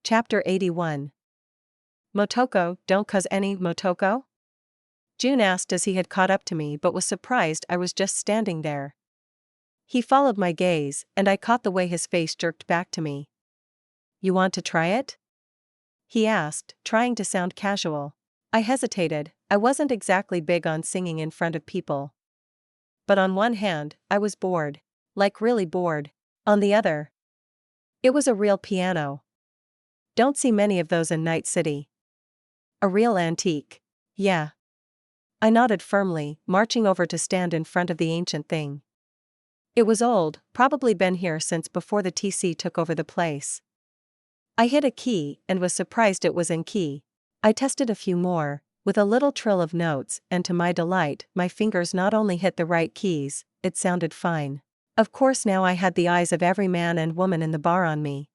Chapter 81. Motoko, don't cause any Motoko? Jun asked as he had caught up to me but was surprised I was just standing there. He followed my gaze, and I caught the way his face jerked back to me. You want to try it? He asked, trying to sound casual. I hesitated. I wasn't exactly big on singing in front of people. But on one hand, I was bored. Like really bored. On the other, it was a real piano. Don't see many of those in Night City. A real antique. Yeah. I nodded firmly, marching over to stand in front of the ancient thing. It was old, probably been here since before the TC took over the place. I hit a key and was surprised it was in key. I tested a few more, with a little trill of notes, and to my delight, my fingers not only hit the right keys, it sounded fine. Of course now I had the eyes of every man and woman in the bar on me.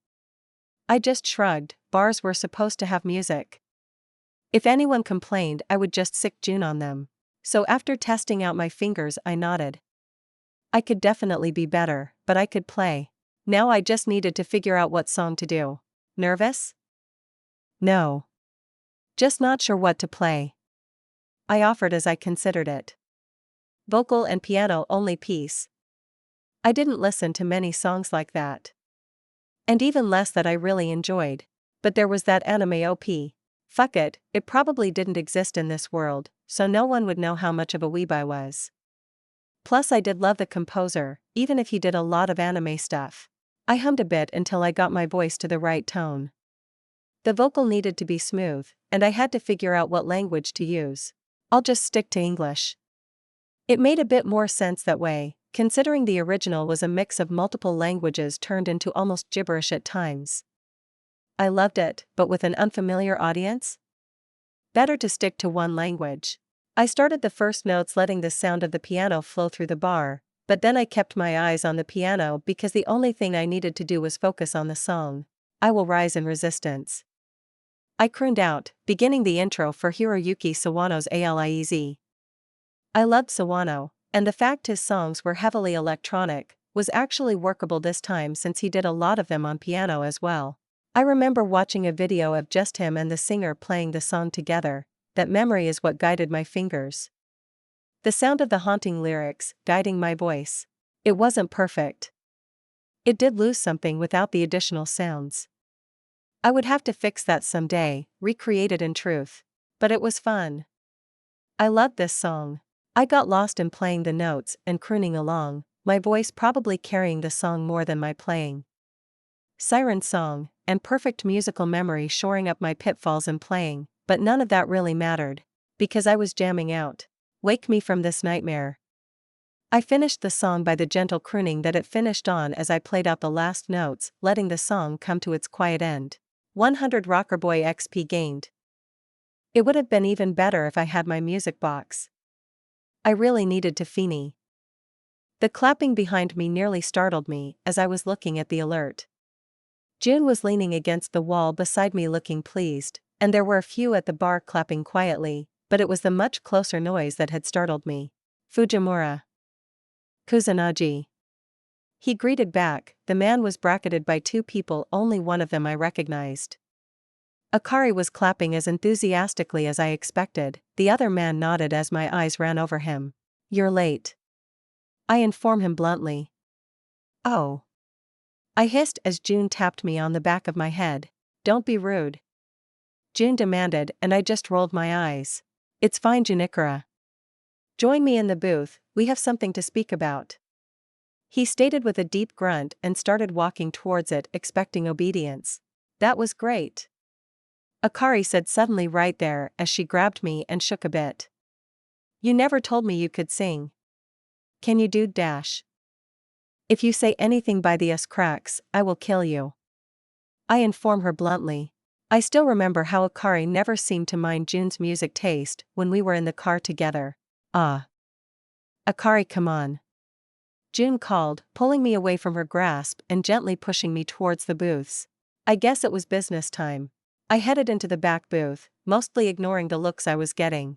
I just shrugged. Bars were supposed to have music. If anyone complained, I would just sick June on them. So after testing out my fingers, I nodded. I could definitely be better, but I could play. Now I just needed to figure out what song to do. Nervous? No. Just not sure what to play. I offered as I considered it. Vocal and piano only piece. I didn't listen to many songs like that. And even less that I really enjoyed. But there was that anime OP. Fuck it, it probably didn't exist in this world, so no one would know how much of a weeb I was. Plus I did love the composer, even if he did a lot of anime stuff. I hummed a bit until I got my voice to the right tone. The vocal needed to be smooth, and I had to figure out what language to use. I'll just stick to English. It made a bit more sense that way, considering the original was a mix of multiple languages turned into almost gibberish at times. I loved it, but with an unfamiliar audience? Better to stick to one language. I started the first notes letting the sound of the piano flow through the bar, but then I kept my eyes on the piano because the only thing I needed to do was focus on the song. I Will Rise in Resistance. I crooned out, beginning the intro for Hiroyuki Sawano's Aliez. I loved Sawano, and the fact his songs were heavily electronic was actually workable this time since he did a lot of them on piano as well. I remember watching a video of just him and the singer playing the song together. That memory is what guided my fingers. The sound of the haunting lyrics guiding my voice. It wasn't perfect. It did lose something without the additional sounds. I would have to fix that someday, recreate it in truth. But it was fun. I loved this song. I got lost in playing the notes and crooning along, my voice probably carrying the song more than my playing. Siren song, and perfect musical memory shoring up my pitfalls in playing, but none of that really mattered. Because I was jamming out. Wake me from this nightmare. I finished the song by the gentle crooning that it finished on as I played out the last notes, letting the song come to its quiet end. 100 Rockerboy XP gained. It would have been even better if I had my music box. I really needed to Feeny. The clapping behind me nearly startled me as I was looking at the alert. June was leaning against the wall beside me looking pleased, and there were a few at the bar clapping quietly, but it was the much closer noise that had startled me. Fujimura. Kusanagi. He greeted back. The man was bracketed by two people, only one of them I recognized. Akari was clapping as enthusiastically as I expected. The other man nodded as my eyes ran over him. You're late. I inform him bluntly. Oh. I hissed as June tapped me on the back of my head. Don't be rude. June demanded, and I just rolled my eyes. It's fine, Junikura. Join me in the booth, we have something to speak about. He stated with a deep grunt and started walking towards it, expecting obedience. That was great. Akari said suddenly right there as she grabbed me and shook a bit. You never told me you could sing. Can you do dash? If you say anything by the us cracks, I will kill you. I inform her bluntly. I still remember how Akari never seemed to mind June's music taste when we were in the car together. Ah. Akari, come on. June called, pulling me away from her grasp and gently pushing me towards the booths. I guess it was business time. I headed into the back booth, mostly ignoring the looks I was getting.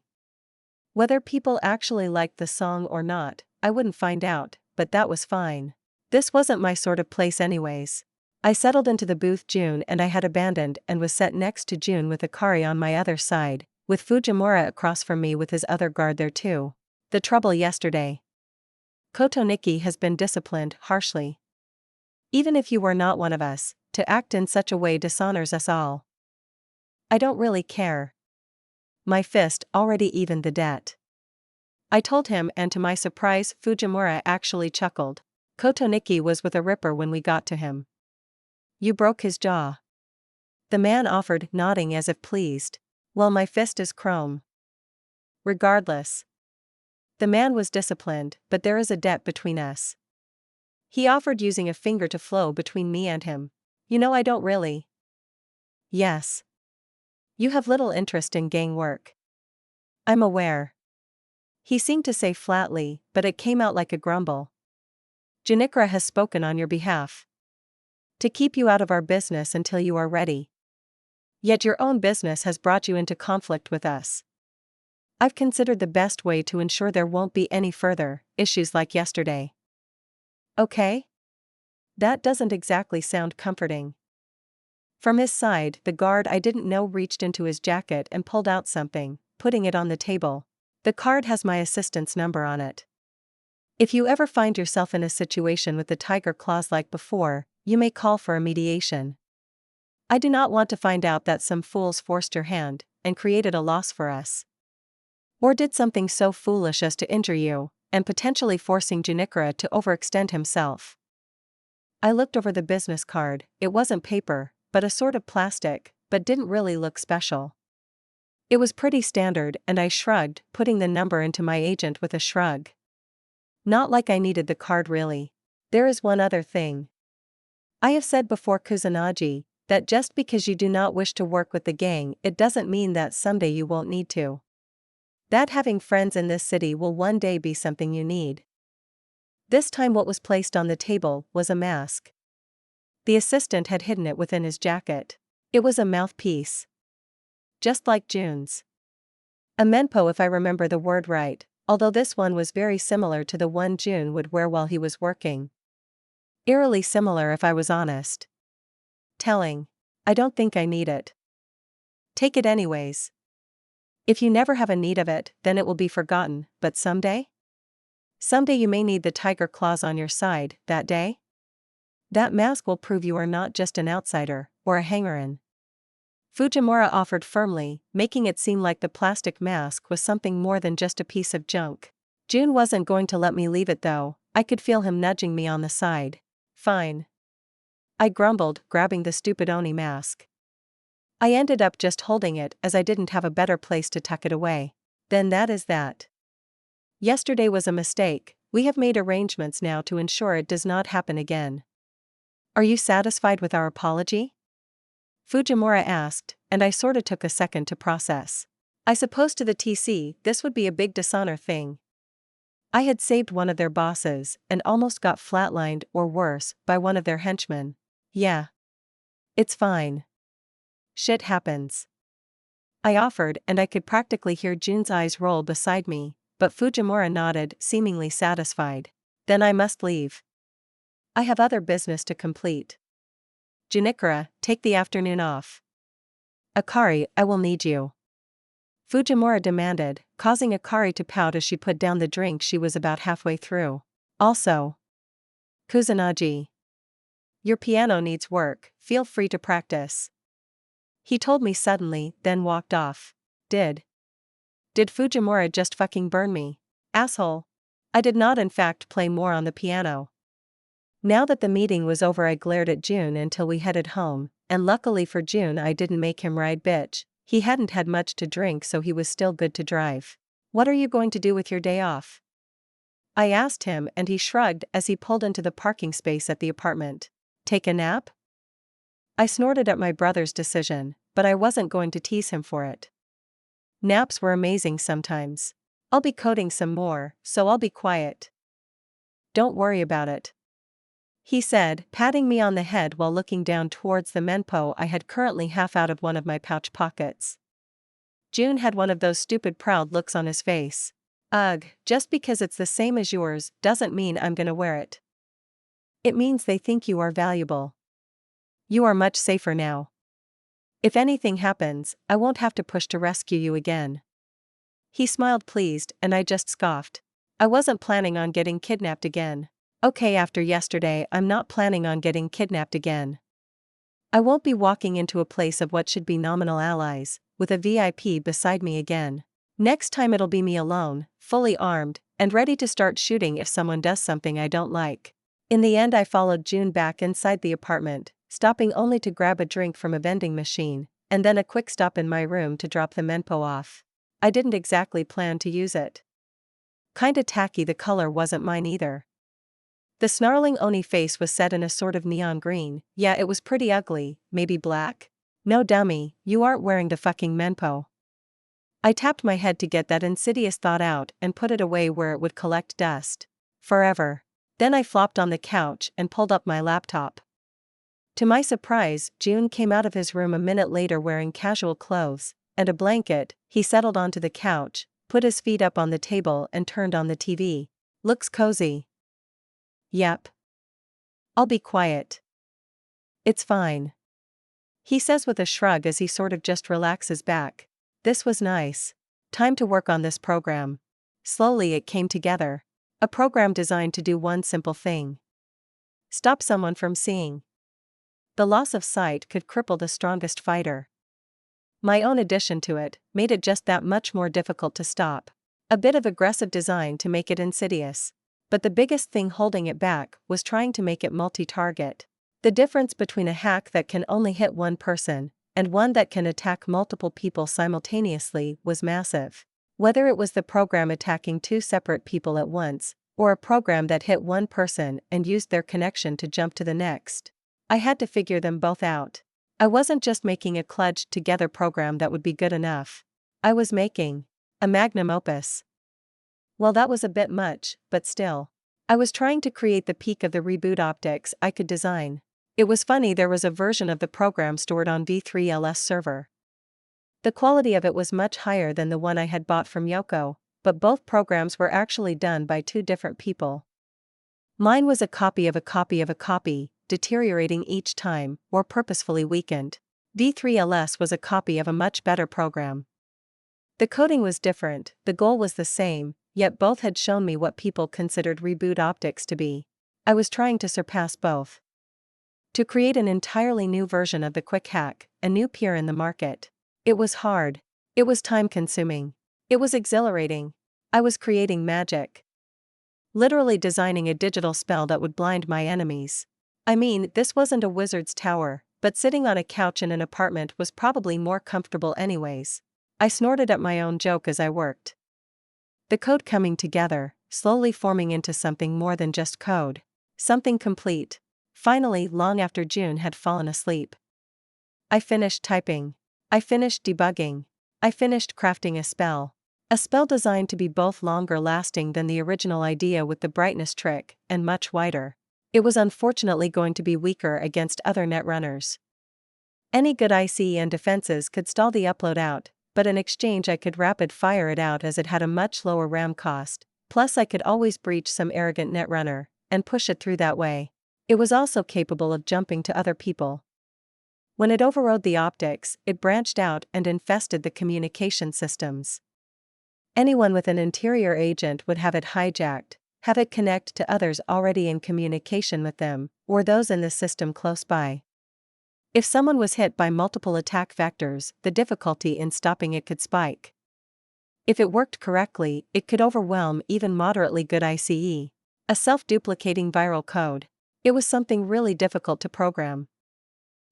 Whether people actually liked the song or not, I wouldn't find out, but that was fine. This wasn't my sort of place anyways. I settled into the booth June and I had abandoned and was set next to June with Akari on my other side, with Fujimura across from me with his other guard there too. The trouble yesterday. Kotoniki has been disciplined harshly. Even if you were not one of us, to act in such a way dishonors us all. I don't really care. My fist already evened the debt. I told him, and to my surprise Fujimura actually chuckled. Kotoniki was with a ripper when we got to him. You broke his jaw. The man offered, nodding as if pleased. Well, my fist is chrome. Regardless. The man was disciplined, but there is a debt between us. He offered, using a finger to flow between me and him. You know I don't really. Yes. You have little interest in gang work. I'm aware. He seemed to say flatly, but it came out like a grumble. Junikura has spoken on your behalf. To keep you out of our business until you are ready. Yet your own business has brought you into conflict with us. I've considered the best way to ensure there won't be any further issues like yesterday. Okay? That doesn't exactly sound comforting. From his side, the guard I didn't know reached into his jacket and pulled out something, putting it on the table. The card has my assistant's number on it. If you ever find yourself in a situation with the tiger claws like before, you may call for a mediation. I do not want to find out that some fools forced your hand and created a loss for us. Or did something so foolish as to injure you, and potentially forcing Junikura to overextend himself. I looked over the business card. It wasn't paper, but a sort of plastic, but didn't really look special. It was pretty standard, and I shrugged, putting the number into my agent with a shrug. Not like I needed the card really. There is one other thing. I have said before, Kusanagi, that just because you do not wish to work with the gang, it doesn't mean that someday you won't need to. That having friends in this city will one day be something you need. This time what was placed on the table was a mask. The assistant had hidden it within his jacket. It was a mouthpiece. Just like June's. A menpo if I remember the word right, although this one was very similar to the one June would wear while he was working. Eerily similar if I was honest. Telling. I don't think I need it. Take it anyways. If you never have a need of it, then it will be forgotten, but someday? Someday you may need the tiger claws on your side. That day? That mask will prove you are not just an outsider, or a hanger-in. Fujimura offered firmly, making it seem like the plastic mask was something more than just a piece of junk. June wasn't going to let me leave it though. I could feel him nudging me on the side. Fine. I grumbled, grabbing the stupid Oni mask. I ended up just holding it as I didn't have a better place to tuck it away. Then that is that. Yesterday was a mistake. We have made arrangements now to ensure it does not happen again. Are you satisfied with our apology? Fujimura asked, and I sorta took a second to process. I suppose to the TC, this would be a big dishonor thing. I had saved one of their bosses, and almost got flatlined or worse, by one of their henchmen. Yeah. It's fine. Shit happens. I offered, and I could practically hear June's eyes roll beside me, but Fujimura nodded, seemingly satisfied. Then I must leave. I have other business to complete. Junikura, take the afternoon off. Akari, I will need you. Fujimura demanded, causing Akari to pout as she put down the drink she was about halfway through. Also. Kusanagi. Your piano needs work, feel free to practice. He told me suddenly, then walked off. Did Fujimura just fucking burn me? Asshole. I did not in fact play more on the piano. Now that the meeting was over I glared at June until we headed home, and luckily for June I didn't make him ride bitch. He hadn't had much to drink so he was still good to drive. What are you going to do with your day off? I asked him and he shrugged as he pulled into the parking space at the apartment. Take a nap? I snorted at my brother's decision, but I wasn't going to tease him for it. Naps were amazing sometimes. I'll be coding some more, so I'll be quiet. Don't worry about it. He said, patting me on the head while looking down towards the menpo I had currently half out of one of my pouch pockets. June had one of those stupid proud looks on his face. Ugh, just because it's the same as yours doesn't mean I'm gonna wear it. It means they think you are valuable. You are much safer now. If anything happens, I won't have to push to rescue you again." He smiled pleased, and I just scoffed. I wasn't planning on getting kidnapped again. Okay, after yesterday, I'm not planning on getting kidnapped again. I won't be walking into a place of what should be nominal allies, with a VIP beside me again. Next time it'll be me alone, fully armed, and ready to start shooting if someone does something I don't like. In the end, I followed June back inside the apartment, stopping only to grab a drink from a vending machine, and then a quick stop in my room to drop the menpo off. I didn't exactly plan to use it. Kinda tacky, the color wasn't mine either. The snarling Oni face was set in a sort of neon green. Yeah, it was pretty ugly, maybe black? No dummy, you aren't wearing the fucking menpo. I tapped my head to get that insidious thought out and put it away where it would collect dust. Forever. Then I flopped on the couch and pulled up my laptop. To my surprise, June came out of his room a minute later wearing casual clothes and a blanket. He settled onto the couch, put his feet up on the table and turned on the TV. Looks cozy. Yep. I'll be quiet. It's fine. He says with a shrug as he sort of just relaxes back. This was nice. Time to work on this program. Slowly it came together. A program designed to do one simple thing. Stop someone from seeing. The loss of sight could cripple the strongest fighter. My own addition to it made it just that much more difficult to stop. A bit of aggressive design to make it insidious. But the biggest thing holding it back was trying to make it multi-target. The difference between a hack that can only hit one person and one that can attack multiple people simultaneously was massive. Whether it was the program attacking two separate people at once, or a program that hit one person and used their connection to jump to the next, I had to figure them both out. I wasn't just making a kludged together program that would be good enough. I was making a magnum opus. Well, that was a bit much, but still. I was trying to create the peak of the reboot optics I could design. It was funny, there was a version of the program stored on V3LS server. The quality of it was much higher than the one I had bought from Yoko, but both programs were actually done by two different people. Mine was a copy of a copy of a copy, deteriorating each time, or purposefully weakened. V3LS was a copy of a much better program. The coding was different, the goal was the same, yet both had shown me what people considered reboot optics to be. I was trying to surpass both. To create an entirely new version of the quick hack, a new peer in the market. It was hard. It was time-consuming. It was exhilarating. I was creating magic. Literally designing a digital spell that would blind my enemies. I mean, this wasn't a wizard's tower, but sitting on a couch in an apartment was probably more comfortable anyways. I snorted at my own joke as I worked. The code coming together, slowly forming into something more than just code. Something complete. Finally, long after June had fallen asleep. I finished typing. I finished debugging. I finished crafting a spell. A spell designed to be both longer lasting than the original idea with the brightness trick, and much wider. It was unfortunately going to be weaker against other netrunners. Any good ICE and defenses could stall the upload out, but in exchange I could rapid fire it out as it had a much lower RAM cost, plus I could always breach some arrogant netrunner, and push it through that way. It was also capable of jumping to other people. When it overrode the optics, it branched out and infested the communication systems. Anyone with an interior agent would have it hijacked, have it connect to others already in communication with them, or those in the system close by. If someone was hit by multiple attack vectors, the difficulty in stopping it could spike. If it worked correctly, it could overwhelm even moderately good ICE. A self-duplicating viral code. It was something really difficult to program.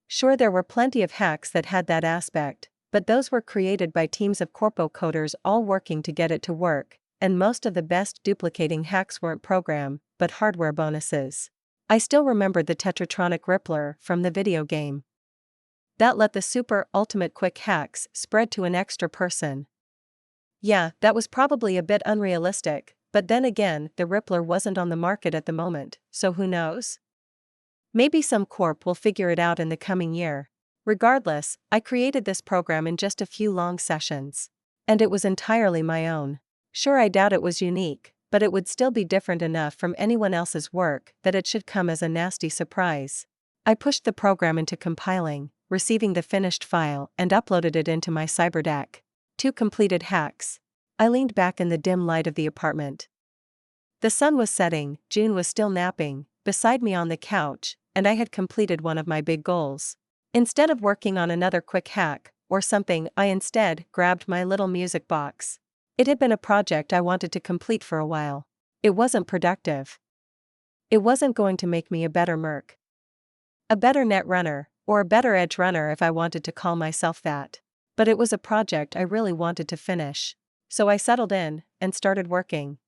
Sure, there were plenty of hacks that had that aspect, but those were created by teams of corpo coders all working to get it to work, and most of the best duplicating hacks weren't program, but hardware bonuses. I still remembered the Tetratronic Rippler from the video game. That let the super ultimate quick hacks spread to an extra person. Yeah, that was probably a bit unrealistic, but then again, the Rippler wasn't on the market at the moment, so who knows? Maybe some corp will figure it out in the coming year. Regardless, I created this program in just a few long sessions. And it was entirely my own. Sure, I doubt it was unique, but it would still be different enough from anyone else's work that it should come as a nasty surprise. I pushed the program into compiling, receiving the finished file, and uploaded it into my cyberdeck. 2 completed hacks. I leaned back in the dim light of the apartment. The sun was setting, June was still napping, beside me on the couch, and I had completed one of my big goals. Instead of working on another quick hack, or something, I instead grabbed my little music box. It had been a project I wanted to complete for a while. It wasn't productive. It wasn't going to make me a better merc, a better net runner, or a better edge runner if I wanted to call myself that. But it was a project I really wanted to finish. So I settled in, and started working.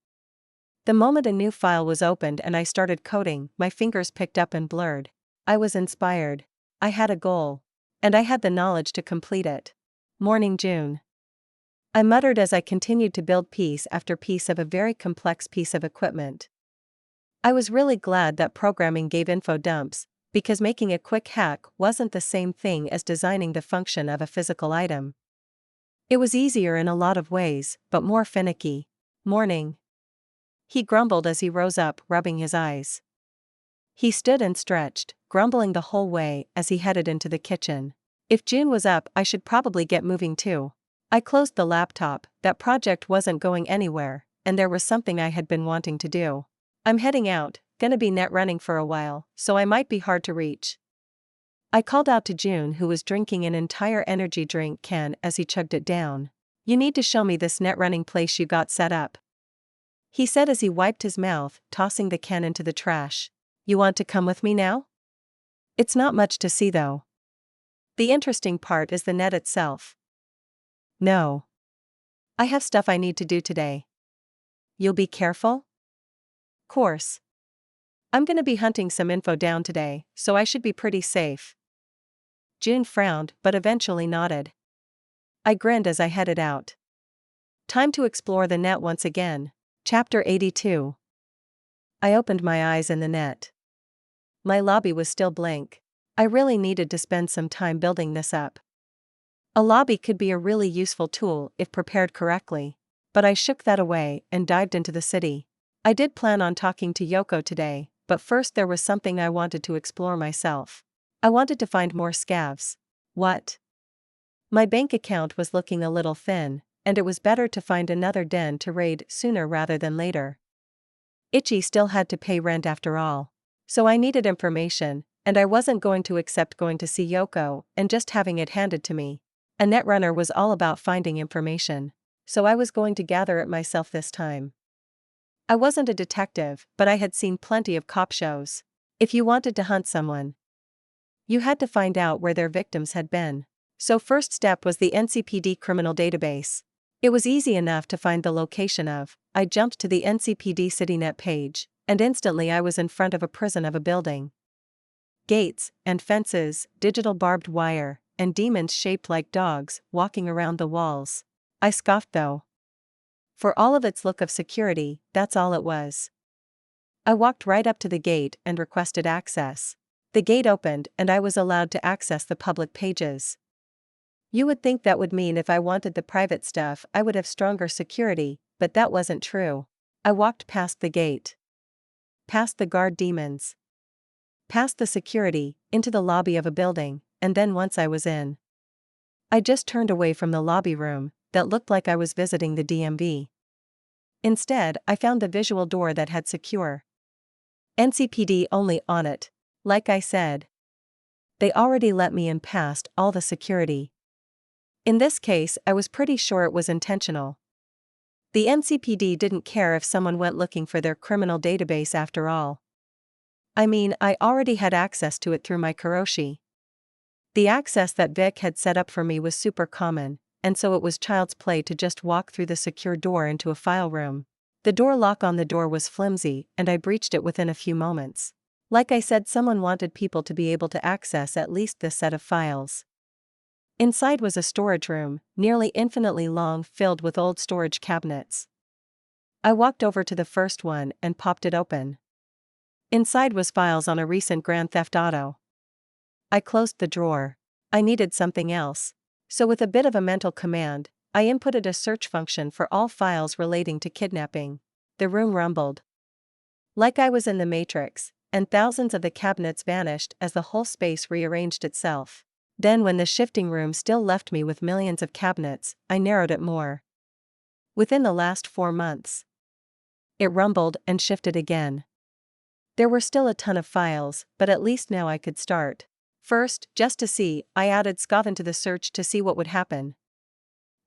The moment a new file was opened and I started coding, my fingers picked up and blurred. I was inspired. I had a goal. And I had the knowledge to complete it. Morning June. I muttered as I continued to build piece after piece of a very complex piece of equipment. I was really glad that programming gave info dumps, because making a quick hack wasn't the same thing as designing the function of a physical item. It was easier in a lot of ways, but more finicky. Morning. He grumbled as he rose up, rubbing his eyes. He stood and stretched, grumbling the whole way as he headed into the kitchen. If June was up, I should probably get moving too. I closed the laptop. That project wasn't going anywhere, and there was something I had been wanting to do. I'm heading out, gonna be net running for a while, so I might be hard to reach. I called out to June, who was drinking an entire energy drink can as he chugged it down. You need to show me this net running place you got set up, he said as he wiped his mouth, tossing the can into the trash. You want to come with me now? It's not much to see though. The interesting part is the net itself. No. I have stuff I need to do today. You'll be careful? Course. I'm gonna be hunting some info down today, so I should be pretty safe. June frowned, but eventually nodded. I grinned as I headed out. Time to explore the net once again. Chapter 82. I opened my eyes in the net. My lobby was still blank. I really needed to spend some time building this up. A lobby could be a really useful tool if prepared correctly. But I shook that away and dived into the city. I did plan on talking to Yoko today, but first there was something I wanted to explore myself. I wanted to find more scavs. What? My bank account was looking a little thin, and it was better to find another den to raid sooner rather than later. Itchy still had to pay rent after all. So I needed information, and I wasn't going to accept going to see Yoko and just having it handed to me. A netrunner was all about finding information, so I was going to gather it myself this time. I wasn't a detective, but I had seen plenty of cop shows. If you wanted to hunt someone, you had to find out where their victims had been. So first step was the NCPD criminal database. It was easy enough to find the location of. I jumped to the NCPD CityNet page, and instantly I was in front of a prison of a building. Gates, and fences, digital barbed wire, and demons shaped like dogs walking around the walls. I scoffed though. For all of its look of security, that's all it was. I walked right up to the gate and requested access. The gate opened and I was allowed to access the public pages. You would think that would mean if I wanted the private stuff I would have stronger security, but that wasn't true. I walked past the gate. Past the guard demons. Past the security, into the lobby of a building, and then once I was in, I just turned away from the lobby room that looked like I was visiting the DMV. Instead, I found the visual door that had secure NCPD only on it. Like I said, they already let me in past all the security. In this case, I was pretty sure it was intentional. The NCPD didn't care if someone went looking for their criminal database after all. I mean, I already had access to it through my Kuroshi. The access that Vic had set up for me was super common, and so it was child's play to just walk through the secure door into a file room. The door lock on the door was flimsy, and I breached it within a few moments. Like I said, someone wanted people to be able to access at least this set of files. Inside was a storage room, nearly infinitely long, filled with old storage cabinets. I walked over to the first one and popped it open. Inside was files on a recent Grand Theft Auto. I closed the drawer. I needed something else. So with a bit of a mental command, I inputted a search function for all files relating to kidnapping. The room rumbled. Like I was in the Matrix, and thousands of the cabinets vanished as the whole space rearranged itself. Then when the shifting room still left me with millions of cabinets, I narrowed it more. Within the last 4 months. It rumbled and shifted again. There were still a ton of files, but at least now I could start. First, just to see, I added scav into the search to see what would happen.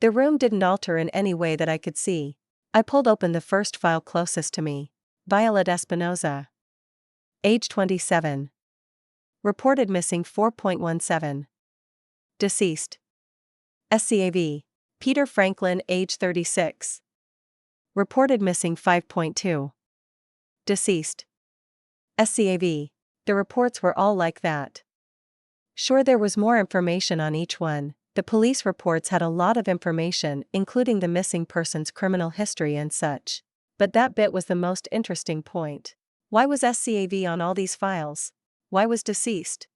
The room didn't alter in any way that I could see. I pulled open the first file closest to me. Violet Espinoza. Age 27. Reported missing 4.17. Deceased. SCAV. Peter Franklin, age 36. Reported missing 5.2. Deceased. SCAV. The reports were all like that. Sure, there was more information on each one. The police reports had a lot of information, including the missing person's criminal history and such. But that bit was the most interesting point. Why was SCAV on all these files? Why was deceased?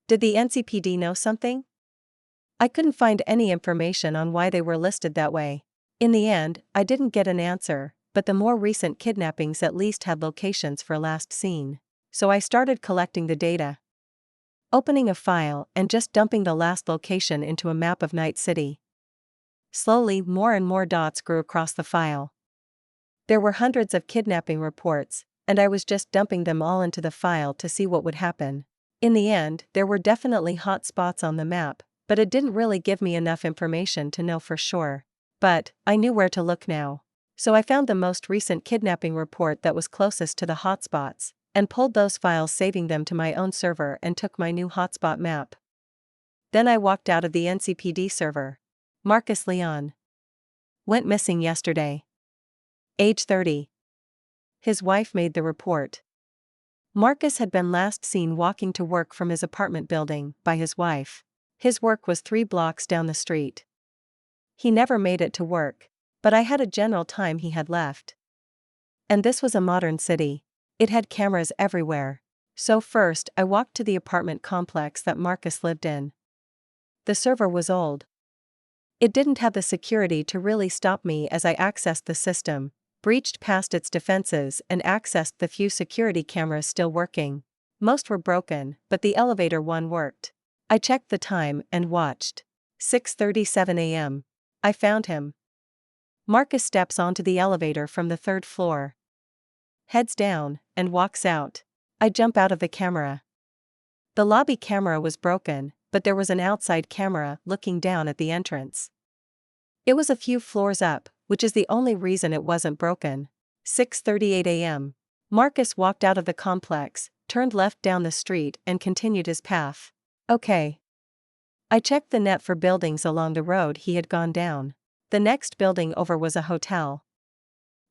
Did the NCPD know something? I couldn't find any information on why they were listed that way. In the end, I didn't get an answer, but the more recent kidnappings at least had locations for last seen. So I started collecting the data. Opening a file and just dumping the last location into a map of Night City. Slowly, more and more dots grew across the file. There were hundreds of kidnapping reports, and I was just dumping them all into the file to see what would happen. In the end, there were definitely hot spots on the map, but it didn't really give me enough information to know for sure. But I knew where to look now. So I found the most recent kidnapping report that was closest to the hotspots, and pulled those files, saving them to my own server, and took my new hotspot map. Then I walked out of the NCPD server. Marcus Leon. Went missing yesterday. Age 30. His wife made the report. Marcus had been last seen walking to work from his apartment building by his wife. His work was 3 blocks down the street. He never made it to work, but I had a general time he had left. And this was a modern city. It had cameras everywhere. So first I walked to the apartment complex that Marcus lived in. The server was old. It didn't have the security to really stop me as I accessed the system, breached past its defenses, and accessed the few security cameras still working. Most were broken, but the elevator one worked. I checked the time and watched. 6:37 a.m. I found him. Marcus steps onto the elevator from the 3rd floor. Heads down, and walks out. I jump out of the camera. The lobby camera was broken, but there was an outside camera looking down at the entrance. It was a few floors up, which is the only reason it wasn't broken. 6:38 a.m. Marcus walked out of the complex, turned left down the street, and continued his path. Okay. I checked the net for buildings along the road he had gone down. The next building over was a hotel.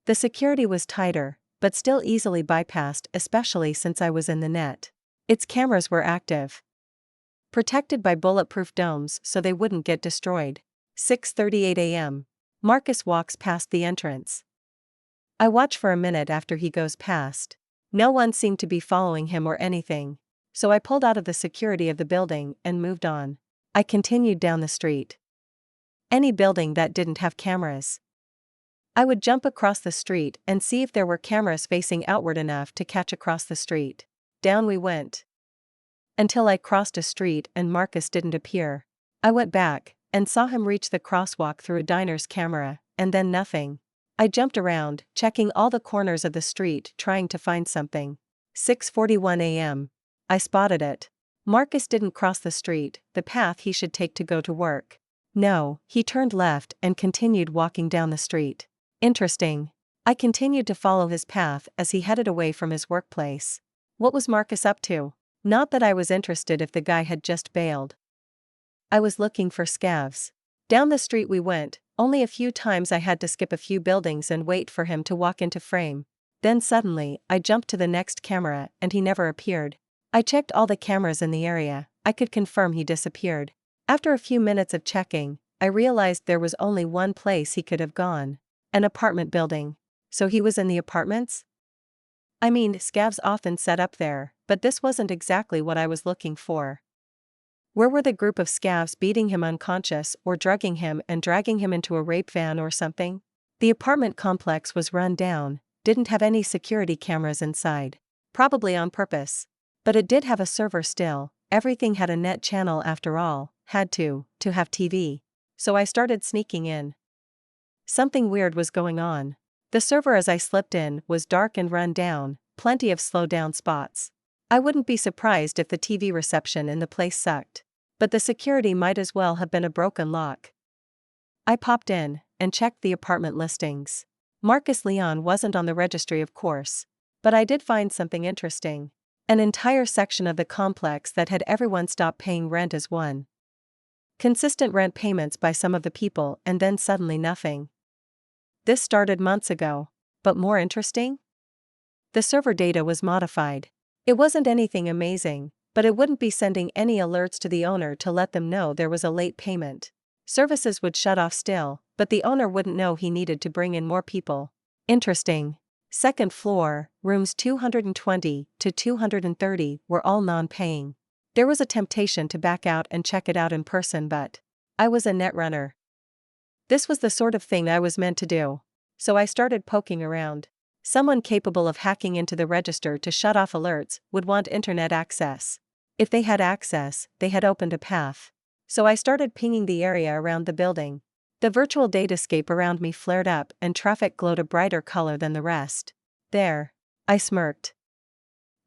The security was tighter, but still easily bypassed, especially since I was in the net. Its cameras were active. Protected by bulletproof domes so they wouldn't get destroyed. 6:38 a.m. Marcus walks past the entrance. I watch for a minute after he goes past. No one seemed to be following him or anything, so I pulled out of the security of the building and moved on. I continued down the street. Any building that didn't have cameras. I would jump across the street and see if there were cameras facing outward enough to catch across the street. Down we went. Until I crossed a street and Marcus didn't appear. I went back and saw him reach the crosswalk through a diner's camera, and then nothing. I jumped around, checking all the corners of the street, trying to find something. 6:41 a.m. I spotted it. Marcus didn't cross the street, the path he should take to go to work. No, he turned left and continued walking down the street. Interesting. I continued to follow his path as he headed away from his workplace. What was Marcus up to? Not that I was interested if the guy had just bailed. I was looking for scavs. Down the street we went. Only a few times I had to skip a few buildings and wait for him to walk into frame. Then suddenly, I jumped to the next camera and he never appeared. I checked all the cameras in the area. I could confirm he disappeared. After a few minutes of checking, I realized there was only one place he could have gone. An apartment building. So he was in the apartments? I mean, scavs often set up there, but this wasn't exactly what I was looking for. Where were the group of scavs beating him unconscious or drugging him and dragging him into a rape van or something? The apartment complex was run down, didn't have any security cameras inside. Probably on purpose. But it did have a server still, everything had a net channel after all, had to have TV. So I started sneaking in. Something weird was going on. The server as I slipped in was dark and run down, plenty of slow down spots. I wouldn't be surprised if the TV reception in the place sucked. But the security might as well have been a broken lock. I popped in and checked the apartment listings. Marcus Leon wasn't on the registry, of course. But I did find something interesting. An entire section of the complex that had everyone stop paying rent as one. Consistent rent payments by some of the people and then suddenly nothing. This started months ago. But more interesting? The server data was modified. It wasn't anything amazing, but it wouldn't be sending any alerts to the owner to let them know there was a late payment. Services would shut off still, but the owner wouldn't know he needed to bring in more people. Interesting. Second floor, rooms 220 to 230 were all non-paying. There was a temptation to back out and check it out in person, but I was a net runner. This was the sort of thing I was meant to do. So I started poking around. Someone capable of hacking into the register to shut off alerts would want internet access. If they had access, they had opened a path. So I started pinging the area around the building. The virtual datascape around me flared up and traffic glowed a brighter color than the rest. There. I smirked.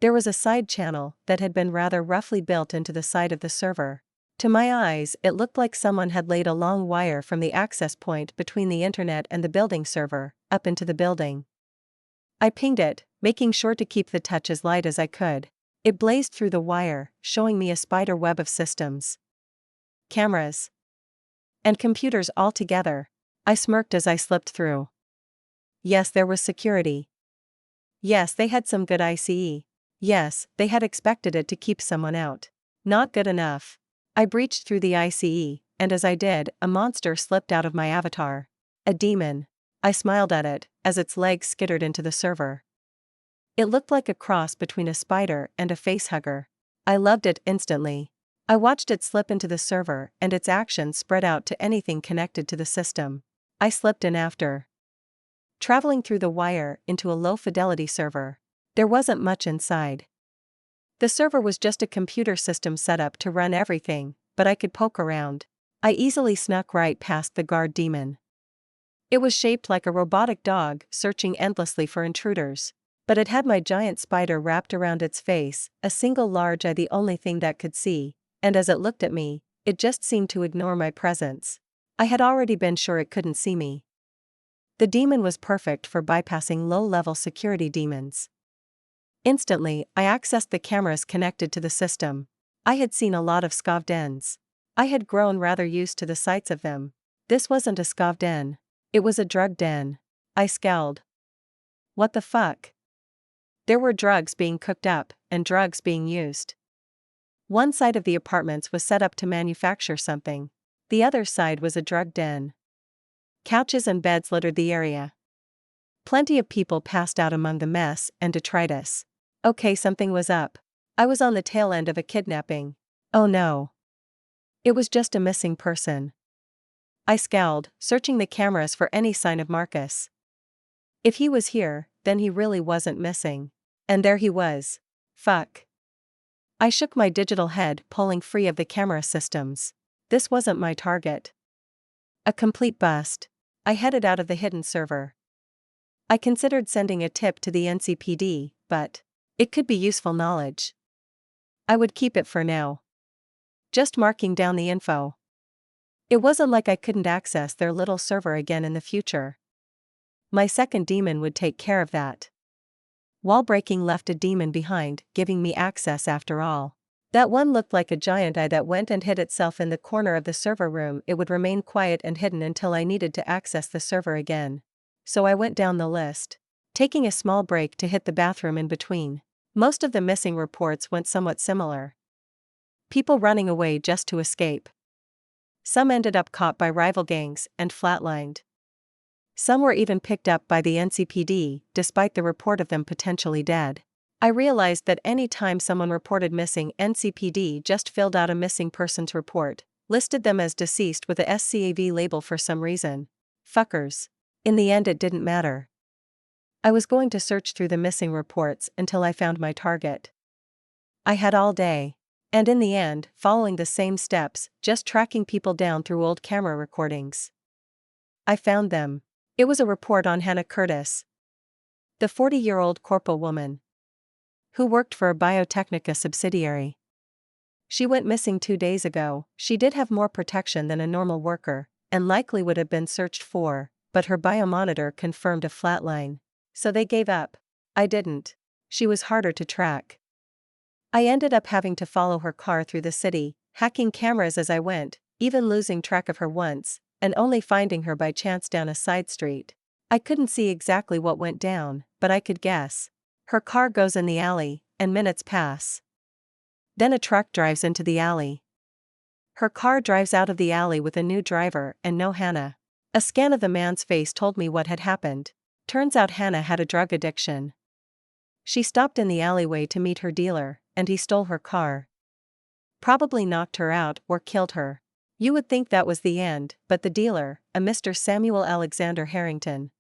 There was a side channel that had been rather roughly built into the side of the server. To my eyes, it looked like someone had laid a long wire from the access point between the internet and the building server, up into the building. I pinged it, making sure to keep the touch as light as I could. It blazed through the wire, showing me a spider web of systems. Cameras. And computers all together. I smirked as I slipped through. Yes, there was security. Yes, they had some good ICE. Yes, they had expected it to keep someone out. Not good enough. I breached through the ICE, and as I did, a monster slipped out of my avatar. A demon. I smiled at it, as its legs skittered into the server. It looked like a cross between a spider and a facehugger. I loved it instantly. I watched it slip into the server and its actions spread out to anything connected to the system. I slipped in after. Traveling through the wire into a low-fidelity server. There wasn't much inside. The server was just a computer system set up to run everything, but I could poke around. I easily snuck right past the guard demon. It was shaped like a robotic dog searching endlessly for intruders. But it had my giant spider wrapped around its face, a single large eye the only thing that could see. And as it looked at me, it just seemed to ignore my presence. I had already been sure it couldn't see me. The demon was perfect for bypassing low-level security demons. Instantly, I accessed the cameras connected to the system. I had seen a lot of scav dens. I had grown rather used to the sights of them. This wasn't a scav den. It was a drug den. I scowled. What the fuck? There were drugs being cooked up, and drugs being used. One side of the apartments was set up to manufacture something. The other side was a drug den. Couches and beds littered the area. Plenty of people passed out among the mess and detritus. Okay, something was up. I was on the tail end of a kidnapping. Oh no. It was just a missing person. I scowled, searching the cameras for any sign of Marcus. If he was here, then he really wasn't missing. And there he was. Fuck. I shook my digital head, pulling free of the camera systems. This wasn't my target. A complete bust. I headed out of the hidden server. I considered sending a tip to the NCPD, but it could be useful knowledge. I would keep it for now. Just marking down the info. It wasn't like I couldn't access their little server again in the future. My second demon would take care of that. Wall breaking left a demon behind, giving me access after all. That one looked like a giant eye that went and hid itself in the corner of the server room. It would remain quiet and hidden until I needed to access the server again. So I went down the list, taking a small break to hit the bathroom in between. Most of the missing reports went somewhat similar. People running away just to escape. Some ended up caught by rival gangs and flatlined. Some were even picked up by the NCPD, despite the report of them potentially dead. I realized that any time someone reported missing, NCPD just filled out a missing persons report, listed them as deceased with a SCAV label for some reason. Fuckers. In the end, it didn't matter. I was going to search through the missing reports until I found my target. I had all day. And in the end, following the same steps, just tracking people down through old camera recordings. I found them. It was a report on Hannah Curtis, the 40-year-old corpo woman who worked for a Biotechnica subsidiary. She went missing 2 days ago. She did have more protection than a normal worker, and likely would have been searched for, but her biomonitor confirmed a flatline. So they gave up. I didn't. She was harder to track. I ended up having to follow her car through the city, hacking cameras as I went, even losing track of her once, and only finding her by chance down a side street. I couldn't see exactly what went down, but I could guess. Her car goes in the alley, and minutes pass. Then a truck drives into the alley. Her car drives out of the alley with a new driver and no Hannah. A scan of the man's face told me what had happened. Turns out Hannah had a drug addiction. She stopped in the alleyway to meet her dealer, and he stole her car. Probably knocked her out or killed her. You would think that was the end, but the dealer, a Mr. Samuel Alexander Harrington,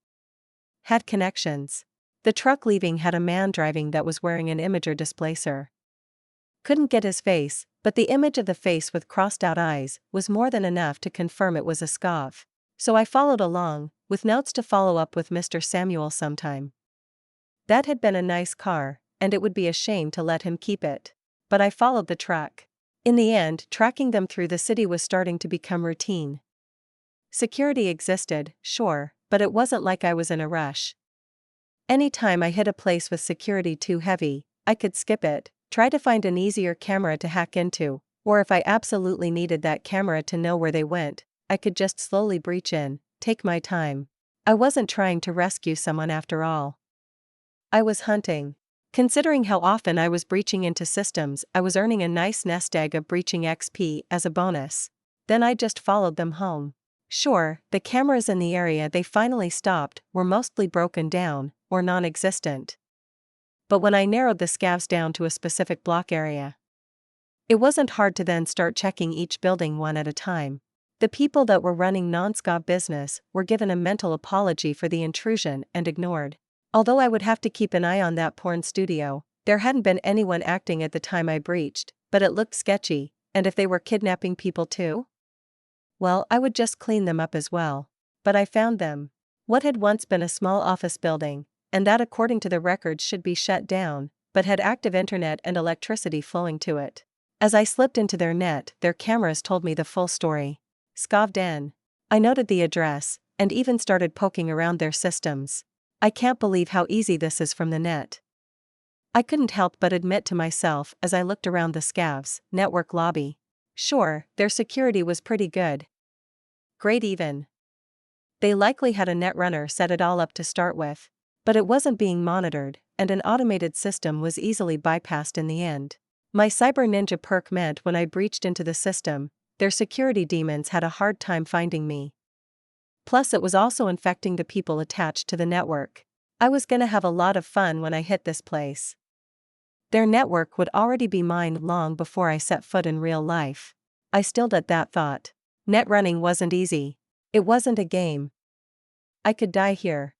had connections. The truck leaving had a man driving that was wearing an imager displacer. Couldn't get his face, but the image of the face with crossed-out eyes was more than enough to confirm it was a scav. So I followed along, with notes to follow up with Mr. Samuel sometime. That had been a nice car, and it would be a shame to let him keep it. But I followed the truck. In the end, tracking them through the city was starting to become routine. Security existed, sure, but it wasn't like I was in a rush. Anytime I hit a place with security too heavy, I could skip it, try to find an easier camera to hack into, or if I absolutely needed that camera to know where they went, I could just slowly breach in, take my time. I wasn't trying to rescue someone after all. I was hunting. Considering how often I was breaching into systems, I was earning a nice nest egg of breaching XP as a bonus. Then I just followed them home. Sure, the cameras in the area they finally stopped were mostly broken down, or non-existent. But when I narrowed the scavs down to a specific block area, it wasn't hard to then start checking each building one at a time. The people that were running non-scav business were given a mental apology for the intrusion and ignored. Although I would have to keep an eye on that porn studio, there hadn't been anyone acting at the time I breached, but it looked sketchy, and if they were kidnapping people too? Well, I would just clean them up as well. But I found them. What had once been a small office building, and that according to the records should be shut down, but had active internet and electricity flowing to it. As I slipped into their net, their cameras told me the full story. Scav Den. I noted the address, and even started poking around their systems. I can't believe how easy this is from the net. I couldn't help but admit to myself as I looked around the scavs' network lobby. Sure, their security was pretty good. Great even. They likely had a netrunner set it all up to start with. But it wasn't being monitored, and an automated system was easily bypassed in the end. My Cyber Ninja perk meant when I breached into the system, their security demons had a hard time finding me. Plus it was also infecting the people attached to the network. I was gonna have a lot of fun when I hit this place. Their network would already be mined long before I set foot in real life. I stilled at that thought. Net running wasn't easy. It wasn't a game. I could die here.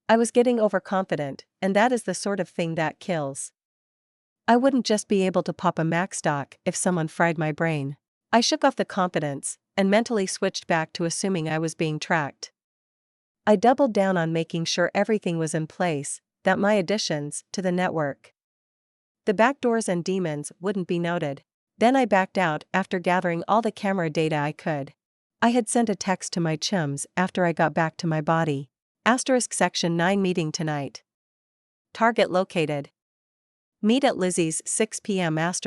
I was getting overconfident, and that is the sort of thing that kills. I wouldn't just be able to pop a max stock if someone fried my brain. I shook off the confidence, and mentally switched back to assuming I was being tracked. I doubled down on making sure everything was in place, that my additions to the network, the backdoors and demons wouldn't be noted. Then I backed out after gathering all the camera data I could. I had sent a text to my chums after I got back to my body. * Section 9 meeting tonight. Target located. Meet at Lizzie's 6 p.m. *.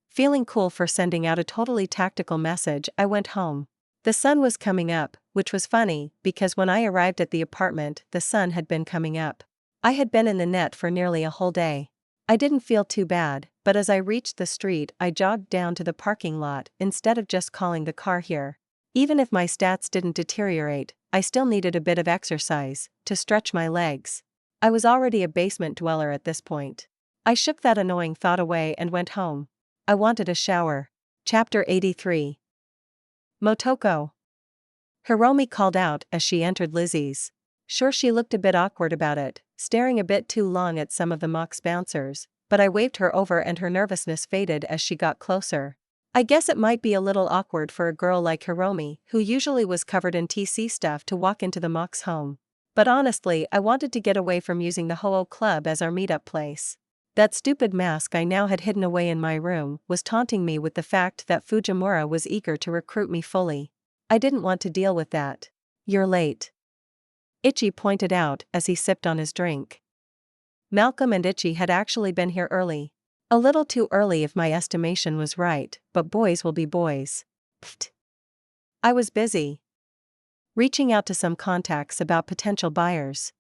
Feeling cool for sending out a totally tactical message, I went home. The sun was coming up, which was funny, because when I arrived at the apartment, the sun had been coming up. I had been in the net for nearly a whole day. I didn't feel too bad, but as I reached the street, I jogged down to the parking lot instead of just calling the car here. Even if my stats didn't deteriorate, I still needed a bit of exercise to stretch my legs. I was already a basement dweller at this point. I shook that annoying thought away and went home. I wanted a shower. Chapter 83. Motoko. Hiromi called out as she entered Lizzie's. Sure, she looked a bit awkward about it, staring a bit too long at some of the Mox bouncers, but I waved her over and her nervousness faded as she got closer. I guess it might be a little awkward for a girl like Hiromi, who usually was covered in TC stuff, to walk into the Mox home. But honestly, I wanted to get away from using the Ho-Oh Club as our meetup place. That stupid mask I now had hidden away in my room was taunting me with the fact that Fujimura was eager to recruit me fully. I didn't want to deal with that. "You're late," Ichi pointed out as he sipped on his drink. Malcolm and Ichi had actually been here early. A little too early if my estimation was right, but boys will be boys. Pfft. I was busy reaching out to some contacts about potential buyers.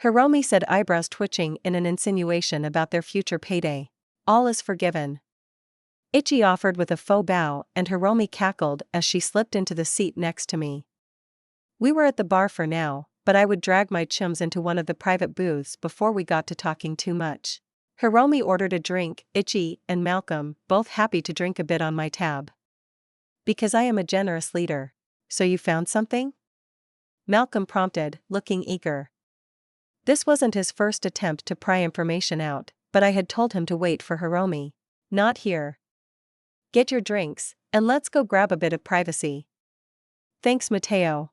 Hiromi said, eyebrows twitching in an insinuation about their future payday. All is forgiven, Ichi offered with a faux bow, and Hiromi cackled as she slipped into the seat next to me. We were at the bar for now, but I would drag my chums into one of the private booths before we got to talking too much. Hiromi ordered a drink, Ichi and Malcolm, both happy to drink a bit on my tab. Because I am a generous leader. So you found something? Malcolm prompted, looking eager. This wasn't his first attempt to pry information out, but I had told him to wait for Hiromi. Not here. Get your drinks, and let's go grab a bit of privacy. Thanks, Mateo,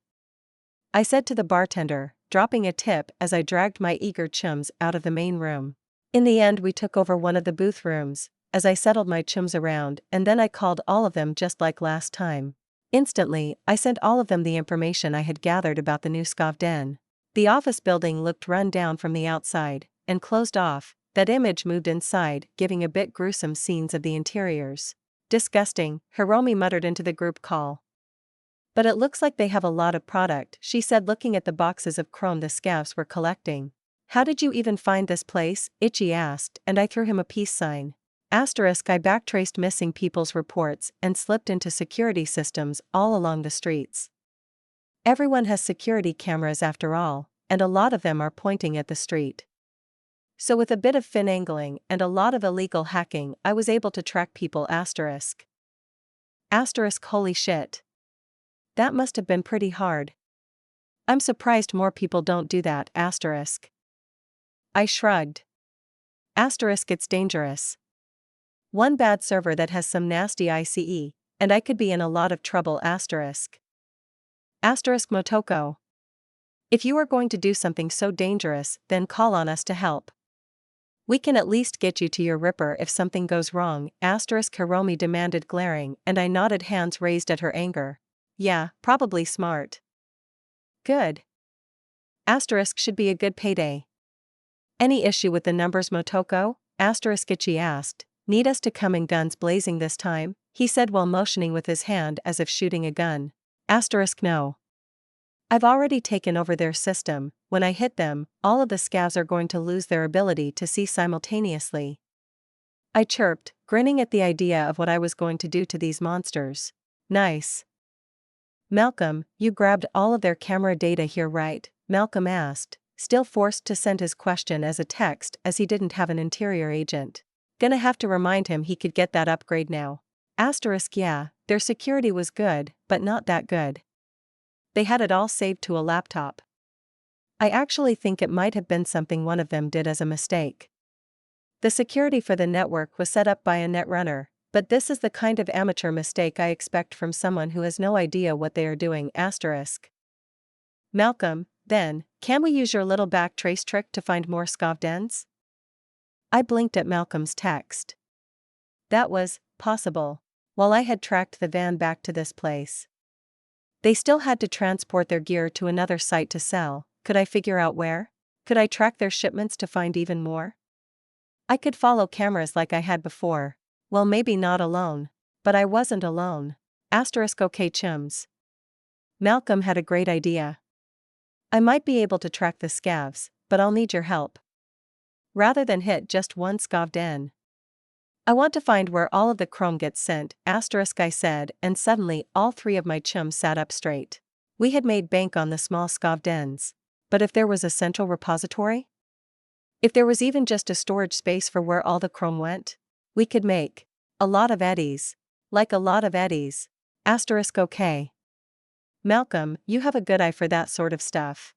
I said to the bartender, dropping a tip as I dragged my eager chums out of the main room. In the end, we took over one of the booth rooms, as I settled my chums around, and then I called all of them just like last time. Instantly, I sent all of them the information I had gathered about the new scav den. The office building looked run down from the outside, and closed off. That image moved inside, giving a bit gruesome scenes of the interiors. Disgusting, Hiromi muttered into the group call. But it looks like they have a lot of product, she said, looking at the boxes of chrome the scavs were collecting. How did you even find this place? Ichi asked, and I threw him a peace sign. Asterisk, I backtraced missing people's reports and slipped into security systems all along the streets. Everyone has security cameras after all, and a lot of them are pointing at the street. So with a bit of finagling and a lot of illegal hacking, I was able to track people. Asterisk, holy shit. That must have been pretty hard. I'm surprised more people don't do that. Asterisk. I shrugged. Asterisk, it's dangerous. One bad server that has some nasty ICE, and I could be in a lot of trouble. Asterisk. Motoko. If you are going to do something so dangerous, then call on us to help. We can at least get you to your ripper if something goes wrong. Hiromi demanded, glaring, and I nodded, hands raised at her anger. Yeah, probably smart. Good. Should be a good payday. Any issue with the numbers, Motoko? Ichi asked. Need us to come in guns blazing this time? He said while motioning with his hand as if shooting a gun. No. I've already taken over their system. When I hit them, all of the scavs are going to lose their ability to see simultaneously. I chirped, grinning at the idea of what I was going to do to these monsters. Nice. Malcolm, you grabbed all of their camera data here, right? Malcolm asked, still forced to send his question as a text as he didn't have an interior agent. Gonna have to remind him he could get that upgrade now. Yeah, their security was good, but not that good. They had it all saved to a laptop. I actually think it might have been something one of them did as a mistake. The security for the network was set up by a netrunner, but this is the kind of amateur mistake I expect from someone who has no idea what they are doing. Malcolm, then, can we use your little backtrace trick to find more scav dens? I blinked at Malcolm's text. That was possible. While I had tracked the van back to this place, they still had to transport their gear to another site to sell. Could I figure out where? Could I track their shipments to find even more? I could follow cameras like I had before. Well, maybe not alone. But I wasn't alone. Okay, chums. Malcolm had a great idea. I might be able to track the scavs, but I'll need your help. Rather than hit just one scav den, I want to find where all of the chrome gets sent. I said, and suddenly all three of my chums sat up straight. We had made bank on the small scav dens. But if there was a central repository? If there was even just a storage space for where all the chrome went? We could make a lot of eddies. Like a lot of eddies. Okay. Malcolm, you have a good eye for that sort of stuff.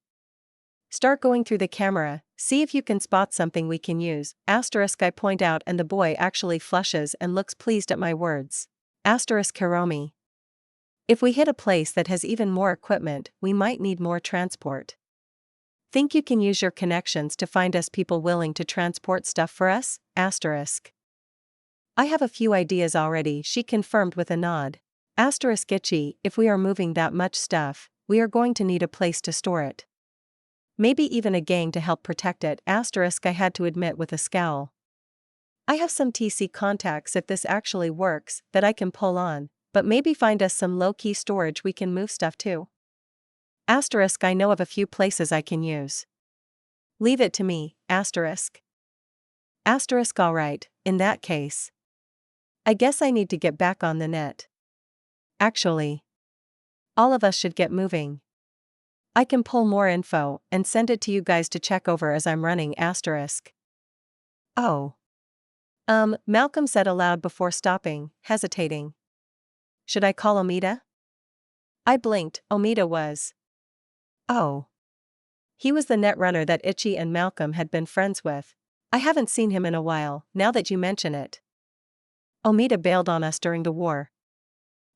Start going through the camera, see if you can spot something we can use. Asterisk I point out and the boy actually flushes and looks pleased at my words. Asterisk Hiromi. If we hit a place that has even more equipment, we might need more transport. Think you can use your connections to find us people willing to transport stuff for us? Asterisk. I have a few ideas already, she confirmed with a nod. Asterisk Itchy, if we are moving that much stuff, we are going to need a place to store it. Maybe even a gang to help protect it. Asterisk I had to admit with a scowl. I have some TC contacts if this actually works that I can pull on, but maybe find us some low-key storage we can move stuff to. Asterisk I know of a few places I can use. Leave it to me. Asterisk. Asterisk alright, in that case. I guess I need to get back on the net. Actually, all of us should get moving. I can pull more info and send it to you guys to check over as I'm running. Asterisk. Oh. Malcolm said aloud before stopping, hesitating. Should I call Omida? I blinked. Omida was. Oh. He was the netrunner that Itchy and Malcolm had been friends with. I haven't seen him in a while, now that you mention it. Omida bailed on us during the war.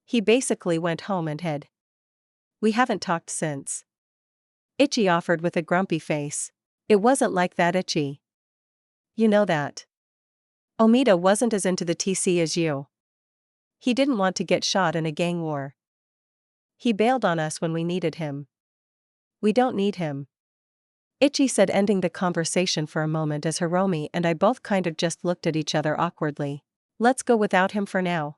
He basically went home and hid. We haven't talked since. Itchy offered with a grumpy face. It wasn't like that, Itchy. You know that. Omida wasn't as into the TC as you. He didn't want to get shot in a gang war. He bailed on us when we needed him. We don't need him. Itchy said, ending the conversation for a moment as Hiromi and I both kind of just looked at each other awkwardly. Let's go without him for now.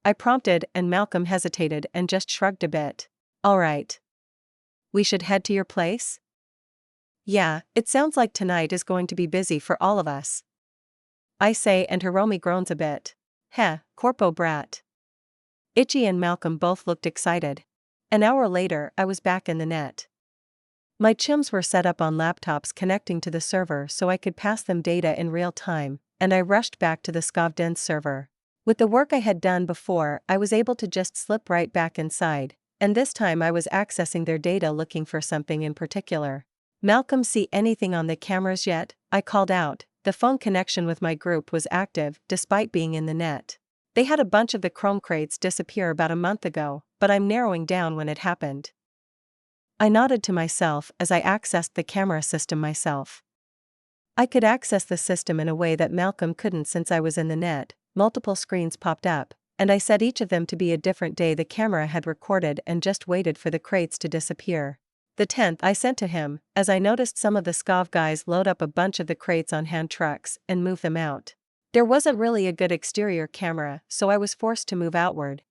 I prompted and Malcolm hesitated and just shrugged a bit. Alright. We should head to your place? Yeah, it sounds like tonight is going to be busy for all of us. I say and Hiromi groans a bit. Heh, corpo brat. Itchy and Malcolm both looked excited. An hour later I was back in the net. My chums were set up on laptops connecting to the server so I could pass them data in real time, and I rushed back to the Scavden's server. With the work I had done before, I was able to just slip right back inside, and this time I was accessing their data looking for something in particular. Malcolm, see anything on the cameras yet? I called out. The phone connection with my group was active despite being in the net. They had a bunch of the chrome crates disappear about a month ago, but I'm narrowing down when it happened. I nodded to myself as I accessed the camera system myself. I could access the system in a way that Malcolm couldn't since I was in the net. Multiple screens popped up, and I set each of them to be a different day the camera had recorded and just waited for the crates to disappear. The 10th I sent to him, as I noticed some of the scav guys load up a bunch of the crates on hand trucks and move them out. There wasn't really a good exterior camera, so I was forced to move outward.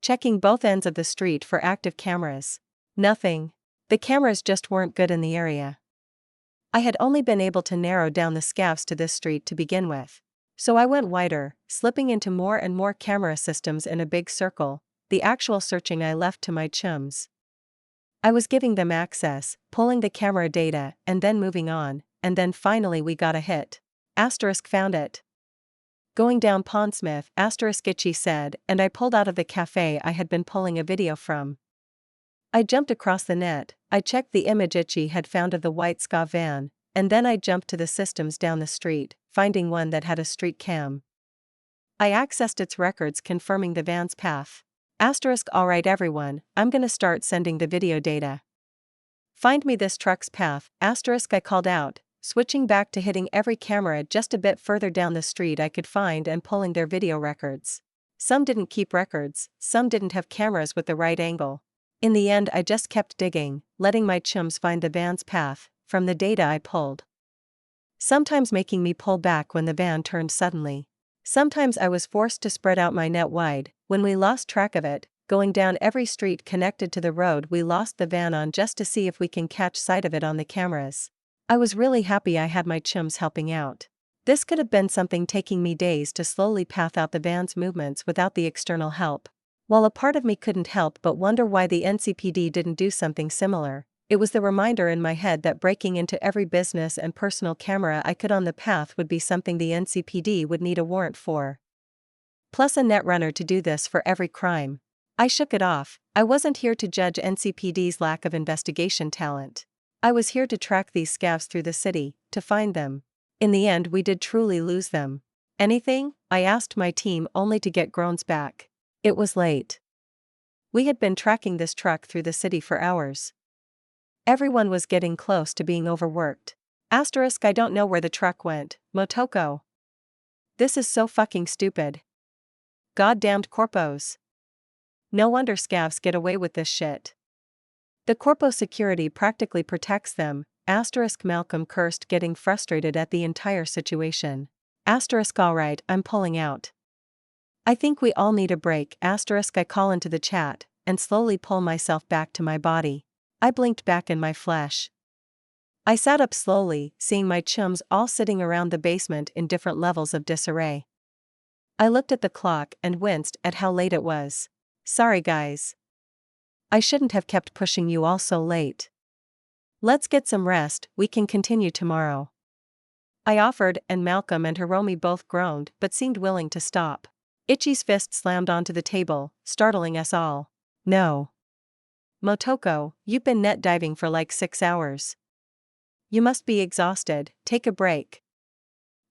Checking both ends of the street for active cameras. Nothing. The cameras just weren't good in the area. I had only been able to narrow down the scavs to this street to begin with. So I went wider, slipping into more and more camera systems in a big circle. The actual searching I left to my chums. I was giving them access, pulling the camera data, and then moving on, and then finally we got a hit. Asterisk found it. Going down Pondsmith, Asterisk Itchy said, and I pulled out of the cafe I had been pulling a video from. I jumped across the net, I checked the image Itchy had found of the white scav van, and then I jumped to the systems down the street, finding one that had a street cam. I accessed its records confirming the van's path. Asterisk alright everyone, I'm gonna start sending the video data. Find me this truck's path, asterisk I called out, switching back to hitting every camera just a bit further down the street I could find and pulling their video records. Some didn't keep records, some didn't have cameras with the right angle. In the end I just kept digging, letting my chums find the van's path, from the data I pulled. Sometimes making me pull back when the van turned suddenly. Sometimes I was forced to spread out my net wide. When we lost track of it, going down every street connected to the road we lost the van on just to see if we can catch sight of it on the cameras. I was really happy I had my chums helping out. This could have been something taking me days to slowly path out the van's movements without the external help. While a part of me couldn't help but wonder why the NCPD didn't do something similar, it was the reminder in my head that breaking into every business and personal camera I could on the path would be something the NCPD would need a warrant for. Plus a netrunner to do this for every crime. I shook it off. I wasn't here to judge NCPD's lack of investigation talent. I was here to track these scavs through the city, to find them. In the end we did truly lose them. Anything? I asked my team only to get groans back. It was late. We had been tracking this truck through the city for hours. Everyone was getting close to being overworked. Asterisk, I don't know where the truck went, Motoko. This is so fucking stupid. Goddamned corpos. No wonder scavs get away with this shit. The corpo security practically protects them. Asterisk, Malcolm cursed, getting frustrated at the entire situation. Asterisk, alright, I'm pulling out. I think we all need a break. Asterisk, I call into the chat, and slowly pull myself back to my body. I blinked back in my flesh. I sat up slowly, seeing my chums all sitting around the basement in different levels of disarray. I looked at the clock and winced at how late it was. Sorry guys. I shouldn't have kept pushing you all so late. Let's get some rest, we can continue tomorrow. I offered, and Malcolm and Hiromi both groaned but seemed willing to stop. Ichi's fist slammed onto the table, startling us all. No. Motoko, you've been net diving for like 6 hours. You must be exhausted, take a break.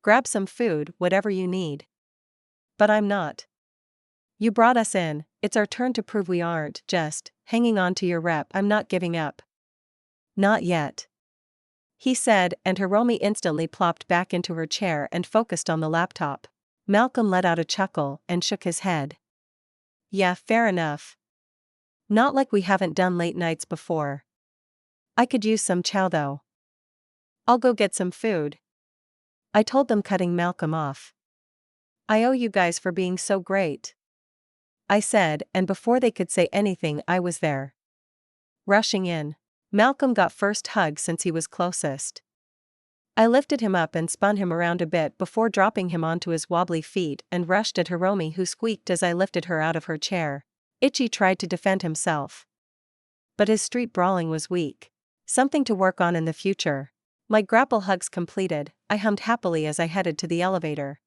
Grab some food, whatever you need. But I'm not. You brought us in, it's our turn to prove we aren't just hanging on to your rep. I'm not giving up. Not yet. He said, and Hiromi instantly plopped back into her chair and focused on the laptop. Malcolm let out a chuckle and shook his head. Yeah, fair enough. Not like we haven't done late nights before. I could use some chow though. I'll go get some food. I told them, cutting Malcolm off. I owe you guys for being so great. I said, and before they could say anything I was there. Rushing in. Malcolm got first hug since he was closest. I lifted him up and spun him around a bit before dropping him onto his wobbly feet and rushed at Hiromi, who squeaked as I lifted her out of her chair. Ichi tried to defend himself. But his street brawling was weak. Something to work on in the future. My grapple hugs completed, I hummed happily as I headed to the elevator.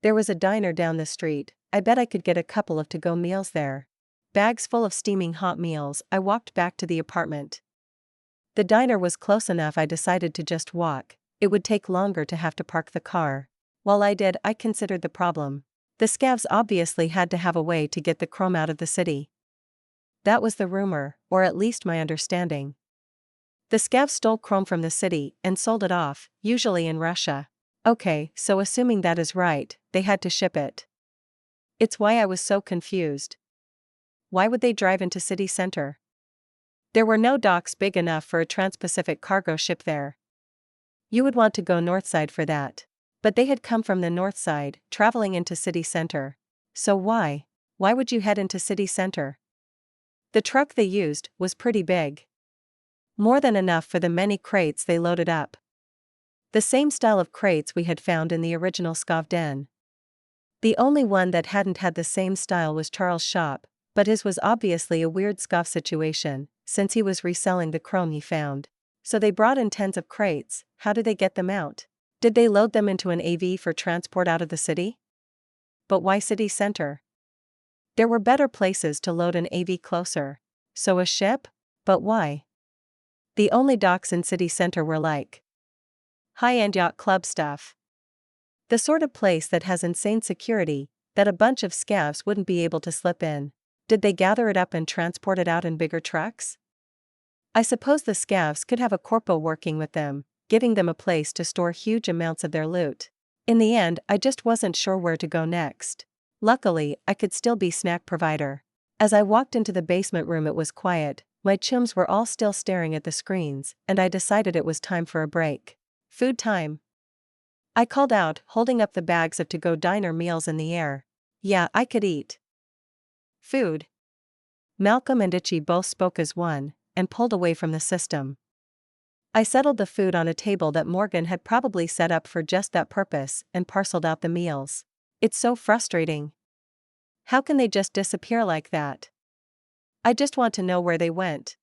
There was a diner down the street. I bet I could get a couple of to-go meals there. Bags full of steaming hot meals. I walked back to the apartment. The diner was close enough I decided to just walk. It would take longer to have to park the car. While I did, I considered the problem. The scavs obviously had to have a way to get the chrome out of the city. That was the rumor, or at least my understanding. The scavs stole chrome from the city and sold it off, usually in Russia. Okay, so assuming that is right, they had to ship it. It's why I was so confused. Why would they drive into city center? There were no docks big enough for a trans-Pacific cargo ship there. You would want to go northside for that. But they had come from the north side, traveling into city center. So why? Why would you head into city center? The truck they used was pretty big. More than enough for the many crates they loaded up. The same style of crates we had found in the original scav den. The only one that hadn't had the same style was Charles' shop, but his was obviously a weird scav situation, since he was reselling the chrome he found. So they brought in tens of crates. How did they get them out? Did they load them into an AV for transport out of the city? But why city center? There were better places to load an AV closer. So a ship? But why? The only docks in city center were like high-end yacht club stuff. The sort of place that has insane security, that a bunch of scavs wouldn't be able to slip in. Did they gather it up and transport it out in bigger trucks? I suppose the scavs could have a corpo working with them, giving them a place to store huge amounts of their loot. In the end, I just wasn't sure where to go next. Luckily, I could still be snack provider. As I walked into the basement room, it was quiet. My chums were all still staring at the screens, and I decided it was time for a break. Food time. I called out, holding up the bags of to-go diner meals in the air. Yeah, I could eat. Food. Malcolm and Ichi both spoke as one, and pulled away from the system. I settled the food on a table that Morgan had probably set up for just that purpose and parceled out the meals. It's so frustrating. How can they just disappear like that? I just want to know where they went.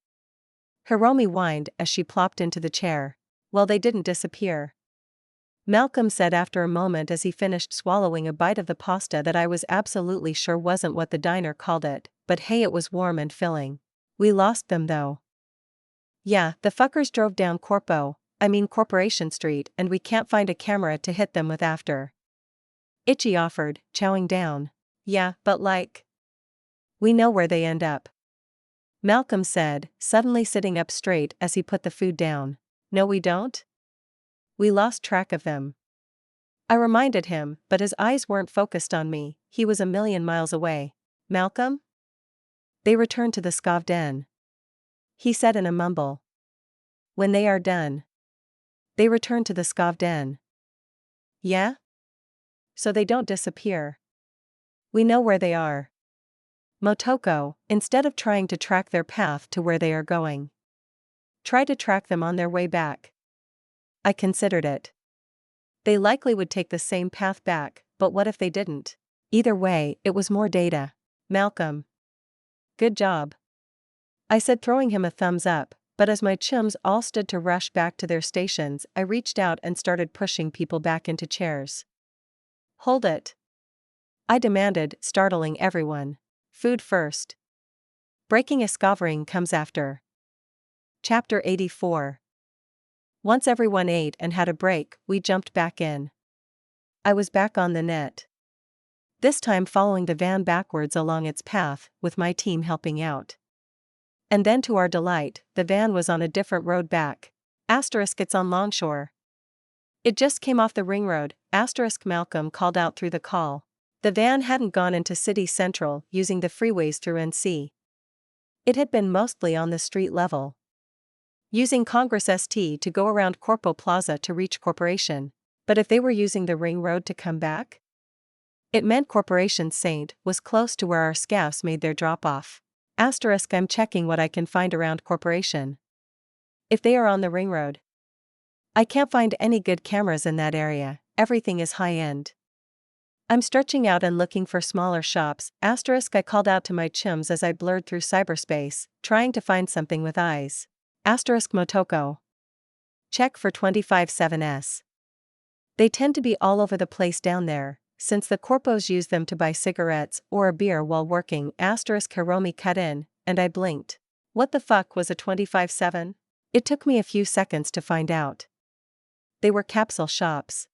Hiromi whined as she plopped into the chair. Well, they didn't disappear. Malcolm said after a moment as he finished swallowing a bite of the pasta that I was absolutely sure wasn't what the diner called it, but hey, it was warm and filling. We lost them though. Yeah, the fuckers drove down Corporation Street and we can't find a camera to hit them with after. Itchy offered, chowing down. Yeah, but we know where they end up. Malcolm said, suddenly sitting up straight as he put the food down. No we don't? We lost track of them. I reminded him, but his eyes weren't focused on me, he was a million miles away. Malcolm? They returned to the scav den. He said in a mumble. When they are done. They return to the scav den. Yeah? So they don't disappear. We know where they are. Motoko, instead of trying to track their path to where they are going. Try to track them on their way back. I considered it. They likely would take the same path back, but what if they didn't? Either way, it was more data. Malcolm. Good job. I said, throwing him a thumbs up, but as my chums all stood to rush back to their stations, I reached out and started pushing people back into chairs. Hold it. I demanded, startling everyone. Food first. Breaking a scav ring comes after. Chapter 84. Once everyone ate and had a break, we jumped back in. I was back on the net. This time following the van backwards along its path, with my team helping out. And then to our delight, the van was on a different road back. It's on Longshore. It just came off the ring road, Malcolm called out through the call. The van hadn't gone into city central using the freeways through NC. It had been mostly on the street level. Using Congress ST to go around Corpo Plaza to reach Corporation. But if they were using the ring road to come back? It meant Corporation Saint was close to where our scavs made their drop-off. I'm checking what I can find around Corporation. If they are on the ring road. I can't find any good cameras in that area, everything is high-end. I'm stretching out and looking for smaller shops, I called out to my chums as I blurred through cyberspace, trying to find something with eyes. Motoko. Check for 25/7s. They tend to be all over the place down there, since the corpos use them to buy cigarettes or a beer while working. Hiromi cut in, and I blinked. What the fuck was a 25/7? It took me a few seconds to find out. They were capsule shops.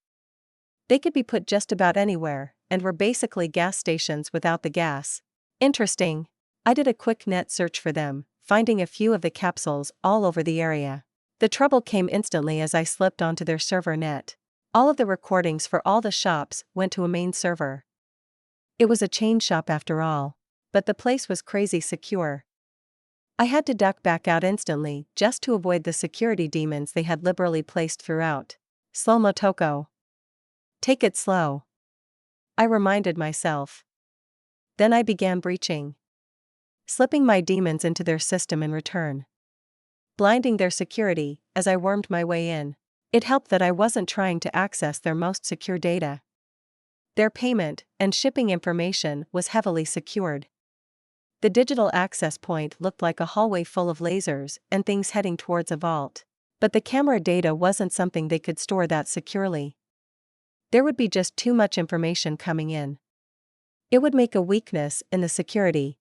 They could be put just about anywhere, and were basically gas stations without the gas. Interesting. I did a quick net search for them, finding a few of the capsules all over the area. The trouble came instantly as I slipped onto their server net. All of the recordings for all the shops went to a main server. It was a chain shop after all. But the place was crazy secure. I had to duck back out instantly just to avoid the security demons they had liberally placed throughout. Slow Motoko. Take it slow. I reminded myself. Then I began breaching. Slipping my demons into their system in return. Blinding their security as I wormed my way in. It helped that I wasn't trying to access their most secure data. Their payment and shipping information was heavily secured. The digital access point looked like a hallway full of lasers and things heading towards a vault. But the camera data wasn't something they could store that securely. There would be just too much information coming in. It would make a weakness in the security.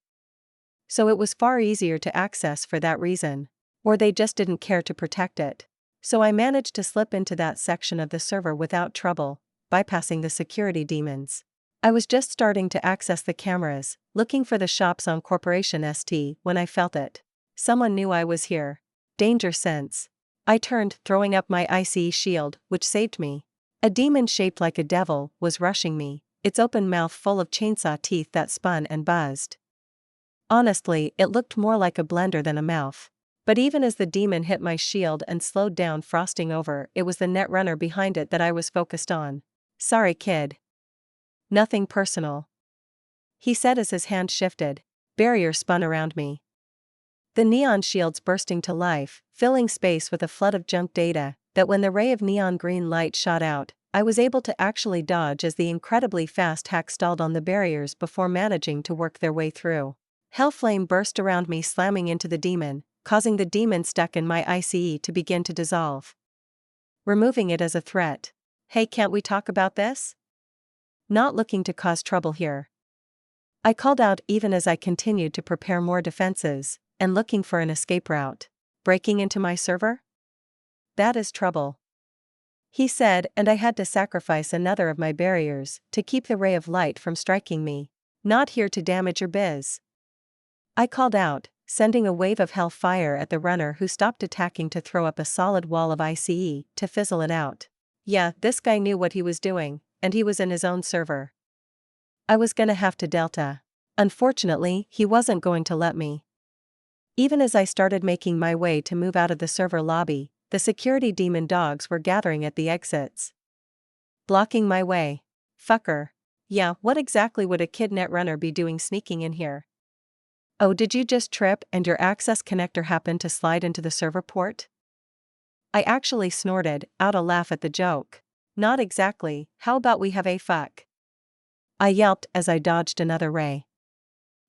So it was far easier to access for that reason. Or they just didn't care to protect it. So I managed to slip into that section of the server without trouble, bypassing the security demons. I was just starting to access the cameras, looking for the shops on Corporation ST when I felt it. Someone knew I was here. Danger sense. I turned, throwing up my ICE shield, which saved me. A demon shaped like a devil was rushing me, its open mouth full of chainsaw teeth that spun and buzzed. Honestly, it looked more like a blender than a mouth. But even as the demon hit my shield and slowed down, frosting over, it was the netrunner behind it that I was focused on. Sorry, kid. Nothing personal. He said as his hand shifted. Barrier spun around me. The neon shields bursting to life, filling space with a flood of junk data, that when the ray of neon green light shot out, I was able to actually dodge as the incredibly fast hack stalled on the barriers before managing to work their way through. Hellflame burst around me, slamming into the demon, causing the demon stuck in my ICE to begin to dissolve. Removing it as a threat. Hey, can't we talk about this? Not looking to cause trouble here. I called out even as I continued to prepare more defenses, and looking for an escape route. breaking into my server? That is trouble, he said, and I had to sacrifice another of my barriers to keep the ray of light from striking me. Not here to damage your biz, I called out, sending a wave of hellfire at the runner who stopped attacking to throw up a solid wall of ICE to fizzle it out. Yeah, this guy knew what he was doing, and he was in his own server. I was gonna have to Delta. Unfortunately, he wasn't going to let me. Even as I started making my way to move out of the server lobby, the security demon dogs were gathering at the exits, blocking my way. Fucker. Yeah, what exactly would a kidnet runner be doing sneaking in here? Oh, did you just trip and your access connector happened to slide into the server port? I actually snorted out a laugh at the joke. Not exactly, how about we have a fuck? I yelped as I dodged another ray.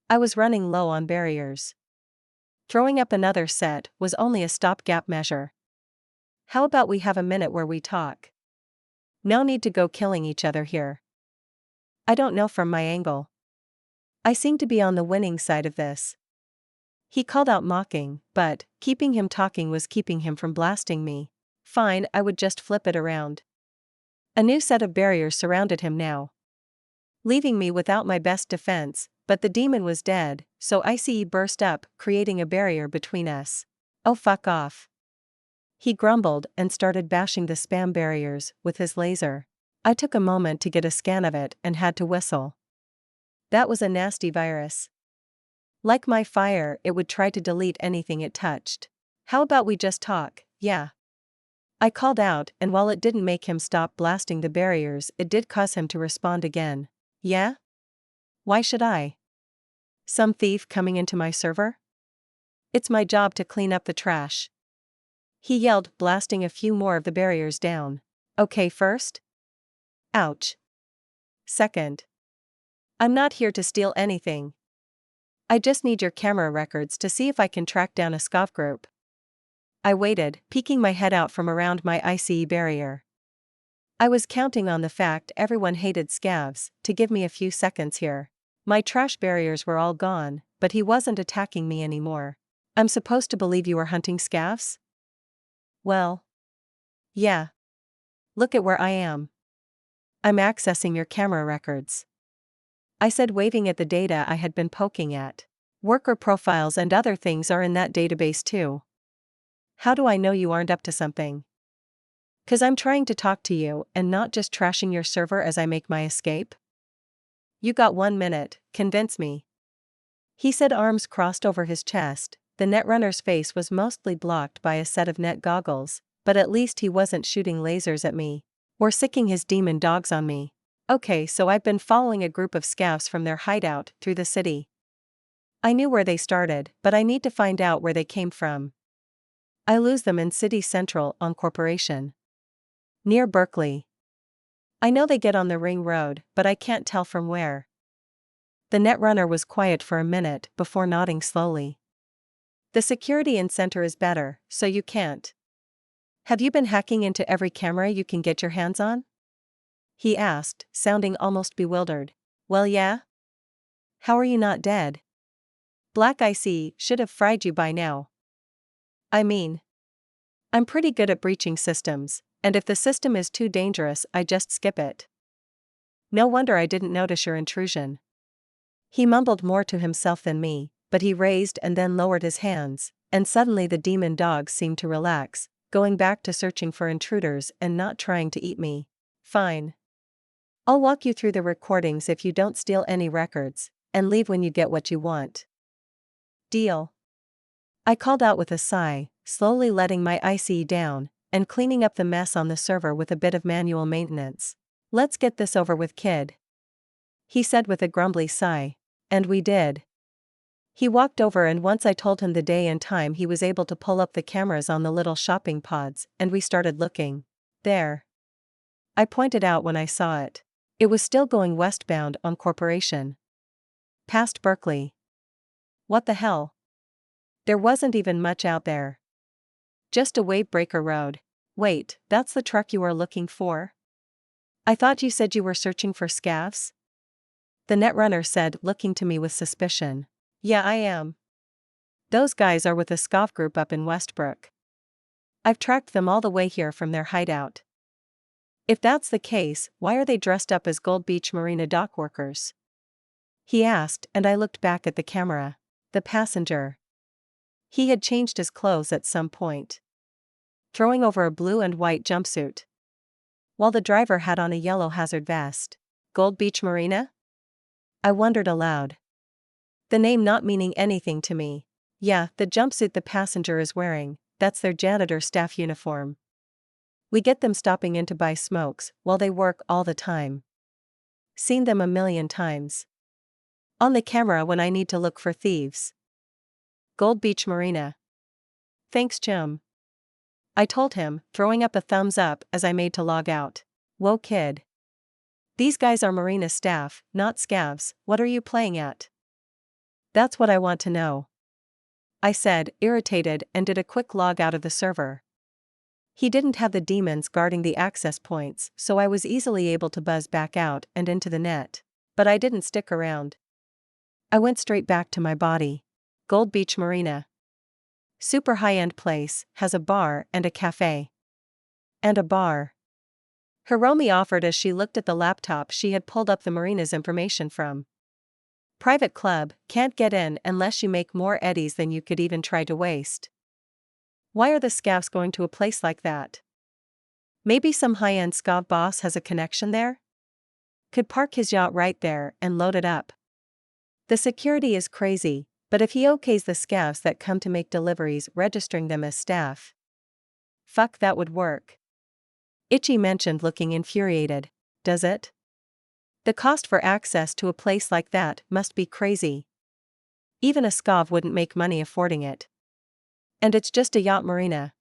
I was running low on barriers. Throwing up another set was only a stopgap measure. How about we have a minute where we talk? No need to go killing each other here. I don't know from my angle. I seem to be on the winning side of this. He called out mocking, but keeping him talking was keeping him from blasting me. Fine, I would just flip it around. A new set of barriers surrounded him now, leaving me without my best defense, but the demon was dead, so ICE burst up, creating a barrier between us. Oh, fuck off, he grumbled and started bashing the spam barriers with his laser. I took a moment to get a scan of it and had to whistle. That was a nasty virus. Like my fire, it would try to delete anything it touched. How about we just talk, yeah? I called out, and while it didn't make him stop blasting the barriers, it did cause him to respond again. Yeah? Why should I? Some thief coming into my server? It's my job to clean up the trash, he yelled, blasting a few more of the barriers down. Okay, first? Ouch. Second. I'm not here to steal anything. I just need your camera records to see if I can track down a scav group. I waited, peeking my head out from around my ICE barrier. I was counting on the fact everyone hated scavs to give me a few seconds here. My trash barriers were all gone, but he wasn't attacking me anymore. I'm supposed to believe you are hunting scavs? Well, yeah. Look at where I am. I'm accessing your camera records, I said, waving at the data I had been poking at. Worker profiles and other things are in that database too. How do I know you aren't up to something? 'Cause I'm trying to talk to you and not just trashing your server as I make my escape. You got 1 minute, convince me, he said, arms crossed over his chest. The netrunner's face was mostly blocked by a set of net goggles, but at least he wasn't shooting lasers at me or sicking his demon dogs on me. Okay, so I've been following a group of scavs from their hideout through the city. I knew where they started, but I need to find out where they came from. I lose them in City Central on Corporation, near Berkeley. I know they get on the ring road, but I can't tell from where. The netrunner was quiet for a minute before nodding slowly. The security in center is better, so you can't. Have you been hacking into every camera you can get your hands on? He asked, sounding almost bewildered. Well, yeah. How are you not dead? Black IC should have fried you by now. I mean, I'm pretty good at breaching systems, and if the system is too dangerous, I just skip it. No wonder I didn't notice your intrusion. He mumbled more to himself than me, but he raised and then lowered his hands, and suddenly the demon dogs seemed to relax, going back to searching for intruders and not trying to eat me. Fine. I'll walk you through the recordings if you don't steal any records, and leave when you get what you want. Deal. I called out with a sigh, slowly letting my IC down, and cleaning up the mess on the server with a bit of manual maintenance. Let's get this over with, kid, he said with a grumbly sigh. And we did. He walked over, and once I told him the day and time, he was able to pull up the cameras on the little shopping pods, and we started looking. There, I pointed out when I saw it. It was still going westbound on Corporation, past Berkeley. What the hell? There wasn't even much out there. Just a wave breaker road. Wait, that's the truck you are looking for? I thought you said you were searching for scavs? The netrunner said, looking to me with suspicion. Yeah, I am. Those guys are with the scav group up in Westbrook. I've tracked them all the way here from their hideout. If that's the case, why are they dressed up as Gold Beach Marina dock workers? He asked, and I looked back at the camera. The passenger. He had changed his clothes at some point, throwing over a blue and white jumpsuit, while the driver had on a yellow hazard vest. Gold Beach Marina? I wondered aloud. The name not meaning anything to me. Yeah, the jumpsuit the passenger is wearing, that's their janitor staff uniform. We get them stopping in to buy smokes while they work all the time. Seen them a million times. On the camera when I need to look for thieves. Gold Beach Marina. Thanks, Jim. I told him, throwing up a thumbs up as I made to log out. Whoa, kid. These guys are marina staff, not scavs. What are you playing at? That's what I want to know, I said, irritated, and did a quick log out of the server. He didn't have the demons guarding the access points, so I was easily able to buzz back out and into the net. But I didn't stick around. I went straight back to my body. Gold Beach Marina. Super high-end place, has a bar and a cafe. And a bar. Hiromi offered as she looked at the laptop she had pulled up the marina's information from. Private club, can't get in unless you make more eddies than you could even try to waste. Why are the scavs going to a place like that? Maybe some high-end scav boss has a connection there? Could park his yacht right there and load it up. The security is crazy, but if he okays the scavs that come to make deliveries registering them as staff. Fuck, that would work. Ichi mentioned, looking infuriated. Does it? The cost for access to a place like that must be crazy. Even a scav wouldn't make money affording it. And it's just a yacht marina.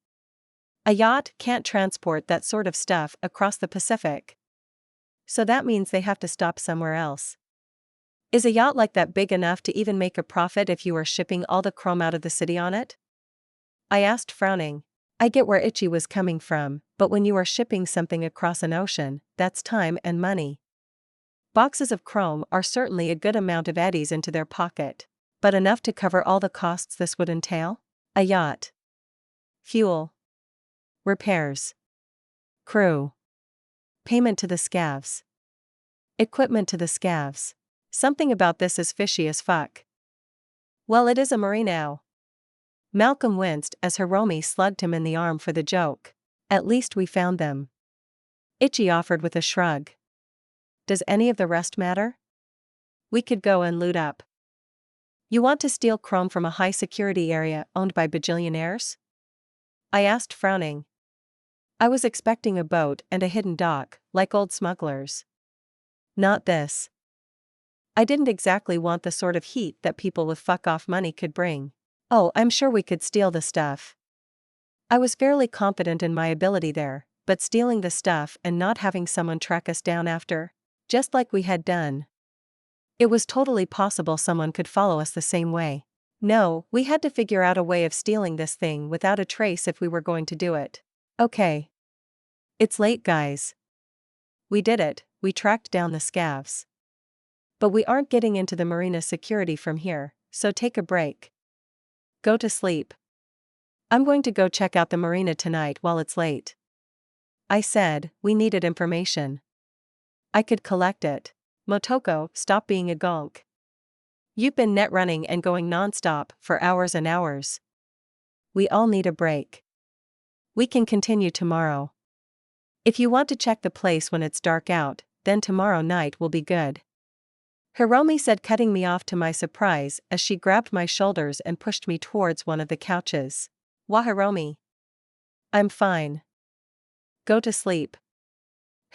A yacht can't transport that sort of stuff across the Pacific. So that means they have to stop somewhere else. Is a yacht like that big enough to even make a profit if you are shipping all the chrome out of the city on it? I asked, frowning. I get where Ichi was coming from, but when you are shipping something across an ocean, that's time and money. Boxes of chrome are certainly a good amount of eddies into their pocket, but enough to cover all the costs this would entail? A yacht. Fuel. Repairs. Crew. Payment to the scavs. Equipment to the scavs. Something about this is fishy as fuck. Well, it is a marina. Malcolm winced as Hiromi slugged him in the arm for the joke. At least we found them. Ichi offered with a shrug. Does any of the rest matter? We could go and loot up. You want to steal chrome from a high-security area owned by bajillionaires? I asked, frowning. I was expecting a boat and a hidden dock, like old smugglers. Not this. I didn't exactly want the sort of heat that people with fuck-off money could bring. Oh, I'm sure we could steal the stuff. I was fairly confident in my ability there, but stealing the stuff and not having someone track us down after, just like we had done. It was totally possible someone could follow us the same way. No, we had to figure out a way of stealing this thing without a trace if we were going to do it. Okay. It's late, guys. We did it, we tracked down the scavs. But we aren't getting into the marina security from here, so take a break. Go to sleep. I'm going to go check out the marina tonight while it's late. I said, we needed information. I could collect it. Motoko, stop being a gonk. You've been net running and going non-stop for hours and hours. We all need a break. We can continue tomorrow. If you want to check the place when it's dark out, then tomorrow night will be good. Hiromi said, cutting me off to my surprise as she grabbed my shoulders and pushed me towards one of the couches. Wah, Hiromi. I'm fine. Go to sleep.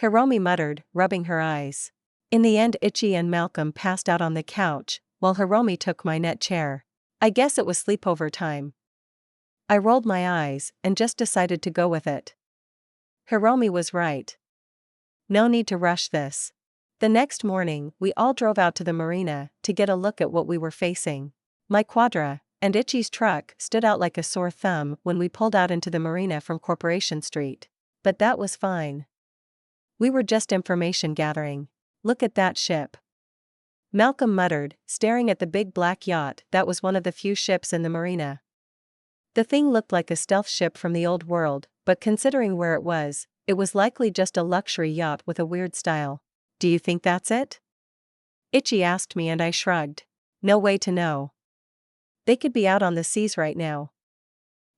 Hiromi muttered, rubbing her eyes. In the end, Ichi and Malcolm passed out on the couch, while Hiromi took my net chair. I guess it was sleepover time. I rolled my eyes and just decided to go with it. Hiromi was right. No need to rush this. The next morning, we all drove out to the marina to get a look at what we were facing. My quadra and Ichi's truck stood out like a sore thumb when we pulled out into the marina from Corporation Street. But that was fine. We were just information gathering. Look at that ship. Malcolm muttered, staring at the big black yacht that was one of the few ships in the marina. The thing looked like a stealth ship from the old world, but considering where it was likely just a luxury yacht with a weird style. Do you think that's it? Ichi asked me and I shrugged. No way to know. They could be out on the seas right now.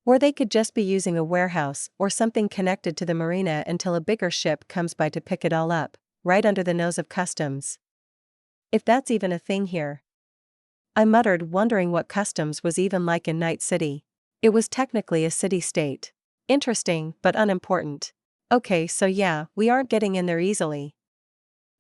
Or they could just be using a warehouse or something connected to the marina until a bigger ship comes by to pick it all up, right under the nose of customs. If that's even a thing here. I muttered, wondering what customs was even like in Night City. It was technically a city-state. Interesting, but unimportant. Okay, so yeah, we aren't getting in there easily.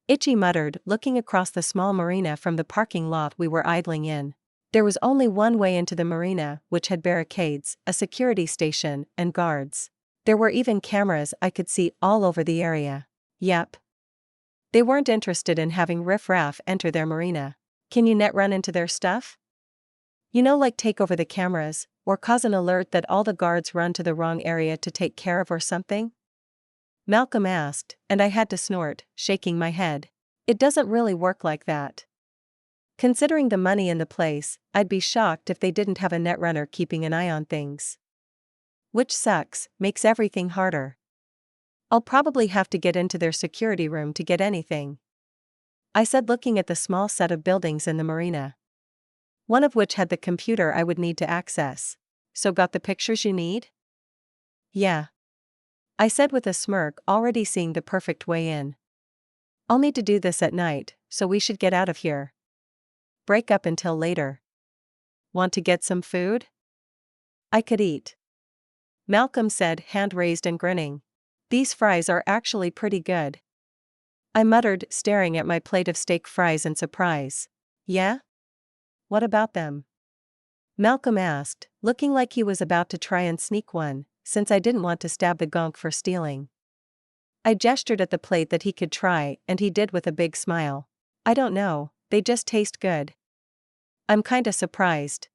Ichi muttered, looking across the small marina from the parking lot we were idling in. There was only one way into the marina, which had barricades, a security station, and guards. There were even cameras I could see all over the area. Yep. They weren't interested in having riff-raff enter their marina. Can you net run into their stuff? You know, like take over the cameras, or cause an alert that all the guards run to the wrong area to take care of or something? Malcolm asked, and I had to snort, shaking my head. It doesn't really work like that. Considering the money in the place, I'd be shocked if they didn't have a netrunner keeping an eye on things. Which sucks, makes everything harder. I'll probably have to get into their security room to get anything, I said, looking at the small set of buildings in the marina. One of which had the computer I would need to access. So got the pictures you need? Yeah. I said with a smirk, already seeing the perfect way in. I'll need to do this at night, so we should get out of here. Break up until later. Want to get some food? I could eat. Malcolm said, hand raised and grinning. These fries are actually pretty good. I muttered, staring at my plate of steak fries in surprise. Yeah? What about them? Malcolm asked, looking like he was about to try and sneak one, since I didn't want to stab the gonk for stealing. I gestured at the plate that he could try, and he did with a big smile. I don't know, they just taste good. I'm kinda surprised.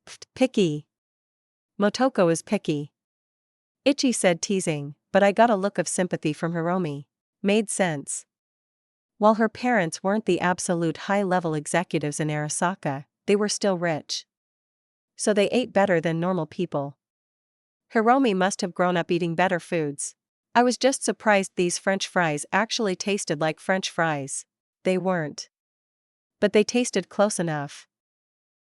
Pfft, picky. Motoko is picky. Ichi said, teasing, but I got a look of sympathy from Hiromi. Made sense. While her parents weren't the absolute high-level executives in Arasaka, they were still rich. So they ate better than normal people. Hiromi must have grown up eating better foods. I was just surprised these French fries actually tasted like French fries. They weren't. But they tasted close enough.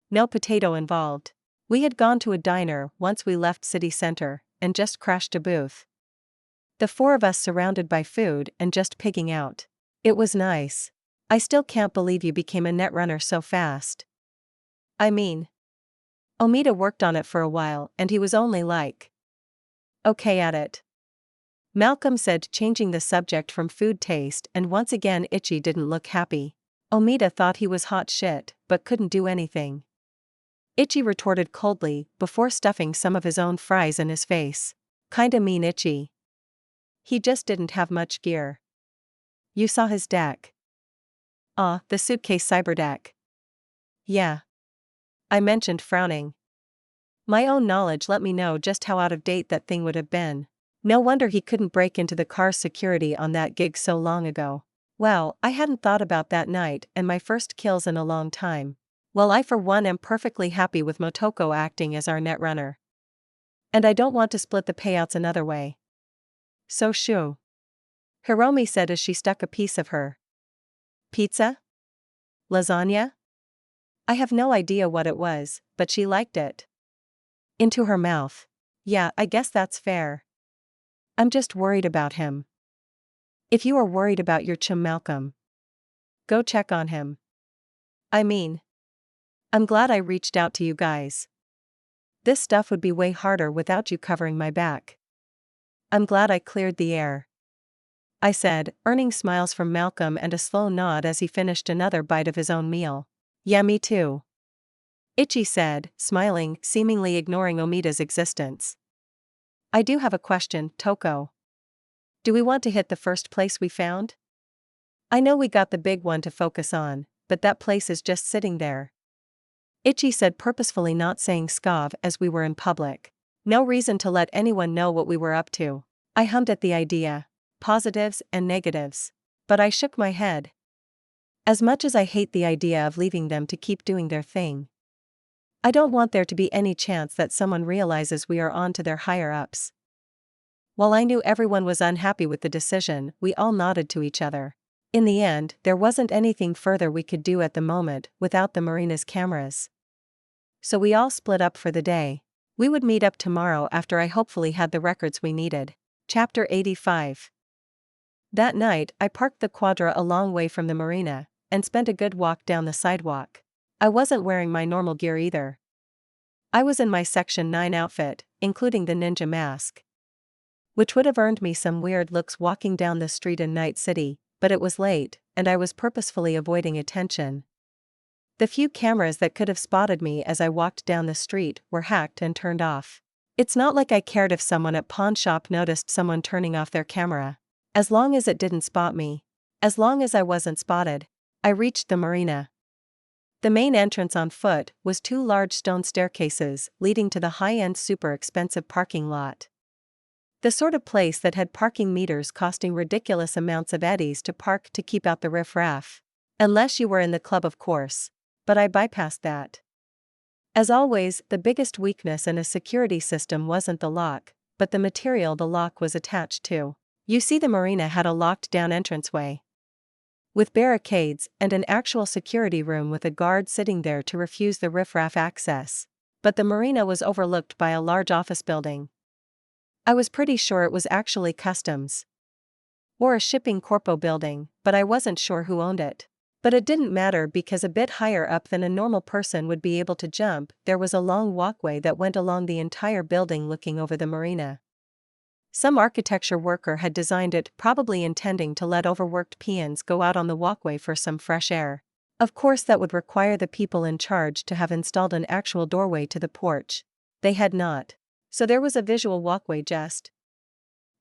No potato involved. We had gone to a diner once we left city center, and just crashed a booth. The four of us surrounded by food and just pigging out. It was nice. I still can't believe you became a netrunner so fast. I mean, Omida worked on it for a while and he was only like okay at it. Malcolm said, changing the subject from food taste, and once again Ichi didn't look happy. Omida thought he was hot shit, but couldn't do anything. Ichi retorted coldly, before stuffing some of his own fries in his face. Kinda mean, Ichi. He just didn't have much gear. You saw his deck. The suitcase cyber deck. Yeah. I mentioned, frowning. My own knowledge let me know just how out of date that thing would have been. No wonder he couldn't break into the car's security on that gig so long ago. Well, I hadn't thought about that night and my first kills in a long time. Well, I for one am perfectly happy with Motoko acting as our netrunner. And I don't want to split the payouts another way. So shoo. Hiromi said as she stuck a piece of her pizza? Lasagna? I have no idea what it was, but she liked it. Into her mouth. Yeah, I guess that's fair. I'm just worried about him. If you are worried about your chum Malcolm, go check on him. I mean, I'm glad I reached out to you guys. This stuff would be way harder without you covering my back. I'm glad I cleared the air. I said, earning smiles from Malcolm and a slow nod as he finished another bite of his own meal. Yeah, me too. Ichi said, smiling, seemingly ignoring Omida's existence. I do have a question, Toko. Do we want to hit the first place we found? I know we got the big one to focus on, but that place is just sitting there. Ichi said, purposefully not saying scav as we were in public. No reason to let anyone know what we were up to. I hummed at the idea. Positives and negatives. But I shook my head. As much as I hate the idea of leaving them to keep doing their thing, I don't want there to be any chance that someone realizes we are on to their higher-ups. While I knew everyone was unhappy with the decision, we all nodded to each other. In the end, there wasn't anything further we could do at the moment without the marina's cameras. So we all split up for the day. We would meet up tomorrow after I hopefully had the records we needed. Chapter 85. That night, I parked the Quadra a long way from the marina, and spent a good walk down the sidewalk. I wasn't wearing my normal gear either. I was in my Section 9 outfit, including the ninja mask, which would have earned me some weird looks walking down the street in Night City, but it was late, and I was purposefully avoiding attention. The few cameras that could have spotted me as I walked down the street were hacked and turned off. It's not like I cared if someone at pawn shop noticed someone turning off their camera. As long as it didn't spot me. As long as I wasn't spotted. I reached the marina. The main entrance on foot was 2 large stone staircases leading to the high-end super expensive parking lot. The sort of place that had parking meters costing ridiculous amounts of eddies to park to keep out the riff-raff. Unless you were in the club, of course. But I bypassed that. As always, the biggest weakness in a security system wasn't the lock, but the material the lock was attached to. You see, the marina had a locked-down entranceway with barricades and an actual security room with a guard sitting there to refuse the riff-raff access. But the marina was overlooked by a large office building. I was pretty sure it was actually customs or a shipping corpo building, but I wasn't sure who owned it. But it didn't matter because a bit higher up than a normal person would be able to jump, there was a long walkway that went along the entire building looking over the marina. Some architecture worker had designed it, probably intending to let overworked peons go out on the walkway for some fresh air. Of course, that would require the people in charge to have installed an actual doorway to the porch. They had not. So there was a visual walkway just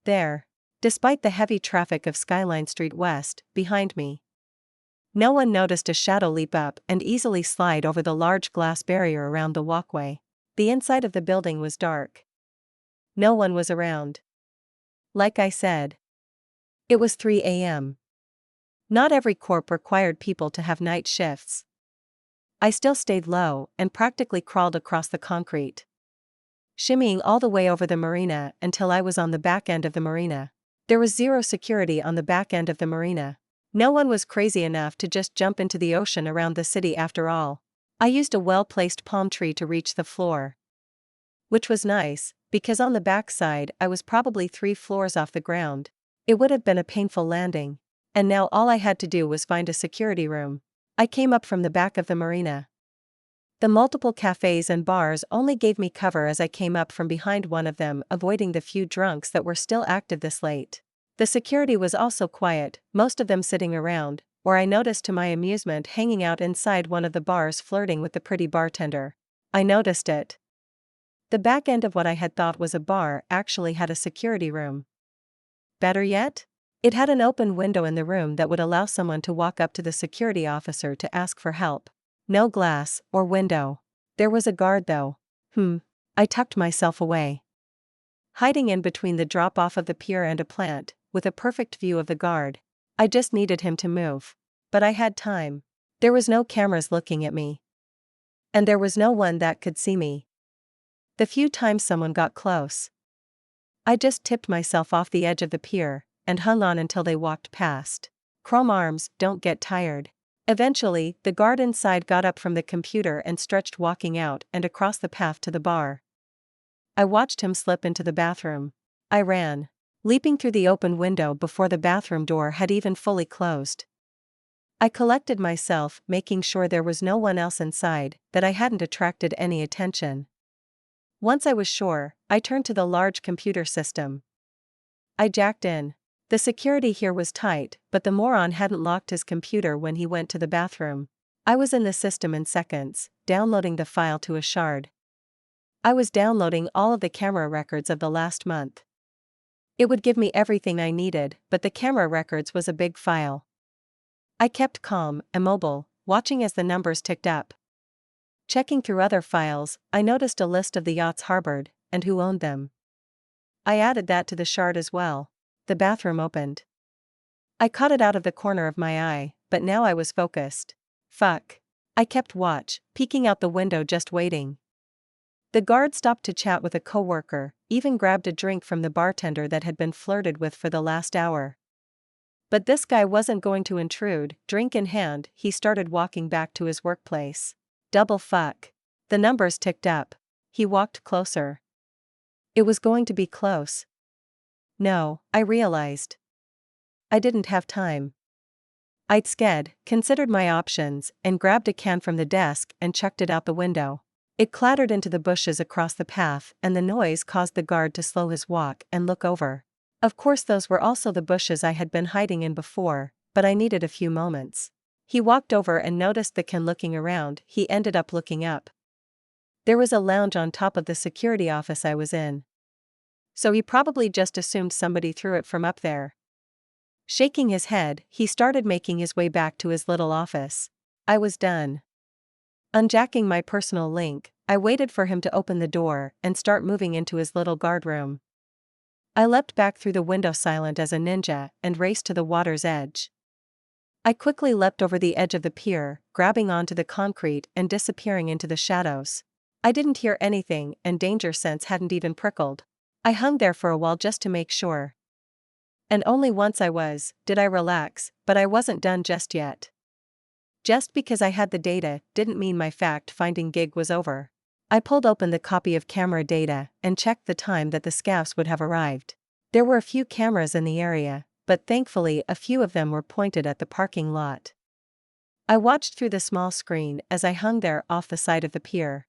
there, despite the heavy traffic of Skyline Street West behind me. No one noticed a shadow leap up and easily slide over the large glass barrier around the walkway. The inside of the building was dark. No one was around. Like I said, it was 3 a.m. Not every corp required people to have night shifts. I still stayed low and practically crawled across the concrete, shimmying all the way over the marina until I was on the back end of the marina. There was zero security on the back end of the marina. No one was crazy enough to just jump into the ocean around the city after all. I used a well-placed palm tree to reach the floor, which was nice, because on the backside I was probably 3 floors off the ground. It would have been a painful landing. And now all I had to do was find a security room. I came up from the back of the marina. The multiple cafes and bars only gave me cover as I came up from behind one of them, avoiding the few drunks that were still active this late. The security was also quiet, most of them sitting around, or I noticed to my amusement hanging out inside one of the bars flirting with the pretty bartender. I noticed it. The back end of what I had thought was a bar actually had a security room. Better yet, it had an open window in the room that would allow someone to walk up to the security officer to ask for help. No glass or window. There was a guard though. I tucked myself away, hiding in between the drop-off of the pier and a plant, with a perfect view of the guard. I just needed him to move. But I had time. There was no cameras looking at me. And there was no one that could see me. The few times someone got close, I just tipped myself off the edge of the pier, and hung on until they walked past. Chrome arms don't get tired. Eventually, the guard inside got up from the computer and stretched, walking out and across the path to the bar. I watched him slip into the bathroom. I ran, leaping through the open window before the bathroom door had even fully closed. I collected myself, making sure there was no one else inside, that I hadn't attracted any attention. Once I was sure, I turned to the large computer system. I jacked in. The security here was tight, but the moron hadn't locked his computer when he went to the bathroom. I was in the system in seconds, downloading the file to a shard. I was downloading all of the camera records of the last month. It would give me everything I needed, but the camera records was a big file. I kept calm, immobile, watching as the numbers ticked up. Checking through other files, I noticed a list of the yachts harbored, and who owned them. I added that to the shard as well. The bathroom opened. I caught it out of the corner of my eye, but now I was focused. Fuck. I kept watch, peeking out the window just waiting. The guard stopped to chat with a coworker, even grabbed a drink from the bartender that had been flirted with for the last hour. But this guy wasn't going to intrude. Drink in hand, he started walking back to his workplace. Double fuck. The numbers ticked up. He walked closer. It was going to be close. No, I realized. I didn't have time. I'd sked, considered my options, and grabbed a can from the desk and chucked it out the window. It clattered into the bushes across the path, and the noise caused the guard to slow his walk and look over. Of course, those were also the bushes I had been hiding in before, but I needed a few moments. He walked over and noticed the can looking around. He ended up looking up. There was a lounge on top of the security office I was in. So he probably just assumed somebody threw it from up there. Shaking his head, he started making his way back to his little office. I was done. Unjacking my personal link, I waited for him to open the door and start moving into his little guard room. I leapt back through the window silent as a ninja and raced to the water's edge. I quickly leapt over the edge of the pier, grabbing onto the concrete and disappearing into the shadows. I didn't hear anything, and danger sense hadn't even prickled. I hung there for a while just to make sure. And only once did I relax, but I wasn't done just yet. Just because I had the data didn't mean my fact-finding gig was over. I pulled open the copy of camera data and checked the time that the scavs would have arrived. There were a few cameras in the area, but thankfully a few of them were pointed at the parking lot. I watched through the small screen as I hung there off the side of the pier.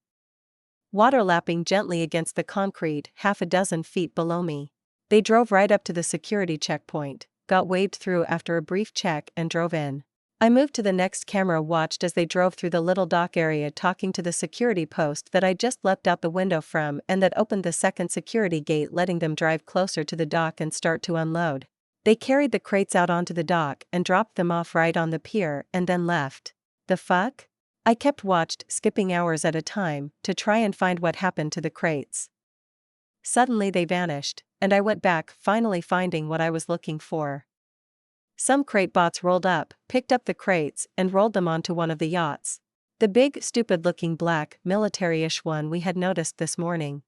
Water lapping gently against the concrete half a dozen feet below me. They drove right up to the security checkpoint, got waved through after a brief check and drove in. I moved to the next camera, watched as they drove through the little dock area, talking to the security post that I just leapt out the window from and that opened the second security gate, letting them drive closer to the dock and start to unload. They carried the crates out onto the dock and dropped them off right on the pier and then left. The fuck? I kept watched, skipping hours at a time, to try and find what happened to the crates. Suddenly they vanished, and I went back, finally finding what I was looking for. Some crate bots rolled up, picked up the crates, and rolled them onto one of the yachts. The big, stupid-looking black, military-ish one we had noticed this morning.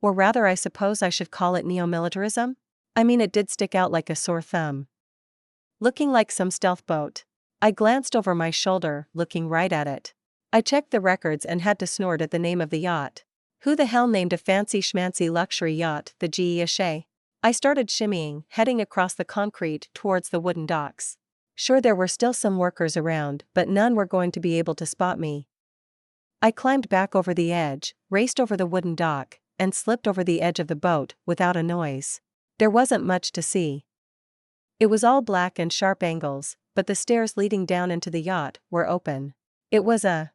Or rather, I suppose I should call it neo-militarism? I mean, it did stick out like a sore thumb. Looking like some stealth boat. I glanced over my shoulder, looking right at it. I checked the records and had to snort at the name of the yacht. Who the hell named a fancy schmancy luxury yacht the Geisha? I started shimmying, heading across the concrete towards the wooden docks. Sure, there were still some workers around, but none were going to be able to spot me. I climbed back over the edge, raced over the wooden dock, and slipped over the edge of the boat without a noise. There wasn't much to see. It was all black and sharp angles, but the stairs leading down into the yacht were open. It was a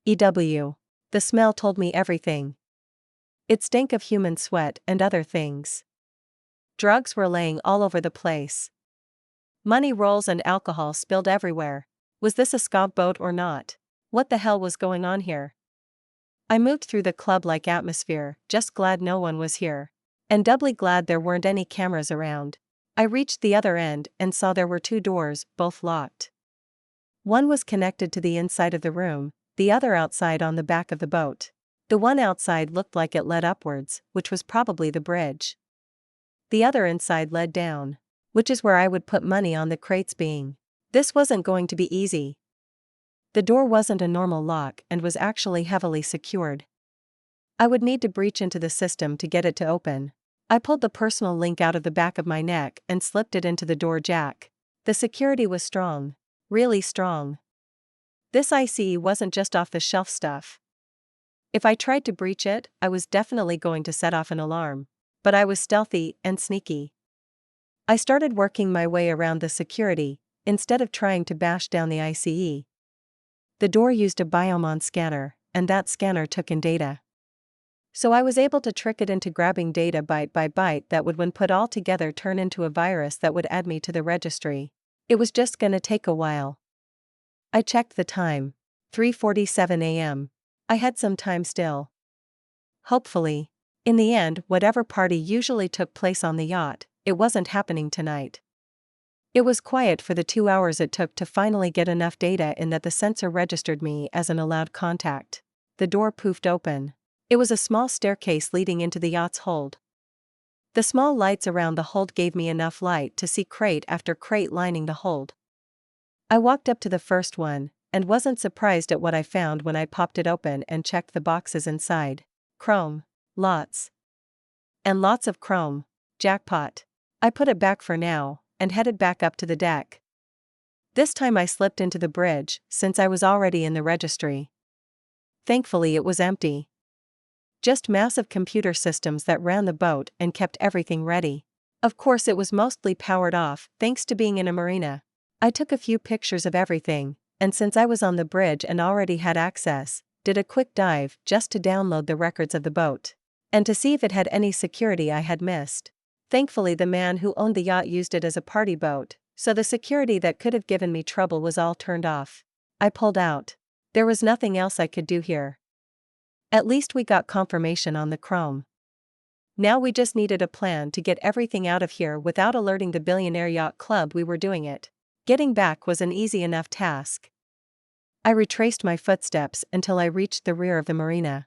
EW. The smell told me everything. It stank of human sweat and other things. Drugs were laying all over the place. Money rolls and alcohol spilled everywhere. Was this a scav boat or not? What the hell was going on here? I moved through the club-like atmosphere, just glad no one was here. And doubly glad there weren't any cameras around. I reached the other end and saw there were two doors, both locked. One was connected to the inside of the room, the other outside on the back of the boat. The one outside looked like it led upwards, which was probably the bridge. The other inside led down, which is where I would put money on the crates being. This wasn't going to be easy. The door wasn't a normal lock and was actually heavily secured. I would need to breach into the system to get it to open. I pulled the personal link out of the back of my neck and slipped it into the door jack. The security was strong. Really strong. This ICE wasn't just off-the-shelf stuff. If I tried to breach it, I was definitely going to set off an alarm. But I was stealthy and sneaky. I started working my way around the security, instead of trying to bash down the ICE. The door used a biomon scanner, and that scanner took in data. So I was able to trick it into grabbing data byte by byte that would, when put all together, turn into a virus that would add me to the registry. It was just gonna take a while. I checked the time. 3:47 a.m. I had some time still. Hopefully. In the end, whatever party usually took place on the yacht, it wasn't happening tonight. It was quiet for the 2 hours it took to finally get enough data in that the sensor registered me as an allowed contact. The door poofed open. It was a small staircase leading into the yacht's hold. The small lights around the hold gave me enough light to see crate after crate lining the hold. I walked up to the first one, and wasn't surprised at what I found when I popped it open and checked the boxes inside. Chrome. Lots. And lots of chrome. Jackpot. I put it back for now, and headed back up to the deck. This time I slipped into the bridge, since I was already in the registry. Thankfully it was empty. Just massive computer systems that ran the boat and kept everything ready. Of course it was mostly powered off, thanks to being in a marina. I took a few pictures of everything, and since I was on the bridge and already had access, did a quick dive just to download the records of the boat. And to see if it had any security I had missed. Thankfully the man who owned the yacht used it as a party boat, so the security that could have given me trouble was all turned off. I pulled out. There was nothing else I could do here. At least we got confirmation on the chrome. Now we just needed a plan to get everything out of here without alerting the Billionaire Yacht Club we were doing it. Getting back was an easy enough task. I retraced my footsteps until I reached the rear of the marina.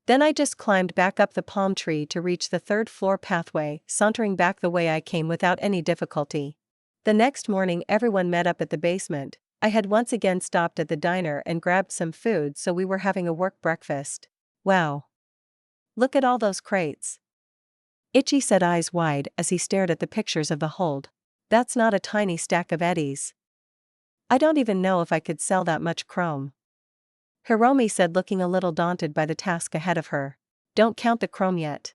Then I just climbed back up the palm tree to reach the third-floor pathway, sauntering back the way I came without any difficulty. The next morning everyone met up at the basement. I had once again stopped at the diner and grabbed some food, so we were having a work breakfast. Wow. Look at all those crates. Ichi said, eyes wide as he stared at the pictures of the hold. That's not a tiny stack of eddies. I don't even know if I could sell that much chrome. Hiromi said, looking a little daunted by the task ahead of her. Don't count the chrome yet.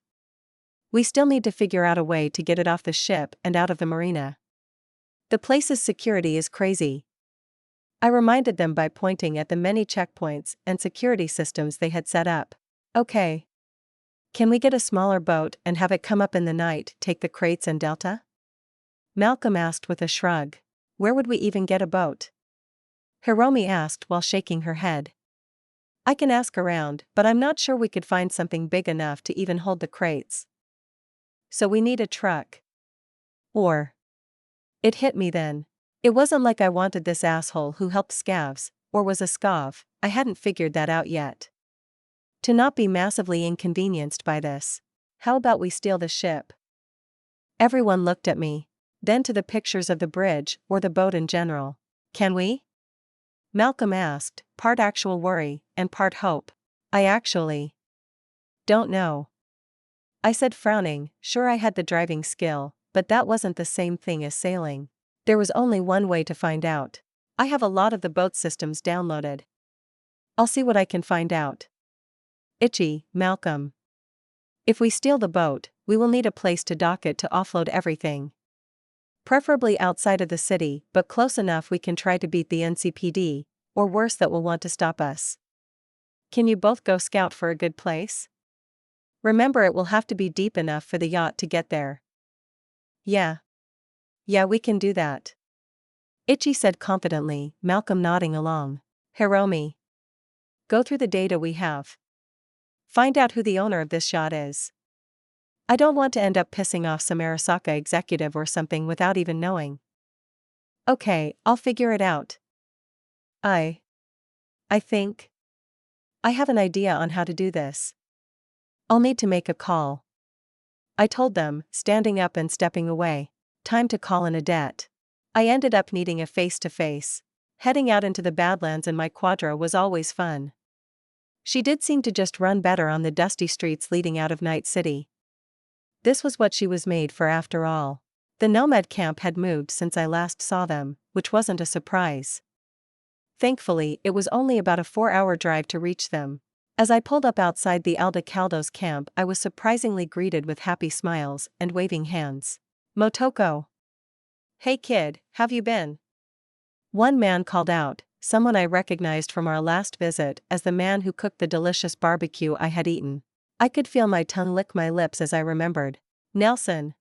We still need to figure out a way to get it off the ship and out of the marina. The place's security is crazy. I reminded them by pointing at the many checkpoints and security systems they had set up. Okay. Can we get a smaller boat and have it come up in the night, take the crates and Delta? Malcolm asked with a shrug. Where would we even get a boat? Hiromi asked while shaking her head. I can ask around, but I'm not sure we could find something big enough to even hold the crates. So we need a truck. Or. It hit me then. It wasn't like I wanted this asshole who helped scavs, or was a scav. I hadn't figured that out yet. To not be massively inconvenienced by this. How about we steal the ship? Everyone looked at me, then to the pictures of the bridge or the boat in general. Can we? Malcolm asked, part actual worry and part hope. I actually don't know. I said, frowning. Sure, I had the driving skill, but that wasn't the same thing as sailing. There was only one way to find out. I have a lot of the boat systems downloaded. I'll see what I can find out. Ichi, Malcolm. If we steal the boat, we will need a place to dock it to offload everything. Preferably outside of the city, but close enough we can try to beat the NCPD, or worse, that will want to stop us. Can you both go scout for a good place? Remember, it will have to be deep enough for the yacht to get there. Yeah, we can do that. Ichi said confidently, Malcolm nodding along. Hiromi. Go through the data we have. Find out who the owner of this yacht is. I don't want to end up pissing off some Arasaka executive or something without even knowing. Okay, I'll figure it out. I think I have an idea on how to do this. I'll need to make a call. I told them, standing up and stepping away. Time to call in a debt. I ended up needing a face-to-face. Heading out into the Badlands in my quadra was always fun. She did seem to just run better on the dusty streets leading out of Night City. This was what she was made for after all. The nomad camp had moved since I last saw them, which wasn't a surprise. Thankfully, it was only about a 4-hour drive to reach them. As I pulled up outside the Alda Caldo's camp, I was surprisingly greeted with happy smiles and waving hands. Motoko. Hey kid, have you been? One man called out, someone I recognized from our last visit as the man who cooked the delicious barbecue I had eaten. I could feel my tongue lick my lips as I remembered. Nelson.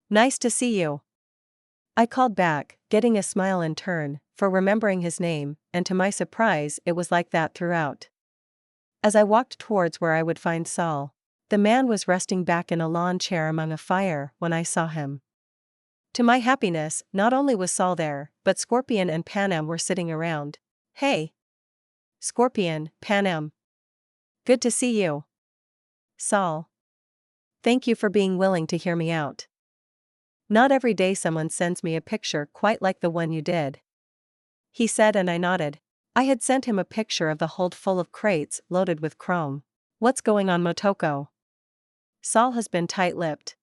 Nice to see you. I called back, getting a smile in turn, for remembering his name, and to my surprise it was like that throughout. As I walked towards where I would find Saul, the man was resting back in a lawn chair among a fire when I saw him. To my happiness, not only was Saul there, but Scorpion and Panem were sitting around. Hey! Scorpion, Panem. Good to see you. Saul. Thank you for being willing to hear me out. Not every day someone sends me a picture quite like the one you did. He said, and I nodded. I had sent him a picture of the hold full of crates loaded with chrome. What's going on, Motoko? Saul has been tight-lipped.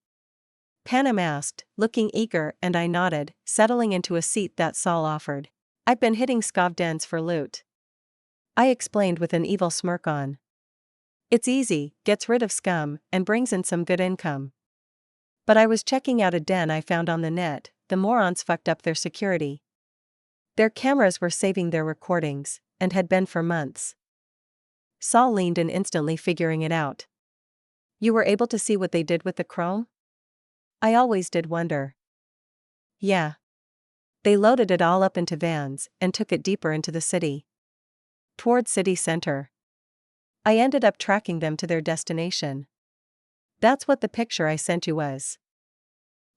Panem asked, looking eager, and I nodded, settling into a seat that Saul offered. I've been hitting scav dens for loot. I explained with an evil smirk on. It's easy, gets rid of scum, and brings in some good income. But I was checking out a den I found on the net. The morons fucked up their security. Their cameras were saving their recordings, and had been for months. Saul leaned in, instantly figuring it out. You were able to see what they did with the chrome? I always did wonder. Yeah. They loaded it all up into vans, and took it deeper into the city. Toward city center. I ended up tracking them to their destination. That's what the picture I sent you was.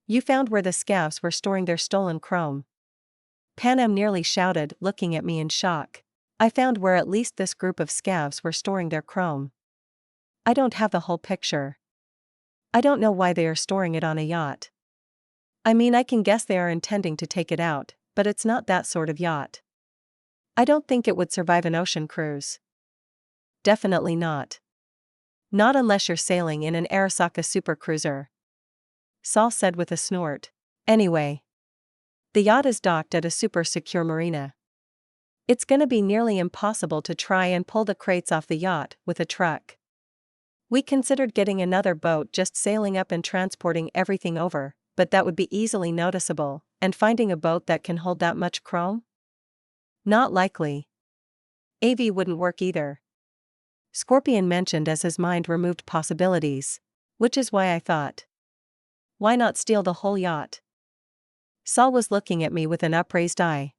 You found where the scavs were storing their stolen chrome. Panem nearly shouted, looking at me in shock. I found where at least this group of scavs were storing their chrome. I don't have the whole picture. I don't know why they are storing it on a yacht. I mean, I can guess they are intending to take it out, but it's not that sort of yacht. I don't think it would survive an ocean cruise. Definitely not. Not unless you're sailing in an Arasaka supercruiser. Saul said with a snort. Anyway. The yacht is docked at a super secure marina. It's gonna be nearly impossible to try and pull the crates off the yacht with a truck. We considered getting another boat, just sailing up and transporting everything over, but that would be easily noticeable, and finding a boat that can hold that much chrome? Not likely. AV wouldn't work either. Scorpion mentioned as his mind removed possibilities. Which is why I thought. Why not steal the whole yacht? Saul was looking at me with an upraised eye.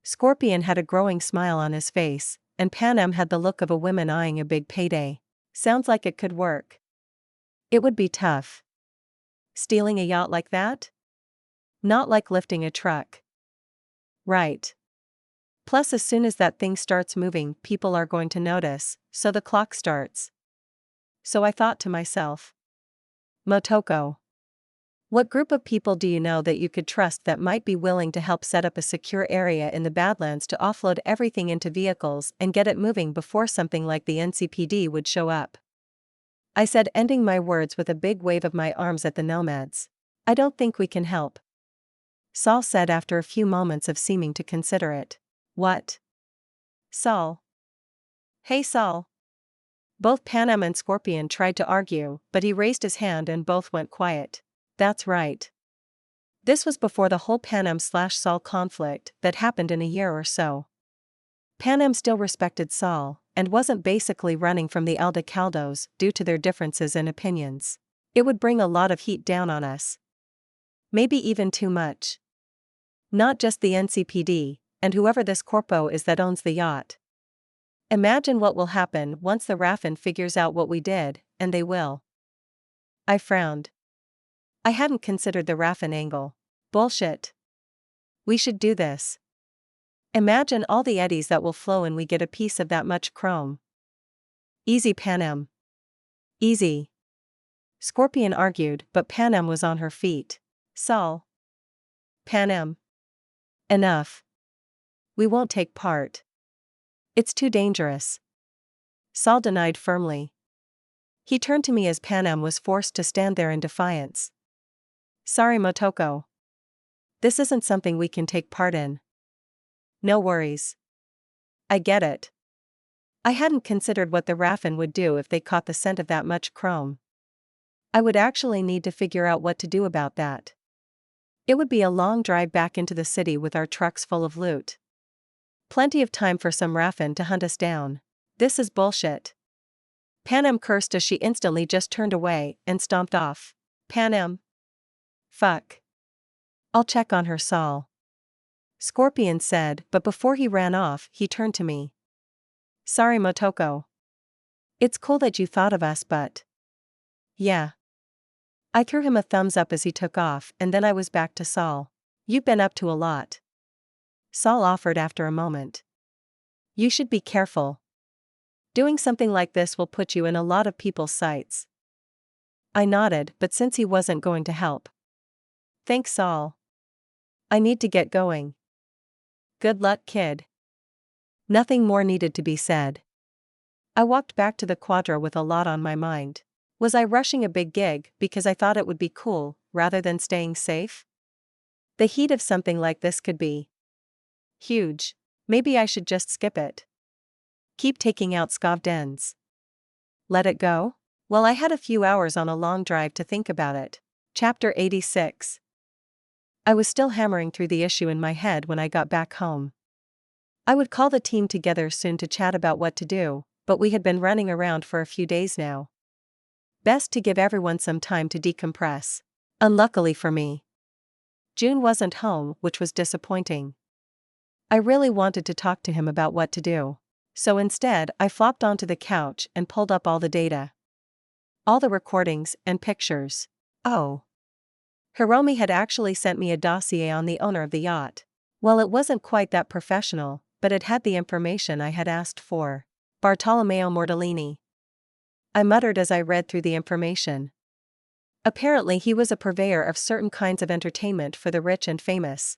Scorpion had a growing smile on his face, and Panem had the look of a woman eyeing a big payday. Sounds like it could work. It would be tough. Stealing a yacht like that? Not like lifting a truck. Right. Plus, as soon as that thing starts moving, people are going to notice, so the clock starts. So I thought to myself. Motoko. What group of people do you know that you could trust that might be willing to help set up a secure area in the Badlands to offload everything into vehicles and get it moving before something like the NCPD would show up? I said, ending my words with a big wave of my arms at the nomads. I don't think we can help. Saul said after a few moments of seeming to consider it. What? Saul. Hey Saul. Both Panem and Scorpion tried to argue, but he raised his hand and both went quiet. That's right. This was before the whole Panem/Saul conflict that happened in a year or so. Panem still respected Saul, and wasn't basically running from the Aldecaldos due to their differences in opinions. It would bring a lot of heat down on us. Maybe even too much. Not just the NCPD, and whoever this corpo is that owns the yacht. Imagine what will happen once the Raffin figures out what we did, and they will. I frowned. I hadn't considered the Raffin angle. Bullshit. We should do this. Imagine all the eddies that will flow and we get a piece of that much chrome. Easy, Panem. Easy. Scorpion argued, but Panem was on her feet. Saul. Panem. Enough. We won't take part. It's too dangerous. Saul denied firmly. He turned to me as Panem was forced to stand there in defiance. Sorry, Motoko. This isn't something we can take part in. No worries. I get it. I hadn't considered what the Raffin would do if they caught the scent of that much chrome. I would actually need to figure out what to do about that. It would be a long drive back into the city with our trucks full of loot. Plenty of time for some Raffin to hunt us down. This is bullshit. Panem cursed as she instantly just turned away and stomped off. Panem. Fuck. I'll check on her, Saul. Scorpion said, but before he ran off, he turned to me. Sorry, Motoko. It's cool that you thought of us, but. Yeah. I threw him a thumbs up as he took off, and then I was back to Saul. You've been up to a lot. Saul offered after a moment. You should be careful. Doing something like this will put you in a lot of people's sights. I nodded, but since he wasn't going to help. Thanks, Saul. I need to get going. Good luck, kid. Nothing more needed to be said. I walked back to the quadra with a lot on my mind. Was I rushing a big gig because I thought it would be cool, rather than staying safe? The heat of something like this could be huge. Maybe I should just skip it. Keep taking out scav ends. Let it go? Well, I had a few hours on a long drive to think about it. Chapter 86. I was still hammering through the issue in my head when I got back home. I would call the team together soon to chat about what to do, but we had been running around for a few days now. Best to give everyone some time to decompress. Unluckily for me, June wasn't home, which was disappointing. I really wanted to talk to him about what to do. So instead, I flopped onto the couch and pulled up all the data. All the recordings and pictures. Oh. Hiromi had actually sent me a dossier on the owner of the yacht. Well, it wasn't quite that professional, but it had the information I had asked for. Bartolomeo Mortellini. I muttered as I read through the information. Apparently he was a purveyor of certain kinds of entertainment for the rich and famous.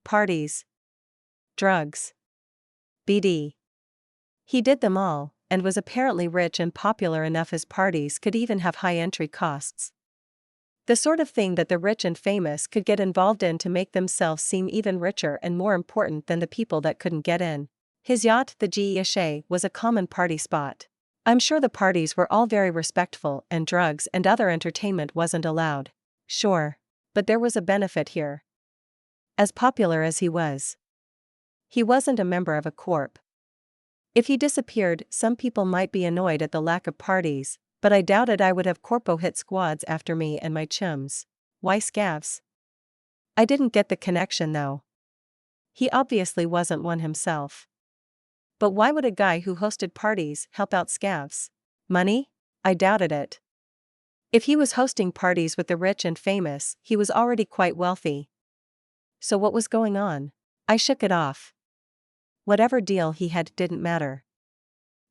Parties. Drugs. BD. He did them all, and was apparently rich and popular enough his parties could even have high entry costs. The sort of thing that the rich and famous could get involved in to make themselves seem even richer and more important than the people that couldn't get in. His yacht, the Ge, was a common party spot. I'm sure the parties were all very respectful and drugs and other entertainment wasn't allowed. Sure. But there was a benefit here. As popular as he was, he wasn't a member of a corp. If he disappeared, some people might be annoyed at the lack of parties, but I doubted I would have corpo hit squads after me and my chums. Why scavs? I didn't get the connection though. He obviously wasn't one himself. But why would a guy who hosted parties help out scavs? Money? I doubted it. If he was hosting parties with the rich and famous, he was already quite wealthy. So what was going on? I shook it off. Whatever deal he had didn't matter.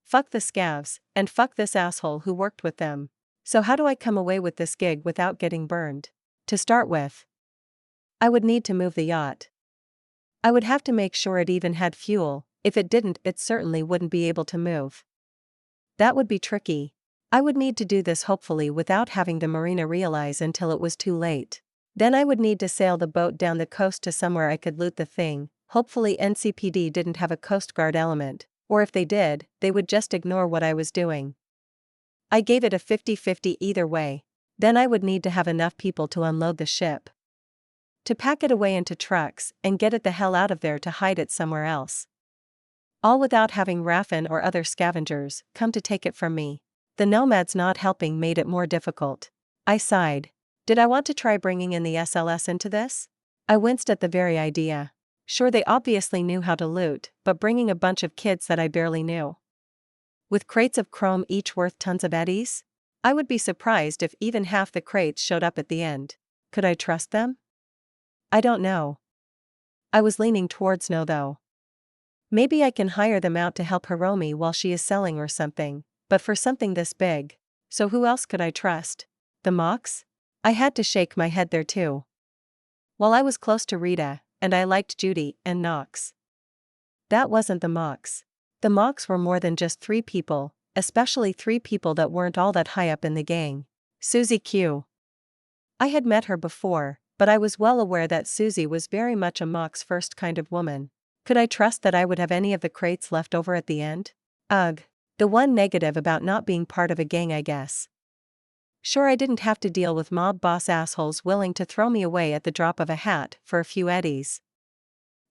Fuck the scavs, and fuck this asshole who worked with them. So how do I come away with this gig without getting burned? To start with, I would need to move the yacht. I would have to make sure it even had fuel. If it didn't, it certainly wouldn't be able to move. That would be tricky. I would need to do this hopefully without having the marina realize until it was too late. Then I would need to sail the boat down the coast to somewhere I could loot the thing. Hopefully NCPD didn't have a Coast Guard element, or if they did, they would just ignore what I was doing. I gave it a 50-50 either way. Then I would need to have enough people to unload the ship, to pack it away into trucks, and get it the hell out of there to hide it somewhere else. All without having Raffin or other scavengers come to take it from me. The nomads not helping made it more difficult. I sighed. Did I want to try bringing in the SLS into this? I winced at the very idea. Sure, they obviously knew how to loot, but bringing a bunch of kids that I barely knew, with crates of chrome each worth tons of eddies? I would be surprised if even half the crates showed up at the end. Could I trust them? I don't know. I was leaning towards no though. Maybe I can hire them out to help Hiromi while she is selling or something, but for something this big. So who else could I trust? The Mox? I had to shake my head there too. While I was close to Rita, and I liked Judy and Knox. That wasn't the Mox. The Mox were more than just 3 people, especially 3 people that weren't all that high up in the gang. Susie Q. I had met her before, but I was well aware that Susie was very much a Mox first kind of woman. Could I trust that I would have any of the crates left over at the end? Ugh. The one negative about not being part of a gang, I guess. Sure, I didn't have to deal with mob boss assholes willing to throw me away at the drop of a hat for a few eddies.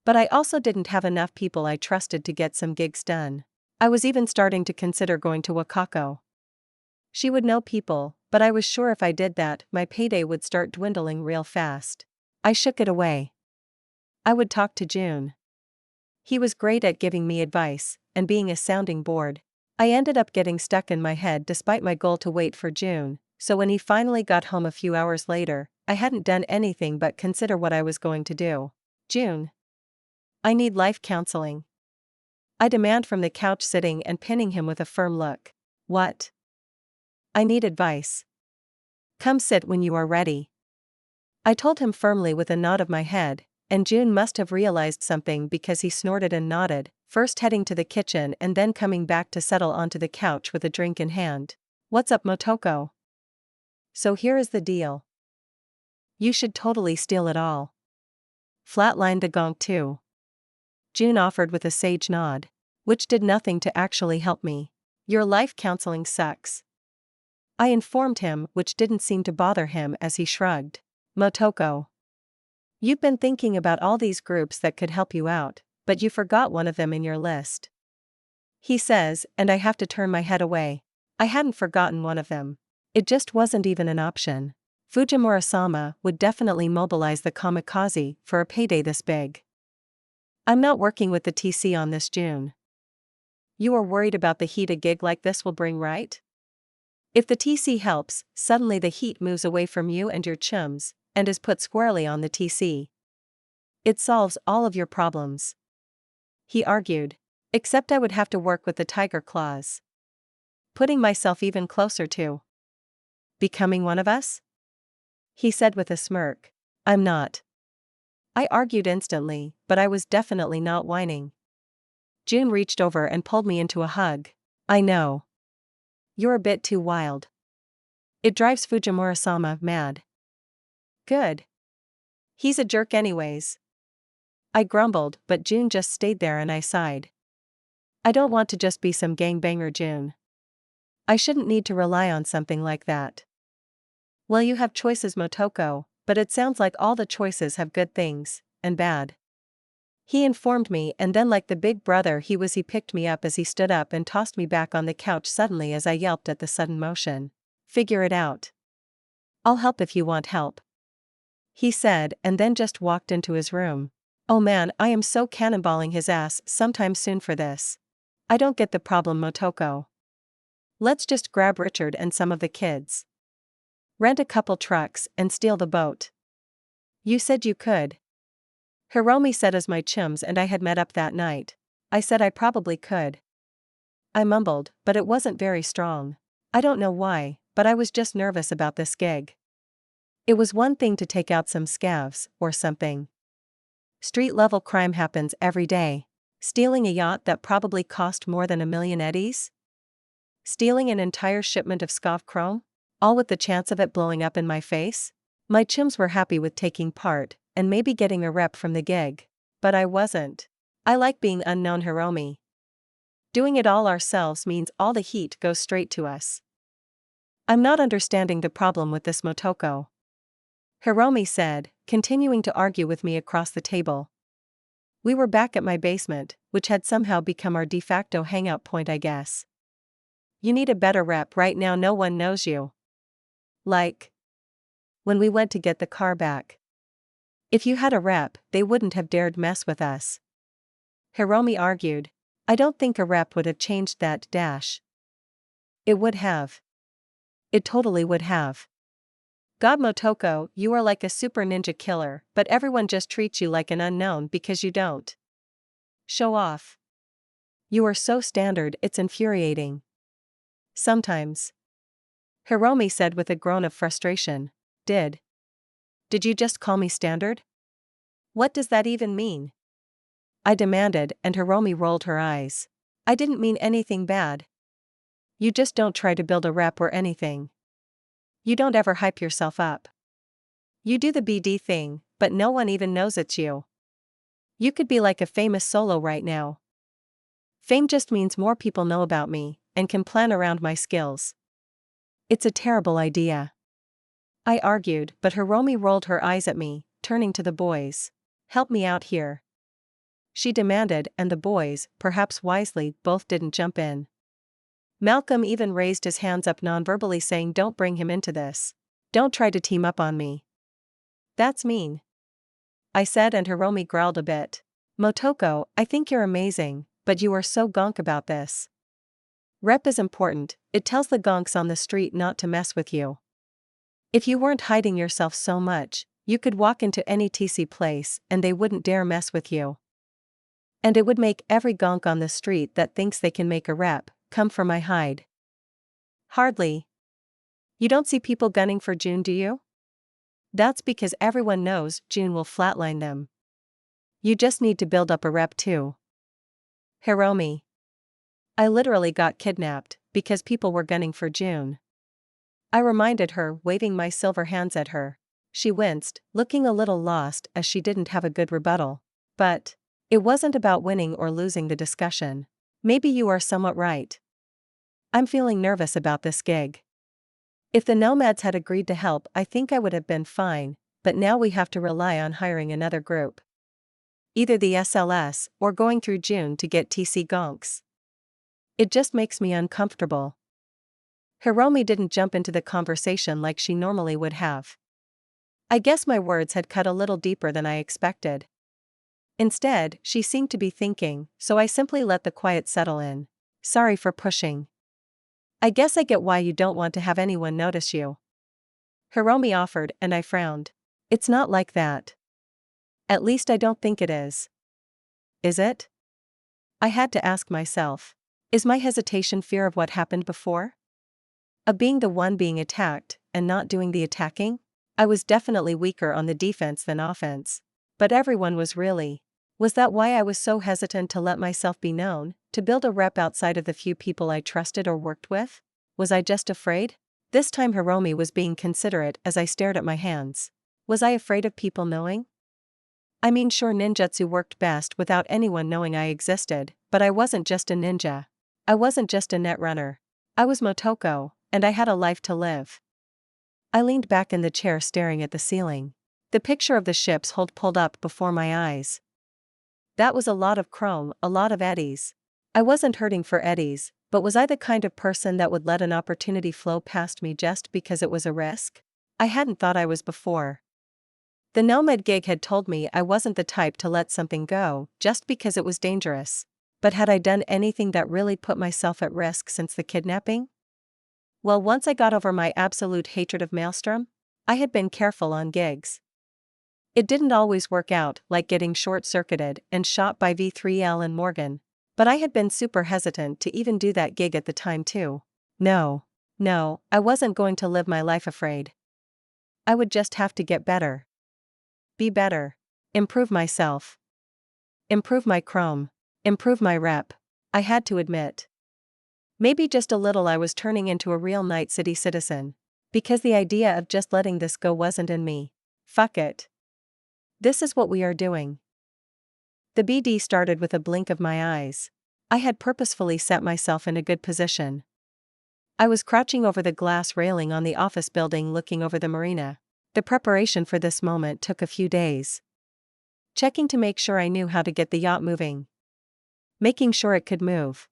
But I also didn't have enough people I trusted to get some gigs done. I was even starting to consider going to Wakako. She would know people, but I was sure if I did that, my payday would start dwindling real fast. I shook it away. I would talk to June. He was great at giving me advice, and being a sounding board. I ended up getting stuck in my head despite my goal to wait for June, So when he finally got home a few hours later, I hadn't done anything but consider what I was going to do. June. I need life counseling. I demand from the couch, sitting and pinning him with a firm look. What? I need advice. Come sit when you are ready. I told him firmly with a nod of my head, and June must have realized something because he snorted and nodded, first heading to the kitchen and then coming back to settle onto the couch with a drink in hand. What's up, Motoko? So here is the deal. You should totally steal it all. Flatlined the gonk too. June offered with a sage nod, which did nothing to actually help me. Your life counseling sucks. I informed him, which didn't seem to bother him as he shrugged. Motoko. You've been thinking about all these groups that could help you out, but you forgot one of them in your list. He says, and I have to turn my head away. I hadn't forgotten one of them. It just wasn't even an option. Fujimura-sama would definitely mobilize the kamikaze for a payday this big. I'm not working with the TC on this, June. You are worried about the heat a gig like this will bring, right? If the TC helps, suddenly the heat moves away from you and your chums, and is put squarely on the TC. It solves all of your problems. He argued. Except I would have to work with the tiger claws. Putting myself even closer to becoming one of us? He said with a smirk. I'm not. I argued instantly, but I was definitely not whining. June reached over and pulled me into a hug. I know. You're a bit too wild. It drives Fujimura-sama mad. Good. He's a jerk anyways. I grumbled, but June just stayed there and I sighed. I don't want to just be some gangbanger, June. I shouldn't need to rely on something like that. Well, you have choices, Motoko, but it sounds like all the choices have good things, and bad. He informed me, and then like the big brother he was, he picked me up as he stood up and tossed me back on the couch suddenly as I yelped at the sudden motion. Figure it out. I'll help if you want help. He said, and then just walked into his room. Oh man, I am so cannonballing his ass sometime soon for this. I don't get the problem, Motoko. Let's just grab Richard and some of the kids. Rent a couple trucks and steal the boat. You said you could. Hiromi said as my chums and I had met up that night. I said I probably could. I mumbled, but it wasn't very strong. I don't know why, but I was just nervous about this gig. It was one thing to take out some scavs, or something. Street-level crime happens every day. Stealing a yacht that probably cost more than 1 million eddies? Stealing an entire shipment of scav chrome? All with the chance of it blowing up in my face? My chums were happy with taking part, and maybe getting a rep from the gig. But I wasn't. I like being unknown, Hiromi. Doing it all ourselves means all the heat goes straight to us. I'm not understanding the problem with this, Motoko. Hiromi said, continuing to argue with me across the table. We were back at my basement, which had somehow become our de facto hangout point, I guess. You need a better rep right now, no one knows you. Like when we went to get the car back. If you had a rep, they wouldn't have dared mess with us. Hiromi argued. I don't think a rep would have changed that, dash. It would have. It totally would have. God, Motoko, you are like a super ninja killer, but everyone just treats you like an unknown because you don't show off. You are so standard, it's infuriating. Sometimes. Hiromi said with a groan of frustration. Did you just call me standard? What does that even mean? I demanded, and Hiromi rolled her eyes. I didn't mean anything bad. You just don't try to build a rep or anything. You don't ever hype yourself up. You do the BD thing, but no one even knows it's you. You could be like a famous solo right now. Fame just means more people know about me, and can plan around my skills. It's a terrible idea. I argued, but Hiromi rolled her eyes at me, turning to the boys. Help me out here. She demanded, and the boys, perhaps wisely, both didn't jump in. Malcolm even raised his hands up non-verbally, saying don't bring him into this. Don't try to team up on me. That's mean. I said, and Hiromi growled a bit. Motoko, I think you're amazing, but you are so gonk about this. Rep is important, it tells the gonks on the street not to mess with you. If you weren't hiding yourself so much, you could walk into any TC place and they wouldn't dare mess with you. And it would make every gonk on the street that thinks they can make a rep come for my hide. Hardly. You don't see people gunning for June, do you? That's because everyone knows June will flatline them. You just need to build up a rep too. Hiromi. I literally got kidnapped because people were gunning for June. I reminded her, waving my silver hands at her. She winced, looking a little lost as she didn't have a good rebuttal. But it wasn't about winning or losing the discussion. Maybe you are somewhat right. I'm feeling nervous about this gig. If the nomads had agreed to help, I think I would have been fine, but now we have to rely on hiring another group. Either the SLS or going through June to get TC gonks. It just makes me uncomfortable. Hiromi didn't jump into the conversation like she normally would have. I guess my words had cut a little deeper than I expected. Instead, she seemed to be thinking, so I simply let the quiet settle in. Sorry for pushing. I guess I get why you don't want to have anyone notice you. Hiromi offered, and I frowned. It's not like that. At least I don't think it is. Is it? I had to ask myself. Is my hesitation fear of what happened before? Of being the one being attacked, and not doing the attacking? I was definitely weaker on the defense than offense. But everyone was really. Was that why I was so hesitant to let myself be known, to build a rep outside of the few people I trusted or worked with? Was I just afraid? This time Hiromi was being considerate as I stared at my hands. Was I afraid of people knowing? I mean, sure, ninjutsu worked best without anyone knowing I existed, but I wasn't just a ninja. I wasn't just a net runner. I was Motoko, and I had a life to live. I leaned back in the chair staring at the ceiling. The picture of the ship's hold pulled up before my eyes. That was a lot of chrome, a lot of eddies. I wasn't hurting for eddies, but was I the kind of person that would let an opportunity flow past me just because it was a risk? I hadn't thought I was before. The nomad gig had told me I wasn't the type to let something go just because it was dangerous. But had I done anything that really put myself at risk since the kidnapping? Well, once I got over my absolute hatred of Maelstrom, I had been careful on gigs. It didn't always work out, like getting short-circuited and shot by V3L and Morgan. But I had been super hesitant to even do that gig at the time too. No, I wasn't going to live my life afraid. I would just have to get better. Be better. Improve myself. Improve my chrome. Improve my rep. I had to admit. Maybe just a little I was turning into a real Night City citizen. Because the idea of just letting this go wasn't in me. Fuck it. This is what we are doing. The BD started with a blink of my eyes. I had purposefully set myself in a good position. I was crouching over the glass railing on the office building looking over the marina. The preparation for this moment took a few days. Checking to make sure I knew how to get the yacht moving. Making sure it could move.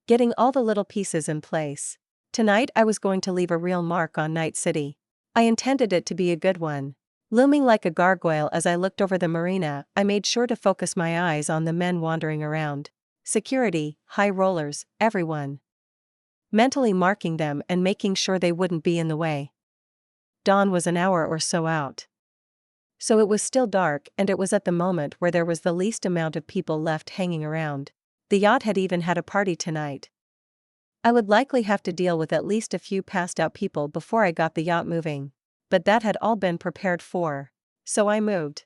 Getting all the little pieces in place. Tonight I was going to leave a real mark on Night City. I intended it to be a good one. Looming like a gargoyle as I looked over the marina, I made sure to focus my eyes on the men wandering around. Security, high rollers, everyone. Mentally marking them and making sure they wouldn't be in the way. Dawn was an hour or so out. So it was still dark, and it was at the moment where there was the least amount of people left hanging around. The yacht had even had a party tonight. I would likely have to deal with at least a few passed out people before I got the yacht moving. But that had all been prepared for. So I moved.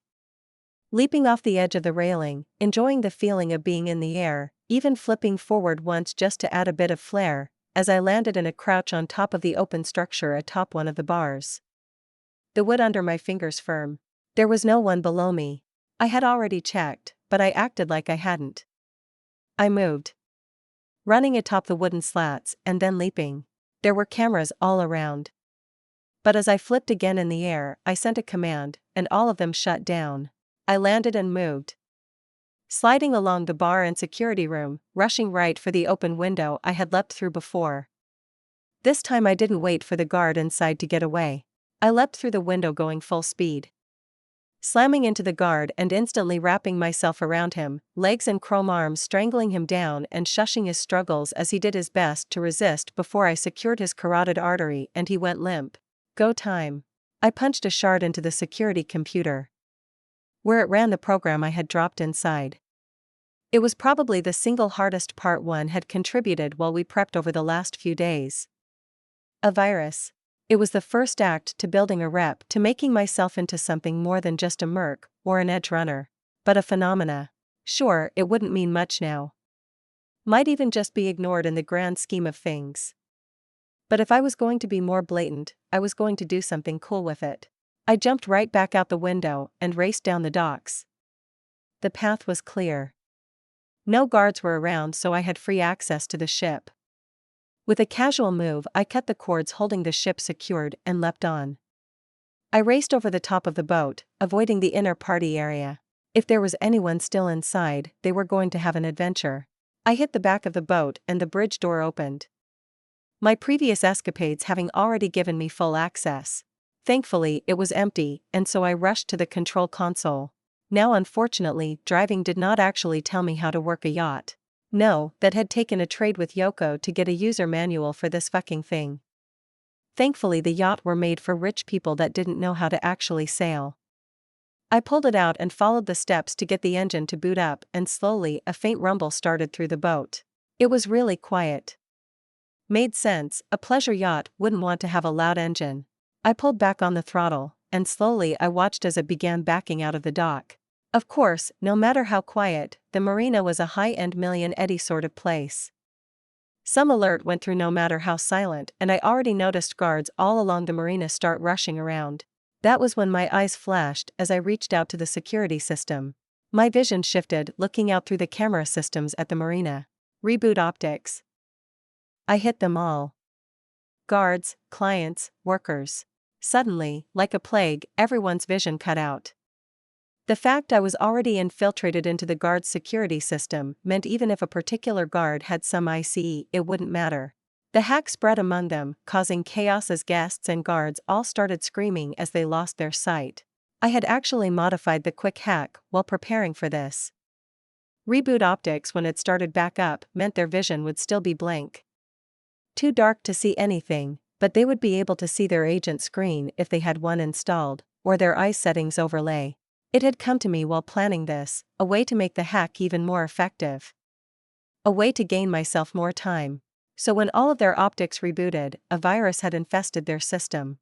Leaping off the edge of the railing, enjoying the feeling of being in the air, even flipping forward once just to add a bit of flair, as I landed in a crouch on top of the open structure atop one of the bars. The wood under my fingers firm. There was no one below me. I had already checked, but I acted like I hadn't. I moved. Running atop the wooden slats and then leaping. There were cameras all around. But as I flipped again in the air, I sent a command, and all of them shut down. I landed and moved. Sliding along the bar and security room, rushing right for the open window I had leapt through before. This time I didn't wait for the guard inside to get away. I leapt through the window going full speed. Slamming into the guard and instantly wrapping myself around him, legs and chrome arms strangling him down and shushing his struggles as he did his best to resist before I secured his carotid artery and he went limp. Go time. I punched a shard into the security computer, where it ran the program I had dropped inside. It was probably the single hardest part one had contributed while we prepped over the last few days. A virus. It was the first act to building a rep to making myself into something more than just a merc or an edge runner, but a phenomena. Sure, it wouldn't mean much now. Might even just be ignored in the grand scheme of things. But if I was going to be more blatant, I was going to do something cool with it. I jumped right back out the window and raced down the docks. The path was clear. No guards were around, so I had free access to the ship. With a casual move, I cut the cords holding the ship secured and leapt on. I raced over the top of the boat, avoiding the inner party area. If there was anyone still inside, they were going to have an adventure. I hit the back of the boat and the bridge door opened. My previous escapades having already given me full access. Thankfully, it was empty, and so I rushed to the control console. Now unfortunately, driving did not actually tell me how to work a yacht. No, that had taken a trade with Yoko to get a user manual for this fucking thing. Thankfully the yacht were made for rich people that didn't know how to actually sail. I pulled it out and followed the steps to get the engine to boot up, and slowly a faint rumble started through the boat. It was really quiet. Made sense, a pleasure yacht wouldn't want to have a loud engine. I pulled back on the throttle, and slowly I watched as it began backing out of the dock. Of course, no matter how quiet, the marina was a high-end million eddy sort of place. Some alert went through no matter how silent, and I already noticed guards all along the marina start rushing around. That was when my eyes flashed as I reached out to the security system. My vision shifted, looking out through the camera systems at the marina. Reboot optics. I hit them all. Guards, clients, workers. Suddenly, like a plague, everyone's vision cut out. The fact I was already infiltrated into the guard's security system meant even if a particular guard had some ICE, it wouldn't matter. The hack spread among them, causing chaos as guests and guards all started screaming as they lost their sight. I had actually modified the quick hack while preparing for this. Reboot optics when it started back up meant their vision would still be blank. Too dark to see anything, but they would be able to see their agent screen if they had one installed, or their eye settings overlay. It had come to me while planning this, a way to make the hack even more effective. A way to gain myself more time. So when all of their optics rebooted, a virus had infested their system,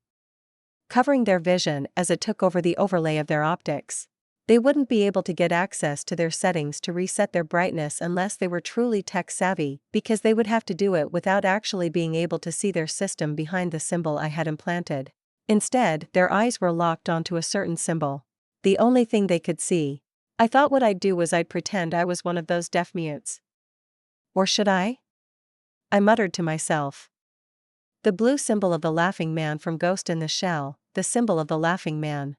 covering their vision as it took over the overlay of their optics. They wouldn't be able to get access to their settings to reset their brightness unless they were truly tech-savvy, because they would have to do it without actually being able to see their system behind the symbol I had implanted. Instead, their eyes were locked onto a certain symbol. The only thing they could see. I thought what I'd do was I'd pretend I was one of those deaf mutes. Or should I? I muttered to myself. The blue symbol of the laughing man from Ghost in the Shell, the symbol of the laughing man.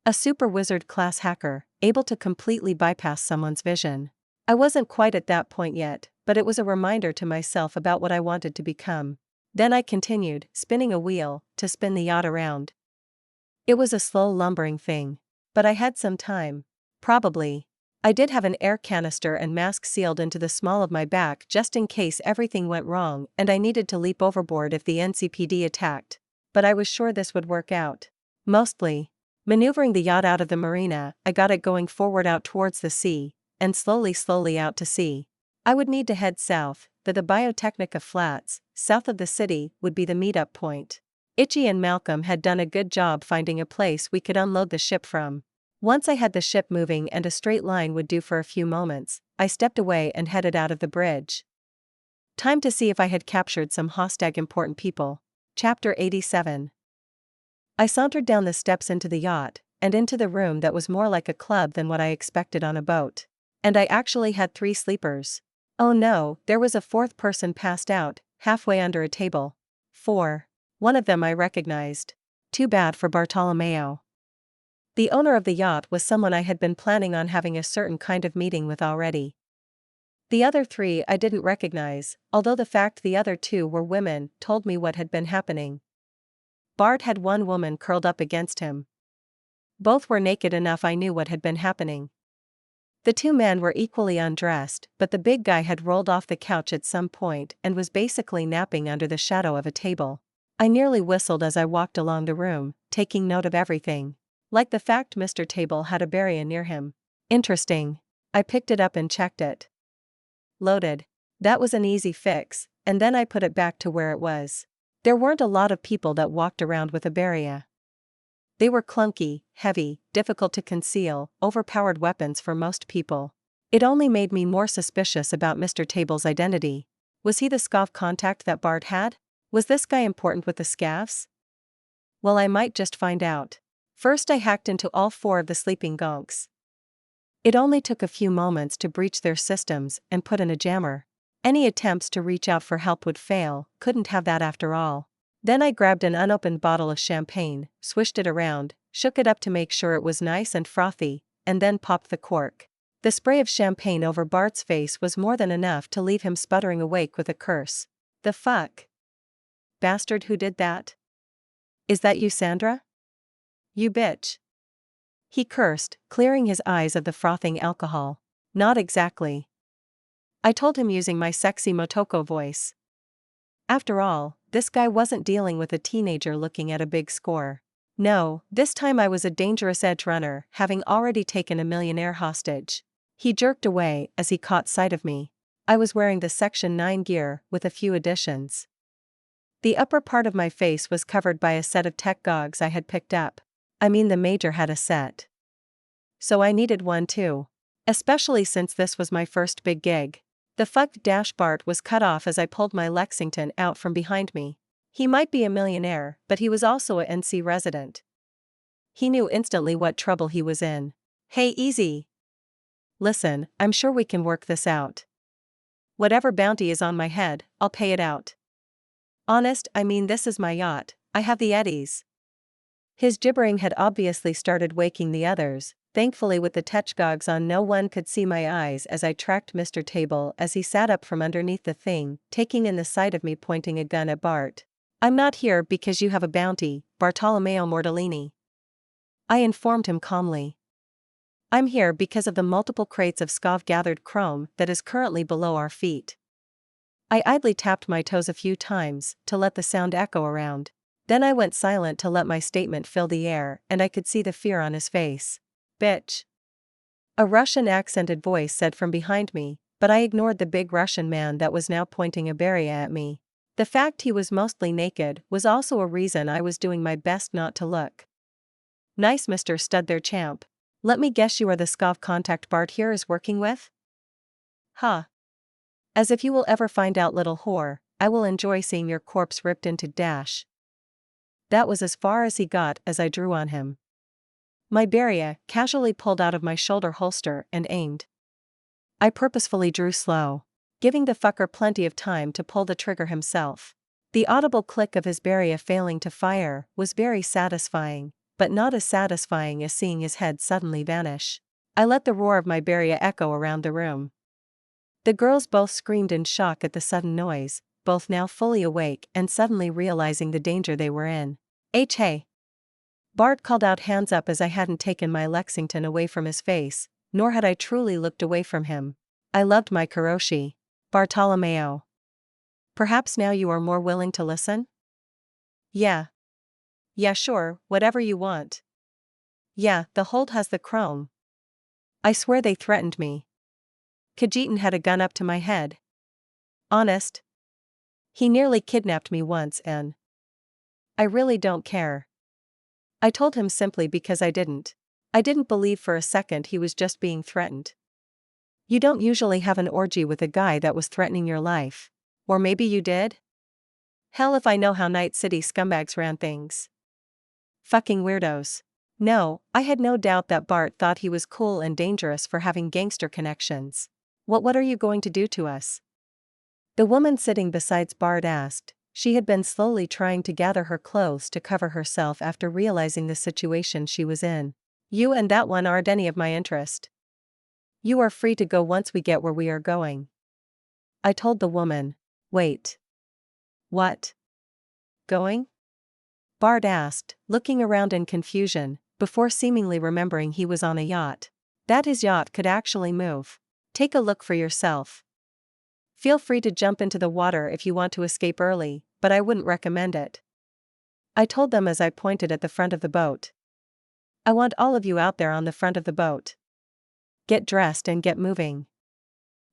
A super wizard class hacker, able to completely bypass someone's vision. I wasn't quite at that point yet, but it was a reminder to myself about what I wanted to become. Then I continued, spinning a wheel, to spin the yacht around. It was a slow lumbering thing. But I had some time. Probably. I did have an air canister and mask sealed into the small of my back just in case everything went wrong and I needed to leap overboard if the NCPD attacked. But I was sure this would work out. Mostly. Maneuvering the yacht out of the marina, I got it going forward out towards the sea, and slowly out to sea. I would need to head south, the Biotechnica Flats, south of the city, would be the meetup point. Itchy and Malcolm had done a good job finding a place we could unload the ship from. Once I had the ship moving and a straight line would do for a few moments, I stepped away and headed out of the bridge. Time to see if I had captured some hashtag important people. Chapter 87. I sauntered down the steps into the yacht, and into the room that was more like a club than what I expected on a boat. And I actually had 3 sleepers. Oh no, there was a 4th person passed out, halfway under a table. 4. One of them I recognized. Too bad for Bartolomeo. The owner of the yacht was someone I had been planning on having a certain kind of meeting with already. The other 3 I didn't recognize, although the fact the other 2 were women told me what had been happening. Bart had one woman curled up against him. Both were naked enough I knew what had been happening. The 2 men were equally undressed, but the big guy had rolled off the couch at some point and was basically napping under the shadow of a table. I nearly whistled as I walked along the room, taking note of everything. Like the fact Mr. Table had a barrier near him. Interesting. I picked it up and checked it. Loaded. That was an easy fix, and then I put it back to where it was. There weren't a lot of people that walked around with a barrier. They were clunky, heavy, difficult to conceal, overpowered weapons for most people. It only made me more suspicious about Mr. Table's identity. Was he the scav contact that Bart had? Was this guy important with the scavs? Well, I might just find out. First I hacked into all 4 of the sleeping gonks. It only took a few moments to breach their systems and put in a jammer. Any attempts to reach out for help would fail, couldn't have that after all. Then I grabbed an unopened bottle of champagne, swished it around, shook it up to make sure it was nice and frothy, and then popped the cork. The spray of champagne over Bart's face was more than enough to leave him sputtering awake with a curse. The fuck? Bastard, who did that? Is that you, Sandra? You bitch. He cursed, clearing his eyes of the frothing alcohol. Not exactly. I told him using my sexy Motoko voice. After all, this guy wasn't dealing with a teenager looking at a big score. No, this time I was a dangerous edge runner, having already taken a millionaire hostage. He jerked away as he caught sight of me. I was wearing the Section 9 gear, with a few additions. The upper part of my face was covered by a set of tech goggles I had picked up. I mean, the major had a set. So I needed one too. Especially since this was my first big gig. The Bart was cut off as I pulled my Lexington out from behind me. He might be a millionaire, but he was also a NC resident. He knew instantly what trouble he was in. Hey, easy. Listen, I'm sure we can work this out. Whatever bounty is on my head, I'll pay it out. Honest, I mean, this is my yacht, I have the eddies. His gibbering had obviously started waking the others. Thankfully, with the techgogs on, no one could see my eyes as I tracked Mr. Table as he sat up from underneath the thing, taking in the sight of me pointing a gun at Bart. I'm not here because you have a bounty, Bartolomeo Mortellini. I informed him calmly. I'm here because of the multiple crates of scav-gathered chrome that is currently below our feet. I idly tapped my toes a few times to let the sound echo around. Then I went silent to let my statement fill the air, and I could see the fear on his face. Bitch. A Russian accented voice said from behind me, but I ignored the big Russian man that was now pointing a barrier at me. The fact he was mostly naked was also a reason I was doing my best not to look. Nice, Mr. Stud there, champ. Let me guess, you are the scav contact Bart here is working with? Huh. As if you will ever find out, little whore, I will enjoy seeing your corpse ripped into dash. That was as far as he got as I drew on him. My barrier casually pulled out of my shoulder holster and aimed. I purposefully drew slow, giving the fucker plenty of time to pull the trigger himself. The audible click of his barrier failing to fire was very satisfying, but not as satisfying as seeing his head suddenly vanish. I let the roar of my barrier echo around the room. The girls both screamed in shock at the sudden noise, both now fully awake and suddenly realizing the danger they were in. Hey! Bart called out, hands up, as I hadn't taken my Lexington away from his face, nor had I truly looked away from him. I loved my Karoshi. Bartolomeo. Perhaps now you are more willing to listen? Yeah. Yeah, sure, whatever you want. Yeah, the hold has the chrome. I swear they threatened me. Kajetan had a gun up to my head. Honest. He nearly kidnapped me once, and I really don't care. I told him simply because I didn't believe for a second he was just being threatened. You don't usually have an orgy with a guy that was threatening your life. Or maybe you did? Hell if I know how Night City scumbags ran things. Fucking weirdos. No, I had no doubt that Bart thought he was cool and dangerous for having gangster connections. What are you going to do to us? The woman sitting beside Bart asked. She had been slowly trying to gather her clothes to cover herself after realizing the situation she was in. You and that one aren't any of my interest. You are free to go once we get where we are going. I told the woman. Wait. What? Going? Bart asked, looking around in confusion, before seemingly remembering he was on a yacht. That his yacht could actually move. Take a look for yourself. Feel free to jump into the water if you want to escape early, but I wouldn't recommend it. I told them as I pointed at the front of the boat. I want all of you out there on the front of the boat. Get dressed and get moving.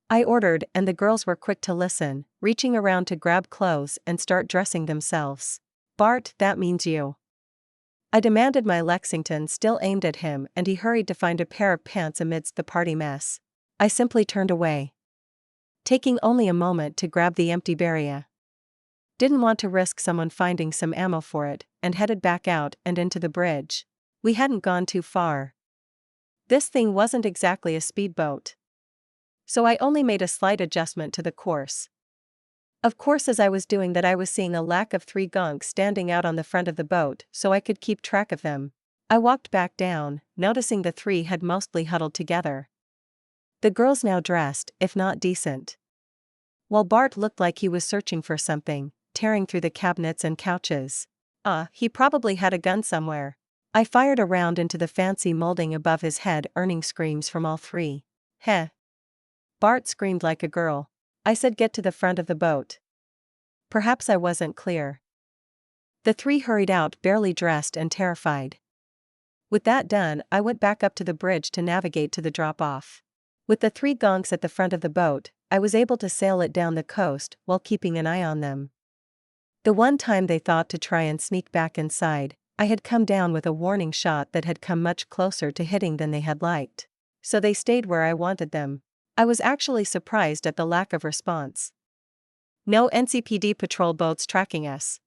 I ordered, and the girls were quick to listen, reaching around to grab clothes and start dressing themselves. Bart, that means you. I demanded. My Lexington still aimed at him, and he hurried to find a pair of pants amidst the party mess. I simply turned away, taking only a moment to grab the empty barrier. Didn't want to risk someone finding some ammo for it, and headed back out and into the bridge. We hadn't gone too far. This thing wasn't exactly a speedboat, so I only made a slight adjustment to the course. Of course, as I was doing that, I was seeing a lack of 3 gonks standing out on the front of the boat so I could keep track of them. I walked back down, noticing the 3 had mostly huddled together. The girls now dressed, if not decent, while Bart looked like he was searching for something, tearing through the cabinets and couches. He probably had a gun somewhere. I fired a round into the fancy molding above his head, earning screams from all 3. Heh. Bart screamed like a girl. I said, get to the front of the boat. Perhaps I wasn't clear. The 3 hurried out, barely dressed and terrified. With that done, I went back up to the bridge to navigate to the drop-off. With the 3 gonks at the front of the boat, I was able to sail it down the coast while keeping an eye on them. The one time they thought to try and sneak back inside, I had come down with a warning shot that had come much closer to hitting than they had liked. So they stayed where I wanted them. I was actually surprised at the lack of response. No NCPD patrol boats tracking us,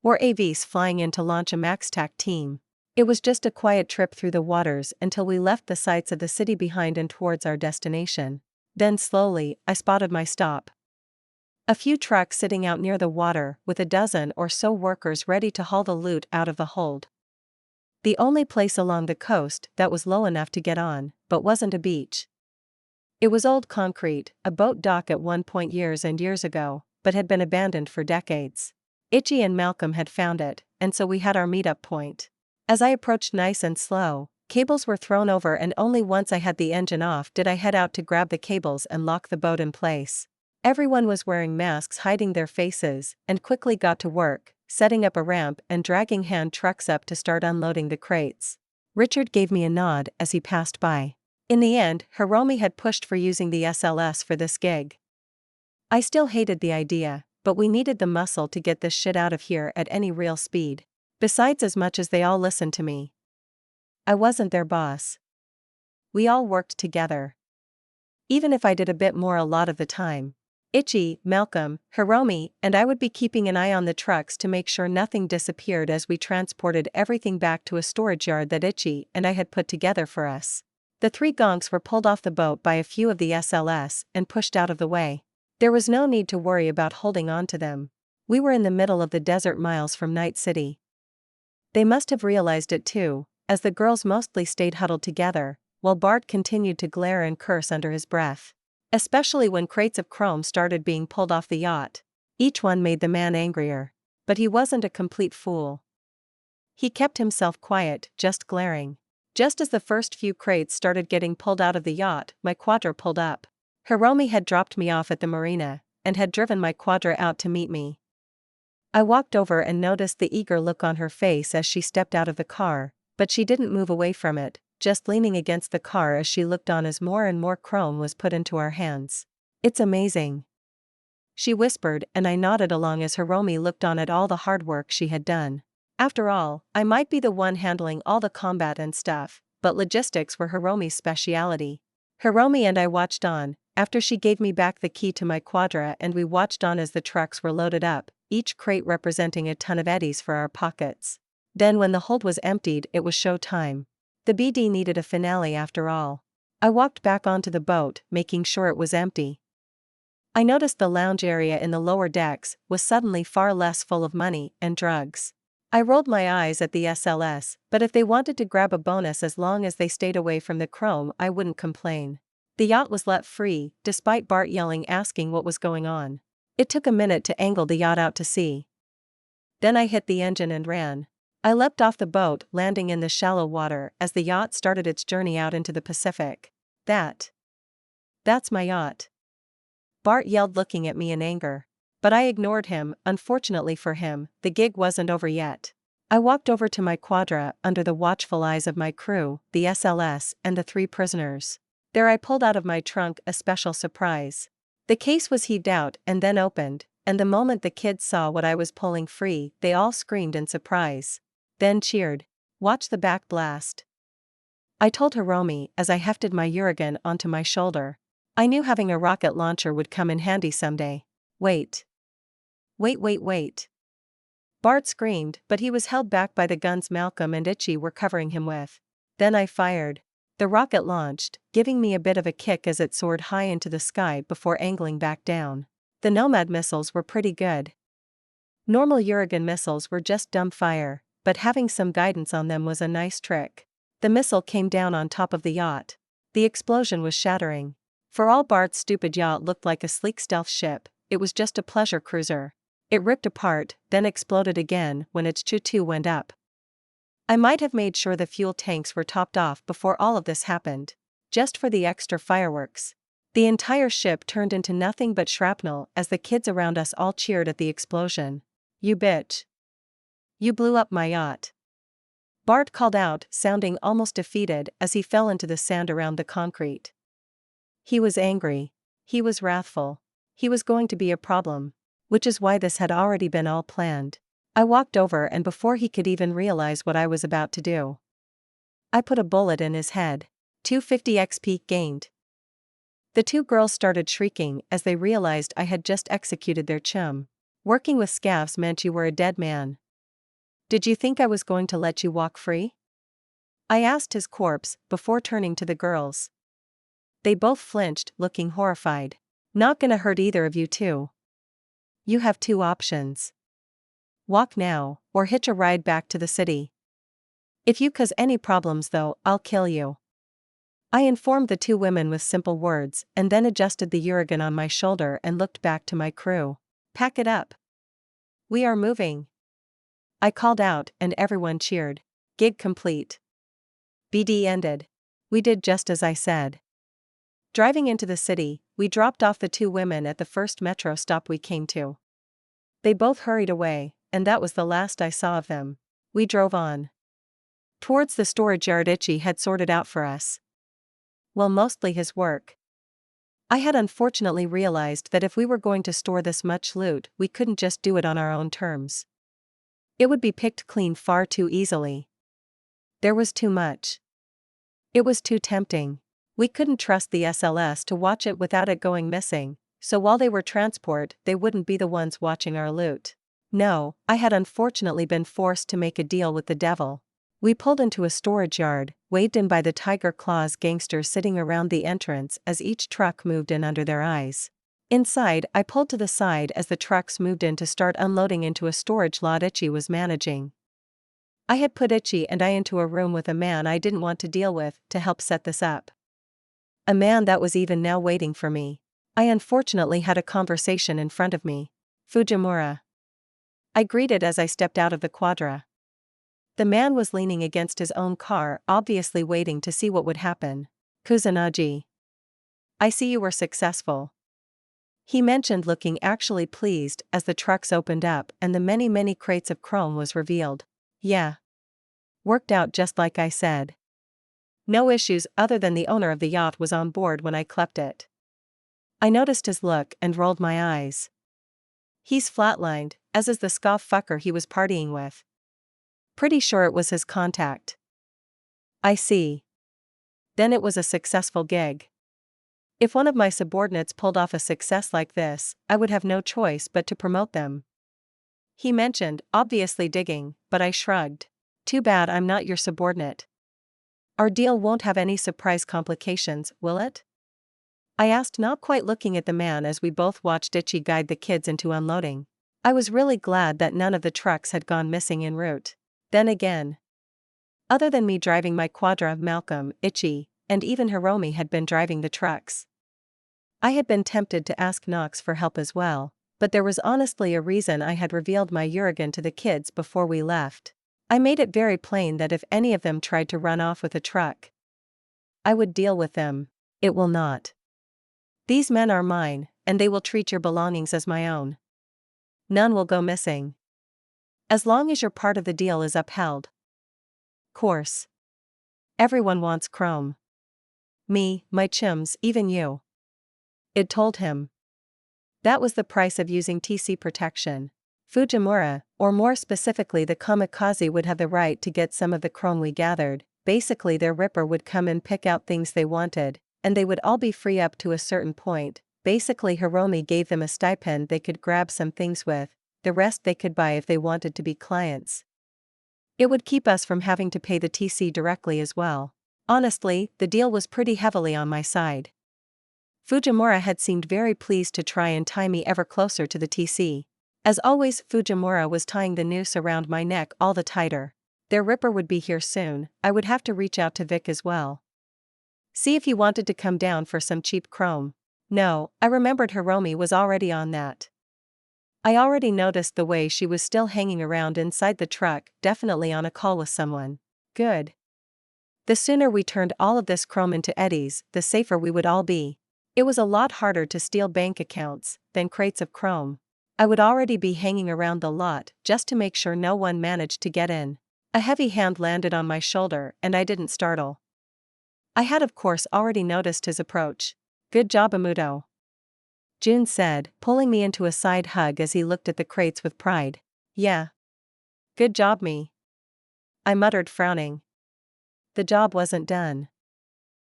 or AVs flying in to launch a MaxTac team. It was just a quiet trip through the waters until we left the sights of the city behind and towards our destination. Then slowly, I spotted my stop. A few trucks sitting out near the water with a dozen or so workers ready to haul the loot out of the hold. The only place along the coast that was low enough to get on, but wasn't a beach. It was old concrete, a boat dock at one point years and years ago, but had been abandoned for decades. Itchy and Malcolm had found it, and so we had our meetup point. As I approached nice and slow, cables were thrown over, and only once I had the engine off did I head out to grab the cables and lock the boat in place. Everyone was wearing masks hiding their faces, and quickly got to work, setting up a ramp and dragging hand trucks up to start unloading the crates. Richard gave me a nod as he passed by. In the end, Hiromi had pushed for using the SLS for this gig. I still hated the idea, but we needed the muscle to get this shit out of here at any real speed. Besides, as much as they all listened to me, I wasn't their boss. We all worked together. Even if I did a bit more a lot of the time. Itchy, Malcolm, Hiromi, and I would be keeping an eye on the trucks to make sure nothing disappeared as we transported everything back to a storage yard that Itchy and I had put together for us. The 3 gonks were pulled off the boat by a few of the SLS and pushed out of the way. There was no need to worry about holding on to them. We were in the middle of the desert miles from Night City. They must have realized it too, as the girls mostly stayed huddled together, while Bart continued to glare and curse under his breath. Especially when crates of chrome started being pulled off the yacht. Each one made the man angrier. But he wasn't a complete fool. He kept himself quiet, just glaring. Just as the first few crates started getting pulled out of the yacht, my quadra pulled up. Hiromi had dropped me off at the marina, and had driven my quadra out to meet me. I walked over and noticed the eager look on her face as she stepped out of the car, but she didn't move away from it, just leaning against the car as she looked on as more and more chrome was put into our hands. It's amazing, she whispered, and I nodded along as Hiromi looked on at all the hard work she had done. After all, I might be the one handling all the combat and stuff, but logistics were Hiromi's speciality. Hiromi and I watched on, after she gave me back the key to my quadra, and we watched on as the trucks were loaded up, each crate representing a ton of eddies for our pockets. Then when the hold was emptied, it was show time. The BD needed a finale after all. I walked back onto the boat, making sure it was empty. I noticed the lounge area in the lower decks was suddenly far less full of money and drugs. I rolled my eyes at the SLS, but if they wanted to grab a bonus as long as they stayed away from the chrome, I wouldn't complain. The yacht was let free, despite Bart yelling asking what was going on. It took a minute to angle the yacht out to sea. Then I hit the engine and ran. I leapt off the boat, landing in the shallow water as the yacht started its journey out into the Pacific. That's my yacht, Bart yelled, looking at me in anger. But I ignored him. Unfortunately for him, the gig wasn't over yet. I walked over to my quadra under the watchful eyes of my crew, the SLS, and the 3 prisoners. There I pulled out of my trunk a special surprise. The case was heaved out and then opened, and the moment the kids saw what I was pulling free, they all screamed in surprise. Then cheered. Watch the back blast, I told Hiromi as I hefted my Urigan onto my shoulder. I knew having a rocket launcher would come in handy someday. Wait. Wait. Bart screamed, but he was held back by the guns Malcolm and Ichi were covering him with. Then I fired. The rocket launched, giving me a bit of a kick as it soared high into the sky before angling back down. The nomad missiles were pretty good. Normal Urigan missiles were just dumb fire, but having some guidance on them was a nice trick. The missile came down on top of the yacht. The explosion was shattering. For all Bart's stupid yacht looked like a sleek stealth ship, it was just a pleasure cruiser. It ripped apart, then exploded again when its Chu-2 went up. I might have made sure the fuel tanks were topped off before all of this happened, just for the extra fireworks. The entire ship turned into nothing but shrapnel as the kids around us all cheered at the explosion. You bitch. You blew up my yacht. Bart called out, sounding almost defeated as he fell into the sand around the concrete. He was angry. He was wrathful. He was going to be a problem. Which is why this had already been all planned. I walked over and before he could even realize what I was about to do, I put a bullet in his head. 250 XP gained. The 2 girls started shrieking as they realized I had just executed their chum. Working with scavs meant you were a dead man. Did you think I was going to let you walk free? I asked his corpse before turning to the girls. They both flinched, looking horrified. Not gonna hurt either of you two. You have 2 options. Walk now, or hitch a ride back to the city. If you cause any problems though, I'll kill you. I informed the 2 women with simple words and then adjusted the Urigan on my shoulder and looked back to my crew. Pack it up. We are moving. I called out and everyone cheered. Gig complete. BD ended. We did just as I said. Driving into the city, we dropped off the 2 women at the first metro stop we came to. They both hurried away, and that was the last I saw of them. We drove on towards the storage yard Ichi had sorted out for us. Well, mostly his work. I had unfortunately realized that if we were going to store this much loot, we couldn't just do it on our own terms. It would be picked clean far too easily. There was too much. It was too tempting. We couldn't trust the SLS to watch it without it going missing, so while they were transport, they wouldn't be the ones watching our loot. No, I had unfortunately been forced to make a deal with the devil. We pulled into a storage yard, waved in by the Tiger Claws gangsters sitting around the entrance as each truck moved in under their eyes. Inside, I pulled to the side as the trucks moved in to start unloading into a storage lot Ichi was managing. I had put Ichi and I into a room with a man I didn't want to deal with to help set this up. A man that was even now waiting for me. I unfortunately had a conversation in front of me. Fujimura. I greeted as I stepped out of the quadra. The man was leaning against his own car, obviously waiting to see what would happen. Kusanagi. I see you were successful. He mentioned, looking actually pleased as the trucks opened up and the many crates of chrome was revealed. Yeah. Worked out just like I said. No issues other than the owner of the yacht was on board when I clept it. I noticed his look and rolled my eyes. He's flatlined, as is the scoff fucker he was partying with. Pretty sure it was his contact. I see. Then it was a successful gig. If one of my subordinates pulled off a success like this, I would have no choice but to promote them. He mentioned, obviously digging, but I shrugged. Too bad I'm not your subordinate. Our deal won't have any surprise complications, will it? I asked, not quite looking at the man as we both watched Ichi guide the kids into unloading. I was really glad that none of the trucks had gone missing en route. Then again, other than me driving my quadra, Malcolm, Ichi, and even Hiromi had been driving the trucks. I had been tempted to ask Nox for help as well, but there was honestly a reason I had revealed my Urigan to the kids before we left. I made it very plain that if any of them tried to run off with a truck, I would deal with them. It will not. These men are mine, and they will treat your belongings as my own. None will go missing. As long as your part of the deal is upheld. Course. Everyone wants chrome. Me, my chums, even you. It told him. That was the price of using TC protection. Fujimura, or more specifically the kamikaze, would have the right to get some of the chrome we gathered. Basically their ripper would come and pick out things they wanted, and they would all be free up to a certain point. Basically Hiromi gave them a stipend they could grab some things with, the rest they could buy if they wanted to be clients. It would keep us from having to pay the TC directly as well. Honestly, the deal was pretty heavily on my side. Fujimura had seemed very pleased to try and tie me ever closer to the TC. As always, Fujimura was tying the noose around my neck all the tighter. Their ripper would be here soon. I would have to reach out to Vic as well. See if he wanted to come down for some cheap chrome. No, I remembered Hiromi was already on that. I already noticed the way she was still hanging around inside the truck, definitely on a call with someone. Good. The sooner we turned all of this chrome into eddies, the safer we would all be. It was a lot harder to steal bank accounts than crates of chrome. I would already be hanging around the lot just to make sure no one managed to get in. A heavy hand landed on my shoulder and I didn't startle. I had of course already noticed his approach. Good job, Amuto. Jun said, pulling me into a side hug as he looked at the crates with pride. Yeah. Good job, me. I muttered, frowning. The job wasn't done.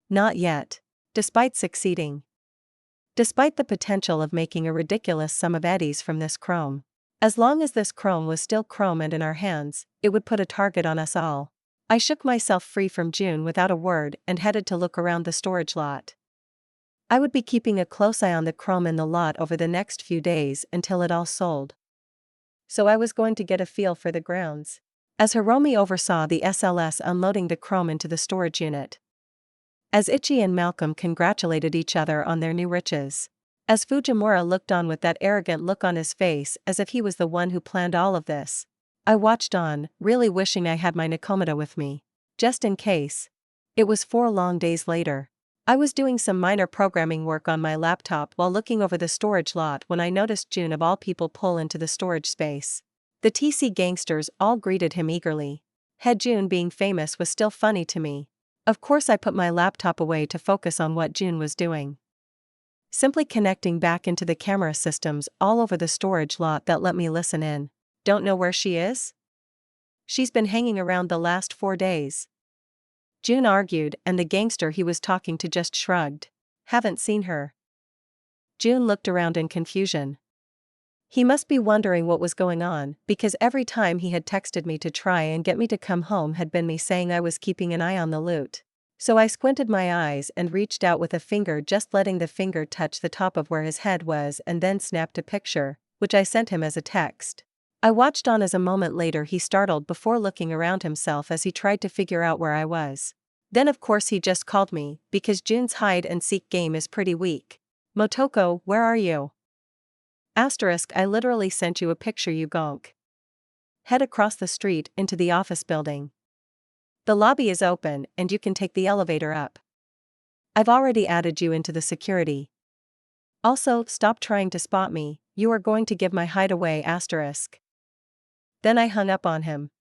Not yet. Despite succeeding. Despite the potential of making a ridiculous sum of eddies from this chrome. As long as this chrome was still chrome and in our hands, it would put a target on us all. I shook myself free from June without a word and headed to look around the storage lot. I would be keeping a close eye on the chrome in the lot over the next few days until it all sold. So I was going to get a feel for the grounds. As Hiromi oversaw the SLS unloading the chrome into the storage unit. As Ichi and Malcolm congratulated each other on their new riches. As Fujimura looked on with that arrogant look on his face as if he was the one who planned all of this. I watched on, really wishing I had my Nakomata with me. Just in case. It was 4 long days later. I was doing some minor programming work on my laptop while looking over the storage lot when I noticed June of all people pull into the storage space. The TC gangsters all greeted him eagerly. Head June being famous was still funny to me. Of course I put my laptop away to focus on what June was doing. Simply connecting back into the camera systems all over the storage lot that let me listen in. Don't know where she is? She's been hanging around the last 4 days. June argued and the gangster he was talking to just shrugged. Haven't seen her. June looked around in confusion. He must be wondering what was going on because every time he had texted me to try and get me to come home had been me saying I was keeping an eye on the loot. So I squinted my eyes and reached out with a finger, just letting the finger touch the top of where his head was, and then snapped a picture, which I sent him as a text. I watched on as a moment later he startled before looking around himself as he tried to figure out where I was. Then of course he just called me, because June's hide and seek game is pretty weak. Motoko, where are you? Asterisk, I literally sent you a picture, you gonk. Head across the street into the office building. The lobby is open and you can take the elevator up. I've already added you into the security. Also, stop trying to spot me, you are going to give my hide away, asterisk. Then I hung up on him.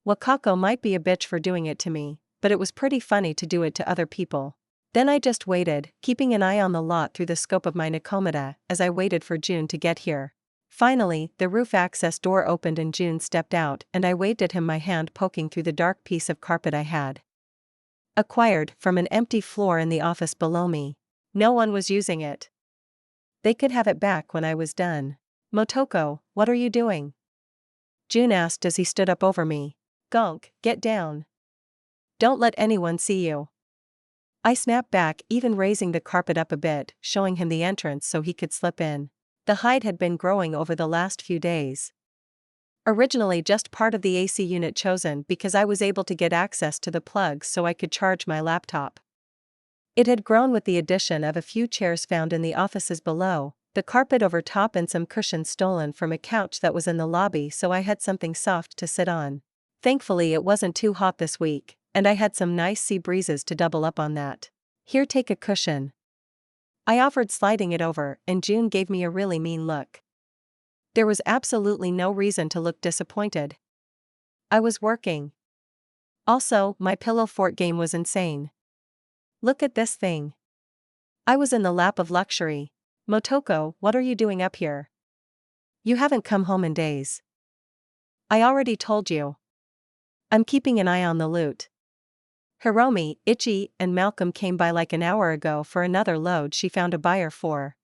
Wakako might be a bitch for doing it to me, but it was pretty funny to do it to other people. Then I just waited, keeping an eye on the lot through the scope of my Nakomata as I waited for June to get here. Finally, the roof access door opened and June stepped out and I waved at him, my hand poking through the dark piece of carpet I had acquired from an empty floor in the office below me. No one was using it. They could have it back when I was done. Motoko, what are you doing? June asked as he stood up over me. Gonk, get down. Don't let anyone see you. I snapped back, even raising the carpet up a bit, showing him the entrance so he could slip in. The hide had been growing over the last few days. Originally just part of the AC unit chosen because I was able to get access to the plugs so I could charge my laptop. It had grown with the addition of a few chairs found in the offices below, the carpet over top and some cushions stolen from a couch that was in the lobby, so I had something soft to sit on. Thankfully it wasn't too hot this week, and I had some nice sea breezes to double up on that. Here, take a cushion. I offered, sliding it over, and June gave me a really mean look. There was absolutely no reason to look disappointed. I was working. Also, my pillow fort game was insane. Look at this thing. I was in the lap of luxury. Motoko, what are you doing up here? You haven't come home in days. I already told you. I'm keeping an eye on the loot. Hiromi, Ichi, and Malcolm came by like an hour ago for another load she found a buyer for.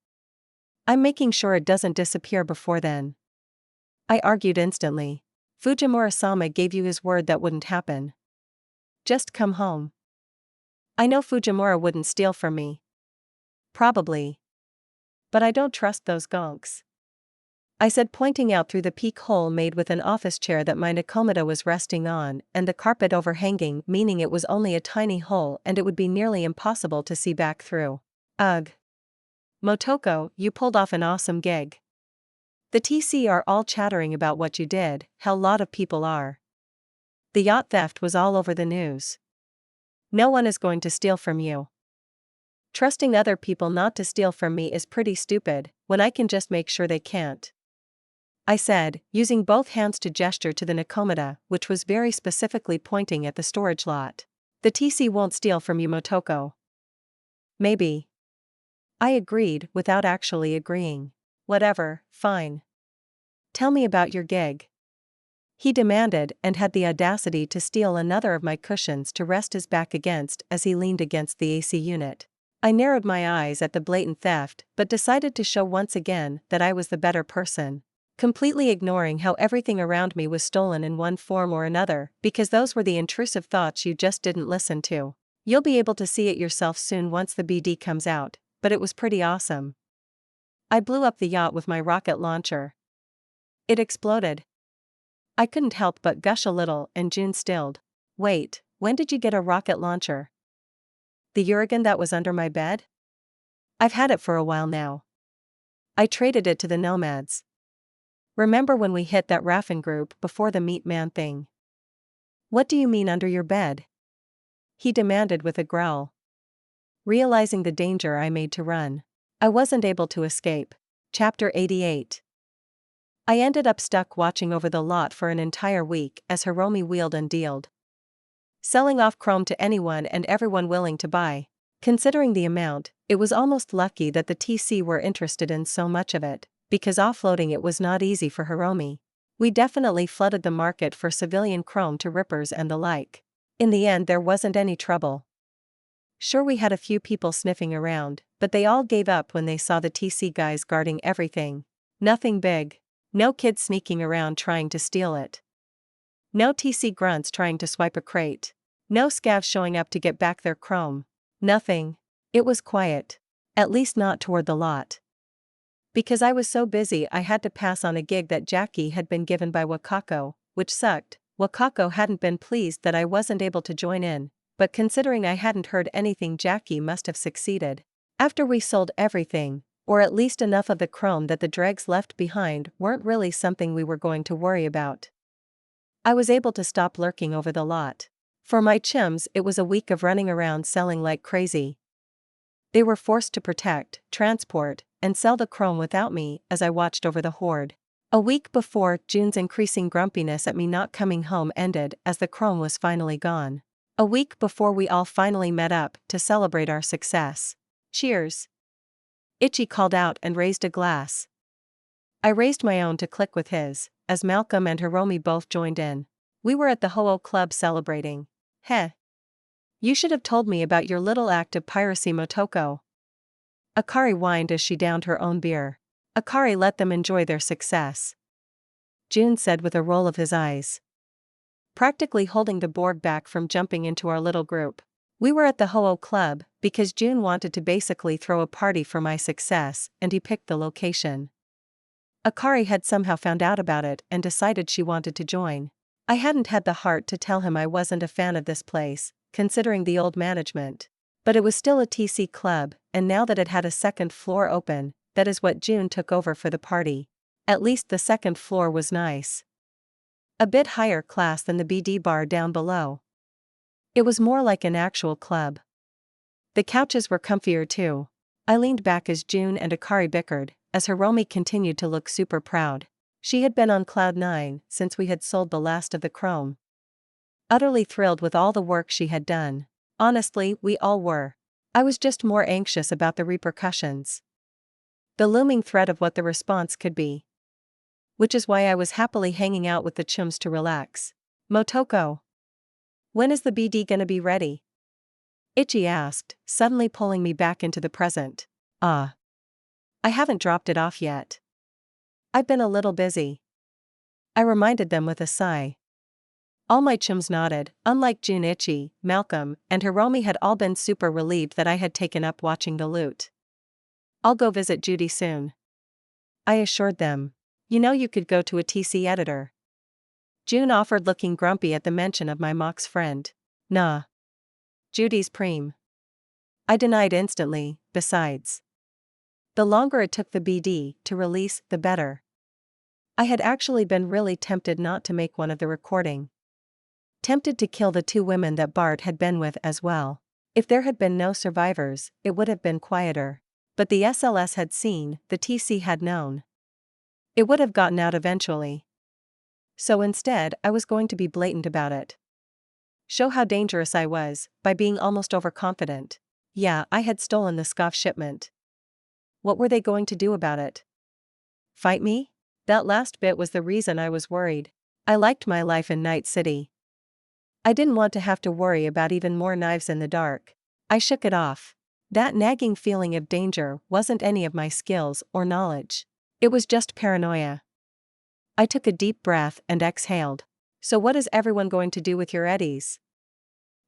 I'm making sure it doesn't disappear before then. I argued instantly. Fujimura-sama gave you his word that wouldn't happen. Just come home. I know Fujimura wouldn't steal from me. Probably. But I don't trust those gonks. I said, pointing out through the peak hole made with an office chair that my Nakomata was resting on, and the carpet overhanging, meaning it was only a tiny hole and it would be nearly impossible to see back through. Ugh. Motoko, you pulled off an awesome gig. The TC are all chattering about what you did, hell lot of people are. The yacht theft was all over the news. No one is going to steal from you. Trusting other people not to steal from me is pretty stupid, when I can just make sure they can't. I said, using both hands to gesture to the Nakomata, which was very specifically pointing at the storage lot. The TC won't steal from you, Motoko. Maybe. I agreed, without actually agreeing. Whatever, fine. Tell me about your gig. He demanded, and had the audacity to steal another of my cushions to rest his back against as he leaned against the AC unit. I narrowed my eyes at the blatant theft, but decided to show once again that I was the better person. Completely ignoring how everything around me was stolen in one form or another, because those were the intrusive thoughts you just didn't listen to. You'll be able to see it yourself soon once the BD comes out, but it was pretty awesome. I blew up the yacht with my rocket launcher. It exploded. I couldn't help but gush a little, and June stilled. Wait, when did you get a rocket launcher? The Urigan that was under my bed? I've had it for a while now. I traded it to the nomads. Remember when we hit that Raffin group before the meat man thing? What do you mean under your bed? He demanded with a growl. Realizing the danger I made to run. I wasn't able to escape. Chapter 88. I ended up stuck watching over the lot for an entire week as Hiromi wheeled and dealed. Selling off chrome to anyone and everyone willing to buy. Considering the amount, it was almost lucky that the TC were interested in so much of it, because offloading it was not easy for Hiromi. We definitely flooded the market for civilian chrome to rippers and the like. In the end, there wasn't any trouble. Sure, we had a few people sniffing around, but they all gave up when they saw the TC guys guarding everything. Nothing big. No kids sneaking around trying to steal it. No TC grunts trying to swipe a crate. No scavs showing up to get back their chrome. Nothing. It was quiet. At least not toward the lot. Because I was so busy, I had to pass on a gig that Jackie had been given by Wakako, which sucked. Wakako hadn't been pleased that I wasn't able to join in, but considering I hadn't heard anything, Jackie must have succeeded. After we sold everything, or at least enough of the chrome that the dregs left behind weren't really something we were going to worry about, I was able to stop lurking over the lot. For my chums, it was a week of running around selling like crazy. They were forced to protect, transport, and sell the chrome without me as I watched over the hoard. A week before, June's increasing grumpiness at me not coming home ended as the chrome was finally gone. A week before, we all finally met up to celebrate our success. Cheers. Ichi called out and raised a glass. I raised my own to click with his, as Malcolm and Hiromi both joined in. We were at the Ho-Oh Club celebrating. Heh. You should have told me about your little act of piracy, Motoko. Akari whined as she downed her own beer. Akari let them enjoy their success. June said with a roll of his eyes. Practically holding the board back from jumping into our little group. We were at the Ho-Oh Club because June wanted to basically throw a party for my success, and he picked the location. Akari had somehow found out about it and decided she wanted to join. I hadn't had the heart to tell him I wasn't a fan of this place, considering the old management. But it was still a TC club, and now that it had a second floor open, that is what June took over for the party. At least the second floor was nice. A bit higher class than the BD bar down below. It was more like an actual club. The couches were comfier too. I leaned back as June and Akari bickered, as Hiromi continued to look super proud. She had been on cloud nine since we had sold the last of the chrome. Utterly thrilled with all the work she had done. Honestly, we all were. I was just more anxious about the repercussions. The looming threat of what the response could be. Which is why I was happily hanging out with the chums to relax. Motoko, when is the BD gonna be ready? Ichi asked, suddenly pulling me back into the present. I haven't dropped it off yet. I've been a little busy. I reminded them with a sigh. All my chums nodded. Unlike Junichi, Malcolm, and Hiromi had all been super relieved that I had taken up watching the loot. I'll go visit Judy soon. I assured them. You know you could go to a TC editor. June offered, looking grumpy at the mention of my Mox friend. Nah. Judy's preem. I denied instantly. Besides, the longer it took the BD to release, the better. I had actually been really tempted not to make one of the recording. Tempted to kill the 2 women that Bart had been with as well. If there had been no survivors, it would have been quieter. But the SLS had seen, the TC had known. It would have gotten out eventually. So instead, I was going to be blatant about it. Show how dangerous I was, by being almost overconfident. Yeah, I had stolen the scav shipment. What were they going to do about it? Fight me? That last bit was the reason I was worried. I liked my life in Night City. I didn't want to have to worry about even more knives in the dark. I shook it off. That nagging feeling of danger wasn't any of my skills or knowledge. It was just paranoia. I took a deep breath and exhaled. So what is everyone going to do with your eddies?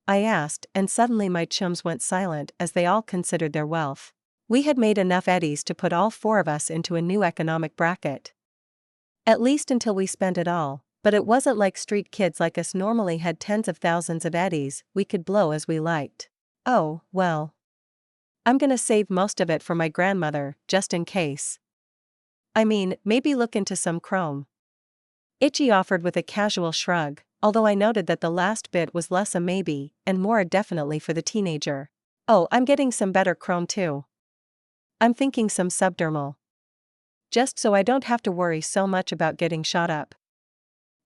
I asked, and suddenly my chums went silent as they all considered their wealth. We had made enough eddies to put all 4 of us into a new economic bracket. At least until we spent it all, but it wasn't like street kids like us normally had tens of thousands of eddies we could blow as we liked. Oh, well. I'm gonna save most of it for my grandmother, just in case. I mean, maybe look into some chrome. Ichi offered with a casual shrug, although I noted that the last bit was less a maybe, and more a definitely for the teenager. Oh, I'm getting some better chrome too. I'm thinking some subdermal. Just so I don't have to worry so much about getting shot up.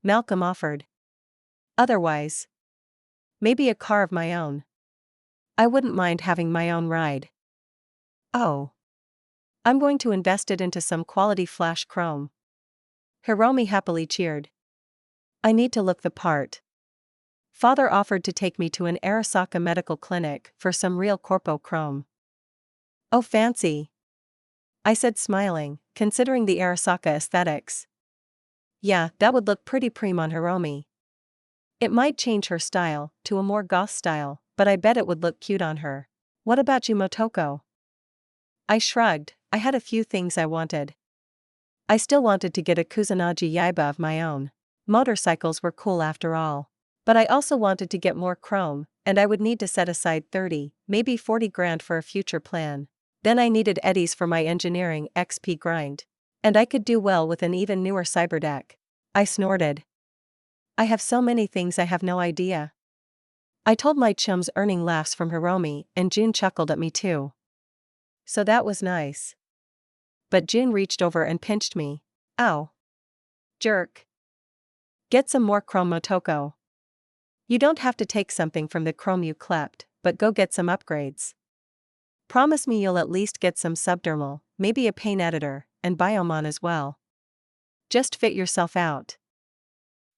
Malcolm offered. Otherwise, maybe a car of my own. I wouldn't mind having my own ride. Oh. I'm going to invest it into some quality flash chrome. Hiromi happily cheered. I need to look the part. Father offered to take me to an Arasaka medical clinic for some real corpo chrome. Oh, fancy. I said, smiling, considering the Arasaka aesthetics. Yeah, that would look pretty preem on Hiromi. It might change her style to a more goth style, but I bet it would look cute on her. What about you, Motoko? I shrugged. I had a few things I wanted. I still wanted to get a Kusanagi Yaiba of my own. Motorcycles were cool after all. But I also wanted to get more chrome, and I would need to set aside 30, maybe 40 grand for a future plan. Then I needed eddies for my engineering XP grind. And I could do well with an even newer cyberdeck. I snorted. I have so many things I have no idea. I told my chums, earning laughs from Hiromi, and June chuckled at me too. So that was nice. But June reached over and pinched me. Ow. Jerk. Get some more chrome, Motoko. You don't have to take something from the chrome you clept, but go get some upgrades. Promise me you'll at least get some subdermal, maybe a paint editor, and biomon as well. Just fit yourself out.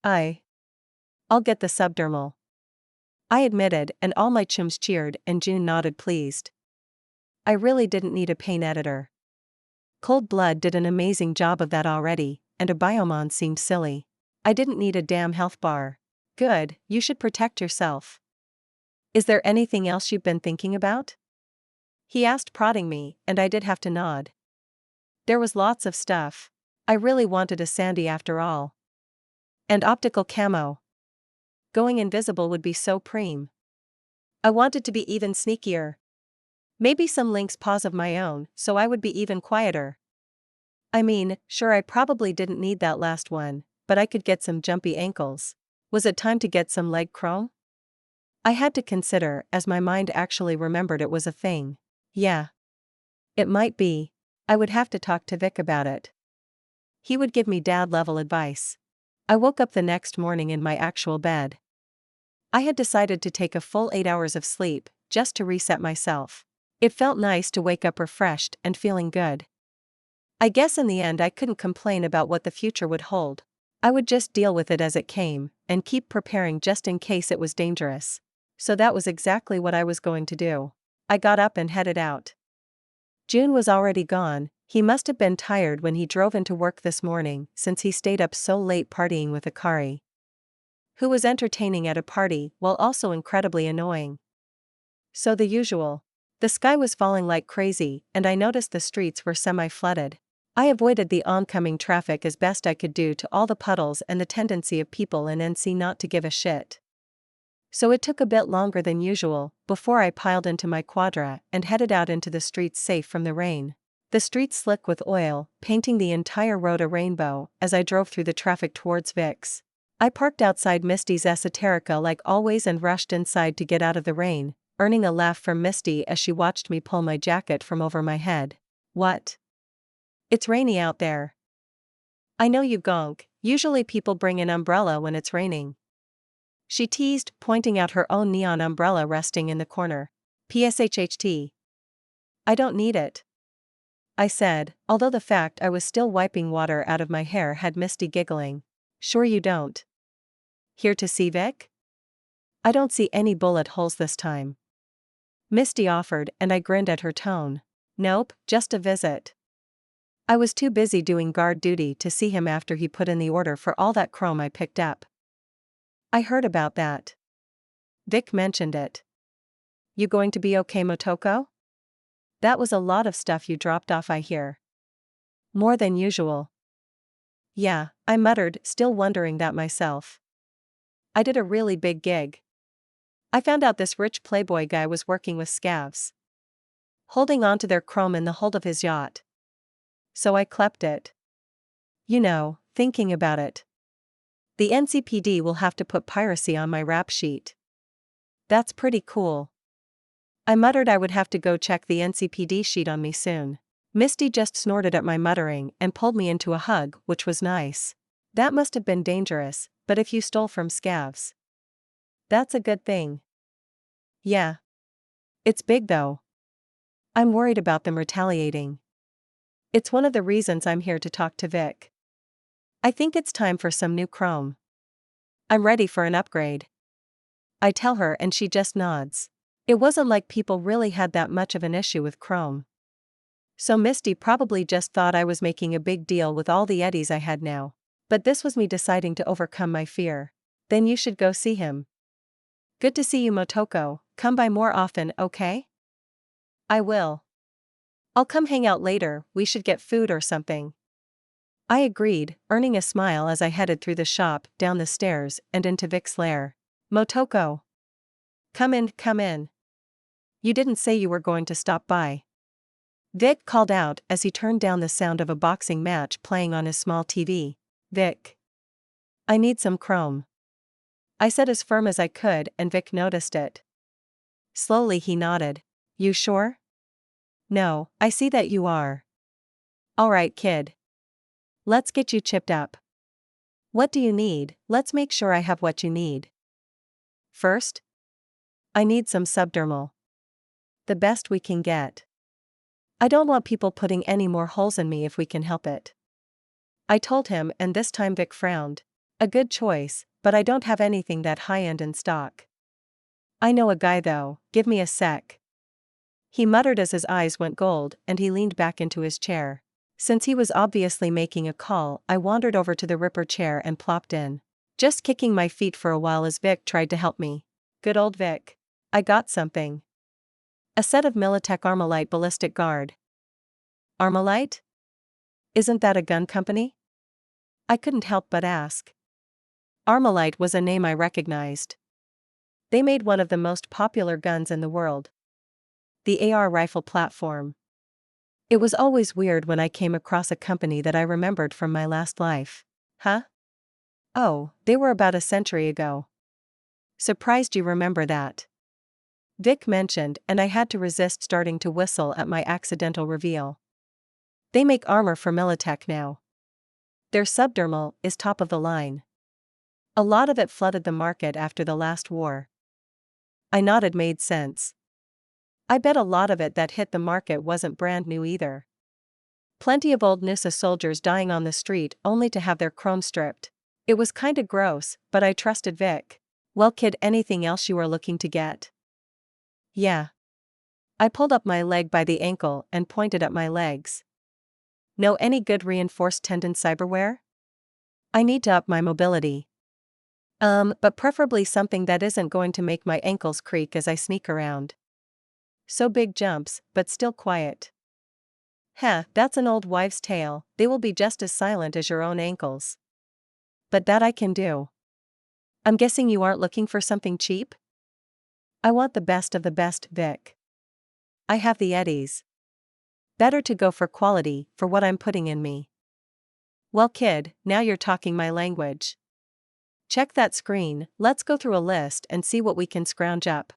I'll get the subdermal. I admitted, and all my chums cheered, and June nodded pleased. I really didn't need a paint editor. Cold Blood did an amazing job of that already, and a biomon seemed silly. I didn't need a damn health bar. Good, you should protect yourself. Is there anything else you've been thinking about? He asked, prodding me, and I did have to nod. There was lots of stuff. I really wanted a Sandy after all. And optical camo. Going invisible would be so preem. I wanted to be even sneakier. Maybe some Link's paws of my own, so I would be even quieter. I mean, sure, I probably didn't need that last one, but I could get some jumpy ankles. Was it time to get some leg chrome? I had to consider, as my mind actually remembered it was a thing. Yeah. It might be. I would have to talk to Vic about it. He would give me dad-level advice. I woke up the next morning in my actual bed. I had decided to take a full 8 hours of sleep, just to reset myself. It felt nice to wake up refreshed and feeling good. I guess in the end I couldn't complain about what the future would hold. I would just deal with it as it came, and keep preparing just in case it was dangerous. So that was exactly what I was going to do. I got up and headed out. June was already gone. He must have been tired when he drove into work this morning, since he stayed up so late partying with Akari, who was entertaining at a party while also incredibly annoying. So the usual. The sky was falling like crazy, and I noticed the streets were semi-flooded. I avoided the oncoming traffic as best I could due to all the puddles and the tendency of people in NC not to give a shit. So it took a bit longer than usual before I piled into my quadra and headed out into the streets safe from the rain. The streets slick with oil, painting the entire road a rainbow as I drove through the traffic towards Vic's. I parked outside Misty's Esoterica like always and rushed inside to get out of the rain, earning a laugh from Misty as she watched me pull my jacket from over my head. What? It's rainy out there. I know you gonk, usually people bring an umbrella when it's raining. She teased, pointing out her own neon umbrella resting in the corner. PSHHT. I don't need it, I said, although the fact I was still wiping water out of my hair had Misty giggling. Sure you don't? Here to see Vic? I don't see any bullet holes this time, Misty offered, and I grinned at her tone. Nope, just a visit. I was too busy doing guard duty to see him after he put in the order for all that chrome I picked up. I heard about that. Vic mentioned it. You going to be okay, Motoko? That was a lot of stuff you dropped off, I hear. More than usual. Yeah, I muttered, still wondering that myself. I did a really big gig. I found out this rich playboy guy was working with scavs, holding on to their chrome in the hold of his yacht. So I clept it. You know, thinking about it, the NCPD will have to put piracy on my rap sheet. That's pretty cool. I muttered I would have to go check the NCPD sheet on me soon. Misty just snorted at my muttering and pulled me into a hug, which was nice. That must have been dangerous, but if you stole from scavs, that's a good thing. Yeah. It's big though. I'm worried about them retaliating. It's one of the reasons I'm here to talk to Vic. I think it's time for some new chrome. I'm ready for an upgrade, I tell her, and she just nods. It wasn't like people really had that much of an issue with chrome. So Misty probably just thought I was making a big deal with all the eddies I had now. But this was me deciding to overcome my fear. Then you should go see him. Good to see you, Motoko. Come by more often, okay? I will. I'll come hang out later, we should get food or something. I agreed, earning a smile as I headed through the shop, down the stairs, and into Vic's lair. Motoko. Come in, come in. You didn't say you were going to stop by. Vic called out as he turned down the sound of a boxing match playing on his small TV. Vic. I need some chrome, I said as firm as I could, and Vic noticed it. Slowly he nodded. You sure? No, I see that you are. Alright, kid. Let's get you chipped up. What do you need? Let's make sure I have what you need. First, I need some subdermal. The best we can get. I don't want people putting any more holes in me if we can help it, I told him, and this time Vic frowned. A good choice, but I don't have anything that high-end in stock. I know a guy though, give me a sec. He muttered as his eyes went gold, and he leaned back into his chair. Since he was obviously making a call, I wandered over to the Ripper chair and plopped in, just kicking my feet for a while as Vic tried to help me. Good old Vic. I got something. A set of Militech Armalite ballistic guard. Armalite? Isn't that a gun company? I couldn't help but ask. Armalite was a name I recognized. They made one of the most popular guns in the world, the AR rifle platform. It was always weird when I came across a company that I remembered from my last life. Huh? Oh, they were about a century ago. Surprised you remember that, Vic mentioned, and I had to resist starting to whistle at my accidental reveal. They make armor for Militech now. Their subdermal is top of the line. A lot of it flooded the market after the last war. I nodded, made sense. I bet a lot of it that hit the market wasn't brand new either. Plenty of old Nusa soldiers dying on the street only to have their chrome stripped. It was kinda gross, but I trusted Vic. Well kid, anything else you are looking to get? Yeah. I pulled up my leg by the ankle and pointed at my legs. Know any good reinforced tendon cyberware? I need to up my mobility. But preferably something that isn't going to make my ankles creak as I sneak around. So big jumps, but still quiet. Heh, that's an old wives' tale, they will be just as silent as your own ankles. But that I can do. I'm guessing you aren't looking for something cheap? I want the best of the best, Vic. I have the eddies. Better to go for quality, for what I'm putting in me. Well kid, now you're talking my language. Check that screen, let's go through a list and see what we can scrounge up.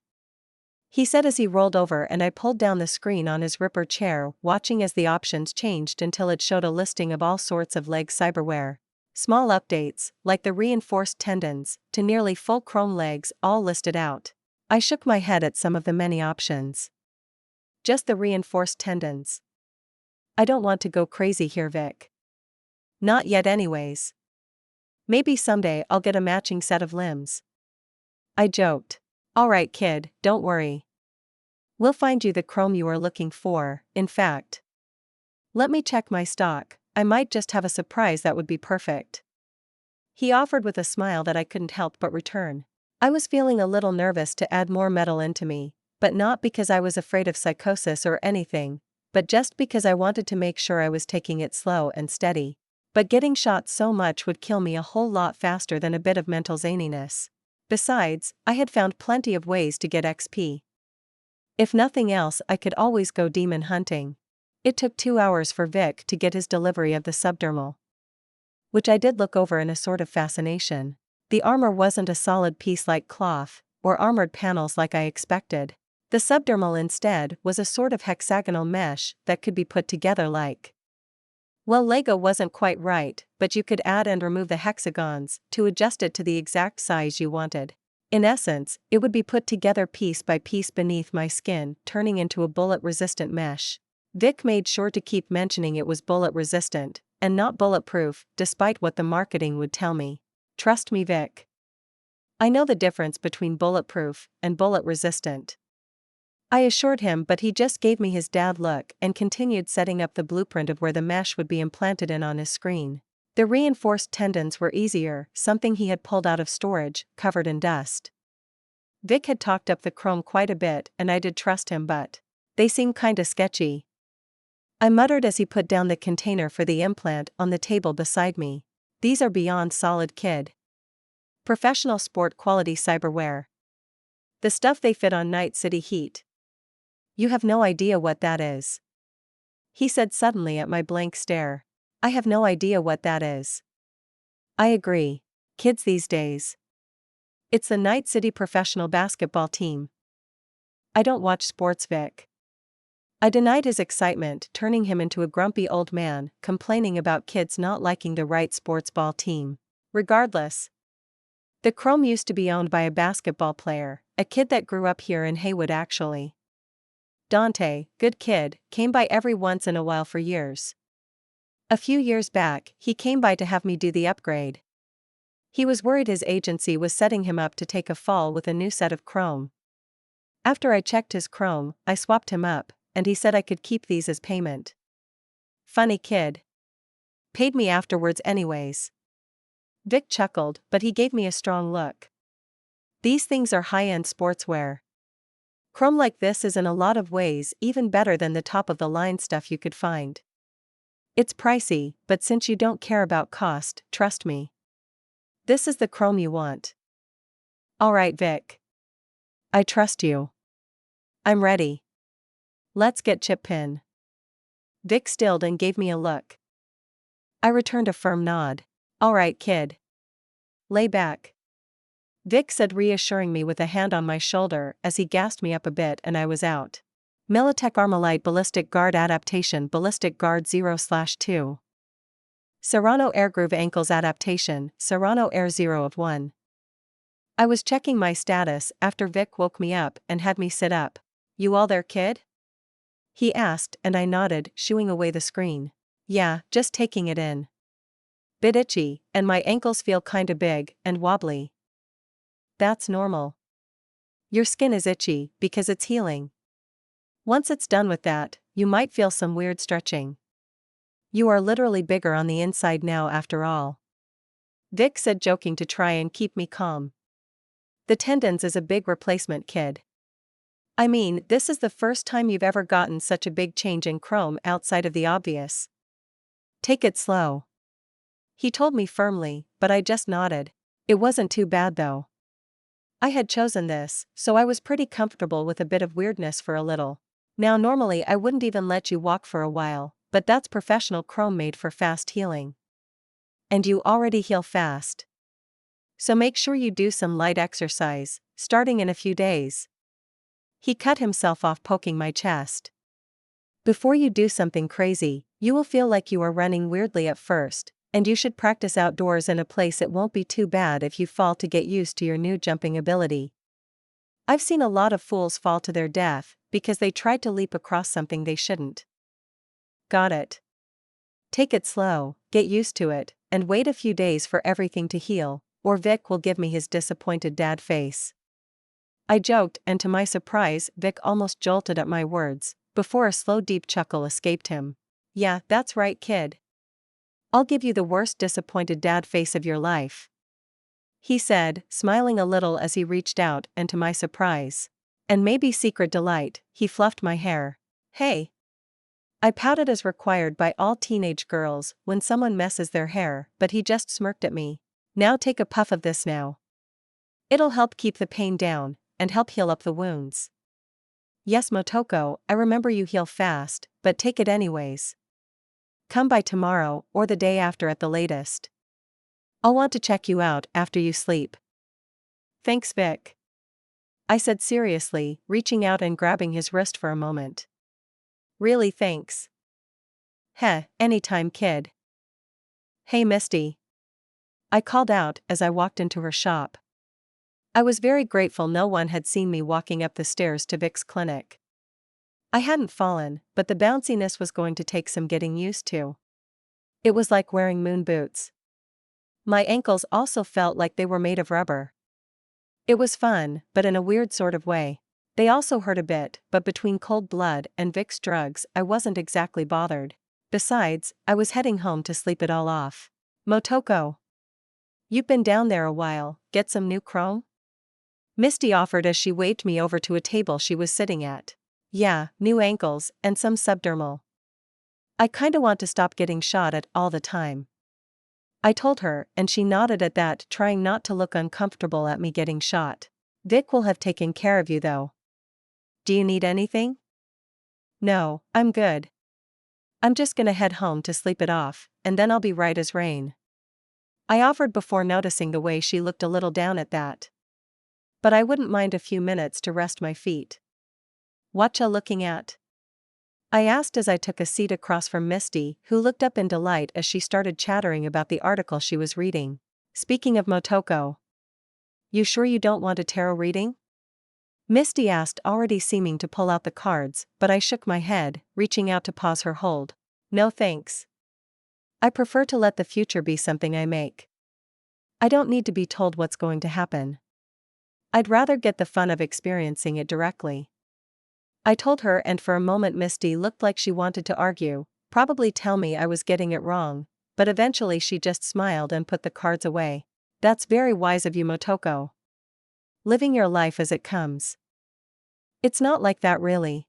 He said as he rolled over, and I pulled down the screen on his ripper chair, watching as the options changed until it showed a listing of all sorts of leg cyberware. Small updates, like the reinforced tendons, to nearly full chrome legs, all listed out. I shook my head at some of the many options. Just the reinforced tendons. I don't want to go crazy here, Vic. Not yet anyways. Maybe someday I'll get a matching set of limbs. I joked. Alright kid, don't worry. We'll find you the chrome you are looking for. In fact, let me check my stock, I might just have a surprise that would be perfect. He offered with a smile that I couldn't help but return. I was feeling a little nervous to add more metal into me, but not because I was afraid of psychosis or anything, but just because I wanted to make sure I was taking it slow and steady. But getting shot so much would kill me a whole lot faster than a bit of mental zaniness. Besides, I had found plenty of ways to get XP. If nothing else, I could always go demon hunting. It took 2 hours for Vic to get his delivery of the subdermal, which I did look over in a sort of fascination. The armor wasn't a solid piece like cloth, or armored panels like I expected. The subdermal instead was a sort of hexagonal mesh that could be put together like. Well, Lego wasn't quite right, but you could add and remove the hexagons to adjust it to the exact size you wanted. In essence, it would be put together piece by piece beneath my skin, turning into a bullet-resistant mesh. Vic made sure to keep mentioning it was bullet-resistant, and not bulletproof, despite what the marketing would tell me. Trust me, Vic. I know the difference between bulletproof and bullet-resistant. I assured him, but he just gave me his dad look and continued setting up the blueprint of where the mesh would be implanted in on his screen. The reinforced tendons were easier, something he had pulled out of storage, covered in dust. Vic had talked up the chrome quite a bit and I did trust him, but they seem kinda sketchy. I muttered as he put down the container for the implant on the table beside me. These are beyond solid, kid. Professional sport quality cyberware. The stuff they fit on night city heat. You have no idea what that is. He said suddenly at my blank stare. I have no idea what that is. I agree. Kids these days. It's the Night City professional basketball team. I don't watch sports, Vic. I denied his excitement, turning him into a grumpy old man, complaining about kids not liking the right sports ball team. Regardless, the chrome used to be owned by a basketball player, a kid that grew up here in Haywood actually. Dante, good kid, came by every once in a while for years. A few years back, he came by to have me do the upgrade. He was worried his agency was setting him up to take a fall with a new set of chrome. After I checked his chrome, I swapped him up, and he said I could keep these as payment. Funny kid. Paid me afterwards anyways. Vic chuckled, but he gave me a strong look. These things are high-end sportswear. Chrome like this is in a lot of ways even better than the top-of-the-line stuff you could find. It's pricey, but since you don't care about cost, trust me. This is the chrome you want. Alright, Vic. I trust you. I'm ready. Let's get chip pin. Vic stilled and gave me a look. I returned a firm nod. Alright, kid. Lay back. Vic said, reassuring me with a hand on my shoulder as he gassed me up a bit, and I was out. Militech Armalite Ballistic Guard Adaptation Ballistic Guard 0/2. Serrano Airgroove Ankles Adaptation, Serrano Air 0 of 1. I was checking my status after Vic woke me up and had me sit up. You all there, kid? He asked, and I nodded, shooing away the screen. Yeah, just taking it in. Bit itchy, and my ankles feel kinda big and wobbly. That's normal. Your skin is itchy because it's healing. Once it's done with that, you might feel some weird stretching. You are literally bigger on the inside now after all. Vic said, joking to try and keep me calm. The tendons is a big replacement, kid. I mean, this is the first time you've ever gotten such a big change in chrome outside of the obvious. Take it slow. He told me firmly, but I just nodded. It wasn't too bad though. I had chosen this, so I was pretty comfortable with a bit of weirdness for a little. Now normally I wouldn't even let you walk for a while, but that's professional chrome made for fast healing. And you already heal fast. So make sure you do some light exercise, starting in a few days. He cut himself off, poking my chest. Before you do something crazy, you will feel like you are running weirdly at first, and you should practice outdoors in a place it won't be too bad if you fall to get used to your new jumping ability. I've seen a lot of fools fall to their death because they tried to leap across something they shouldn't. Got it. Take it slow, get used to it, and wait a few days for everything to heal, or Vic will give me his disappointed dad face. I joked, and to my surprise, Vic almost jolted at my words, before a slow deep chuckle escaped him. Yeah, that's right, kid. I'll give you the worst disappointed dad face of your life. He said, smiling a little as he reached out, and to my surprise, and maybe secret delight, he fluffed my hair. Hey! I pouted as required by all teenage girls when someone messes their hair, but he just smirked at me. Now take a puff of this now. It'll help keep the pain down, and help heal up the wounds. Yes, Motoko, I remember you heal fast, but take it anyways. Come by tomorrow, or the day after at the latest. I'll want to check you out after you sleep. Thanks, Vic. I said seriously, reaching out and grabbing his wrist for a moment. Really, thanks. Heh, anytime, kid. Hey, Misty. I called out as I walked into her shop. I was very grateful no one had seen me walking up the stairs to Vic's clinic. I hadn't fallen, but the bounciness was going to take some getting used to. It was like wearing moon boots. My ankles also felt like they were made of rubber. It was fun, but in a weird sort of way. They also hurt a bit, but between cold blood and Vic's drugs, I wasn't exactly bothered. Besides, I was heading home to sleep it all off. Motoko. You've been down there a while, get some new chrome? Misty offered as she waved me over to a table she was sitting at. Yeah, new ankles, and some subdermal. I kinda want to stop getting shot at all the time. I told her, and she nodded at that, trying not to look uncomfortable at me getting shot. Vic will have taken care of you though. Do you need anything? No, I'm good. I'm just gonna head home to sleep it off, and then I'll be right as rain. I offered before noticing the way she looked a little down at that. But I wouldn't mind a few minutes to rest my feet. Whatcha looking at? I asked as I took a seat across from Misty, who looked up in delight as she started chattering about the article she was reading. Speaking of Motoko. You sure you don't want a tarot reading? Misty asked, already seeming to pull out the cards, but I shook my head, reaching out to pause her hold. No thanks. I prefer to let the future be something I make. I don't need to be told what's going to happen. I'd rather get the fun of experiencing it directly. I told her, and for a moment Misty looked like she wanted to argue, probably tell me I was getting it wrong, but eventually she just smiled and put the cards away. That's very wise of you, Motoko. Living your life as it comes. It's not like that really.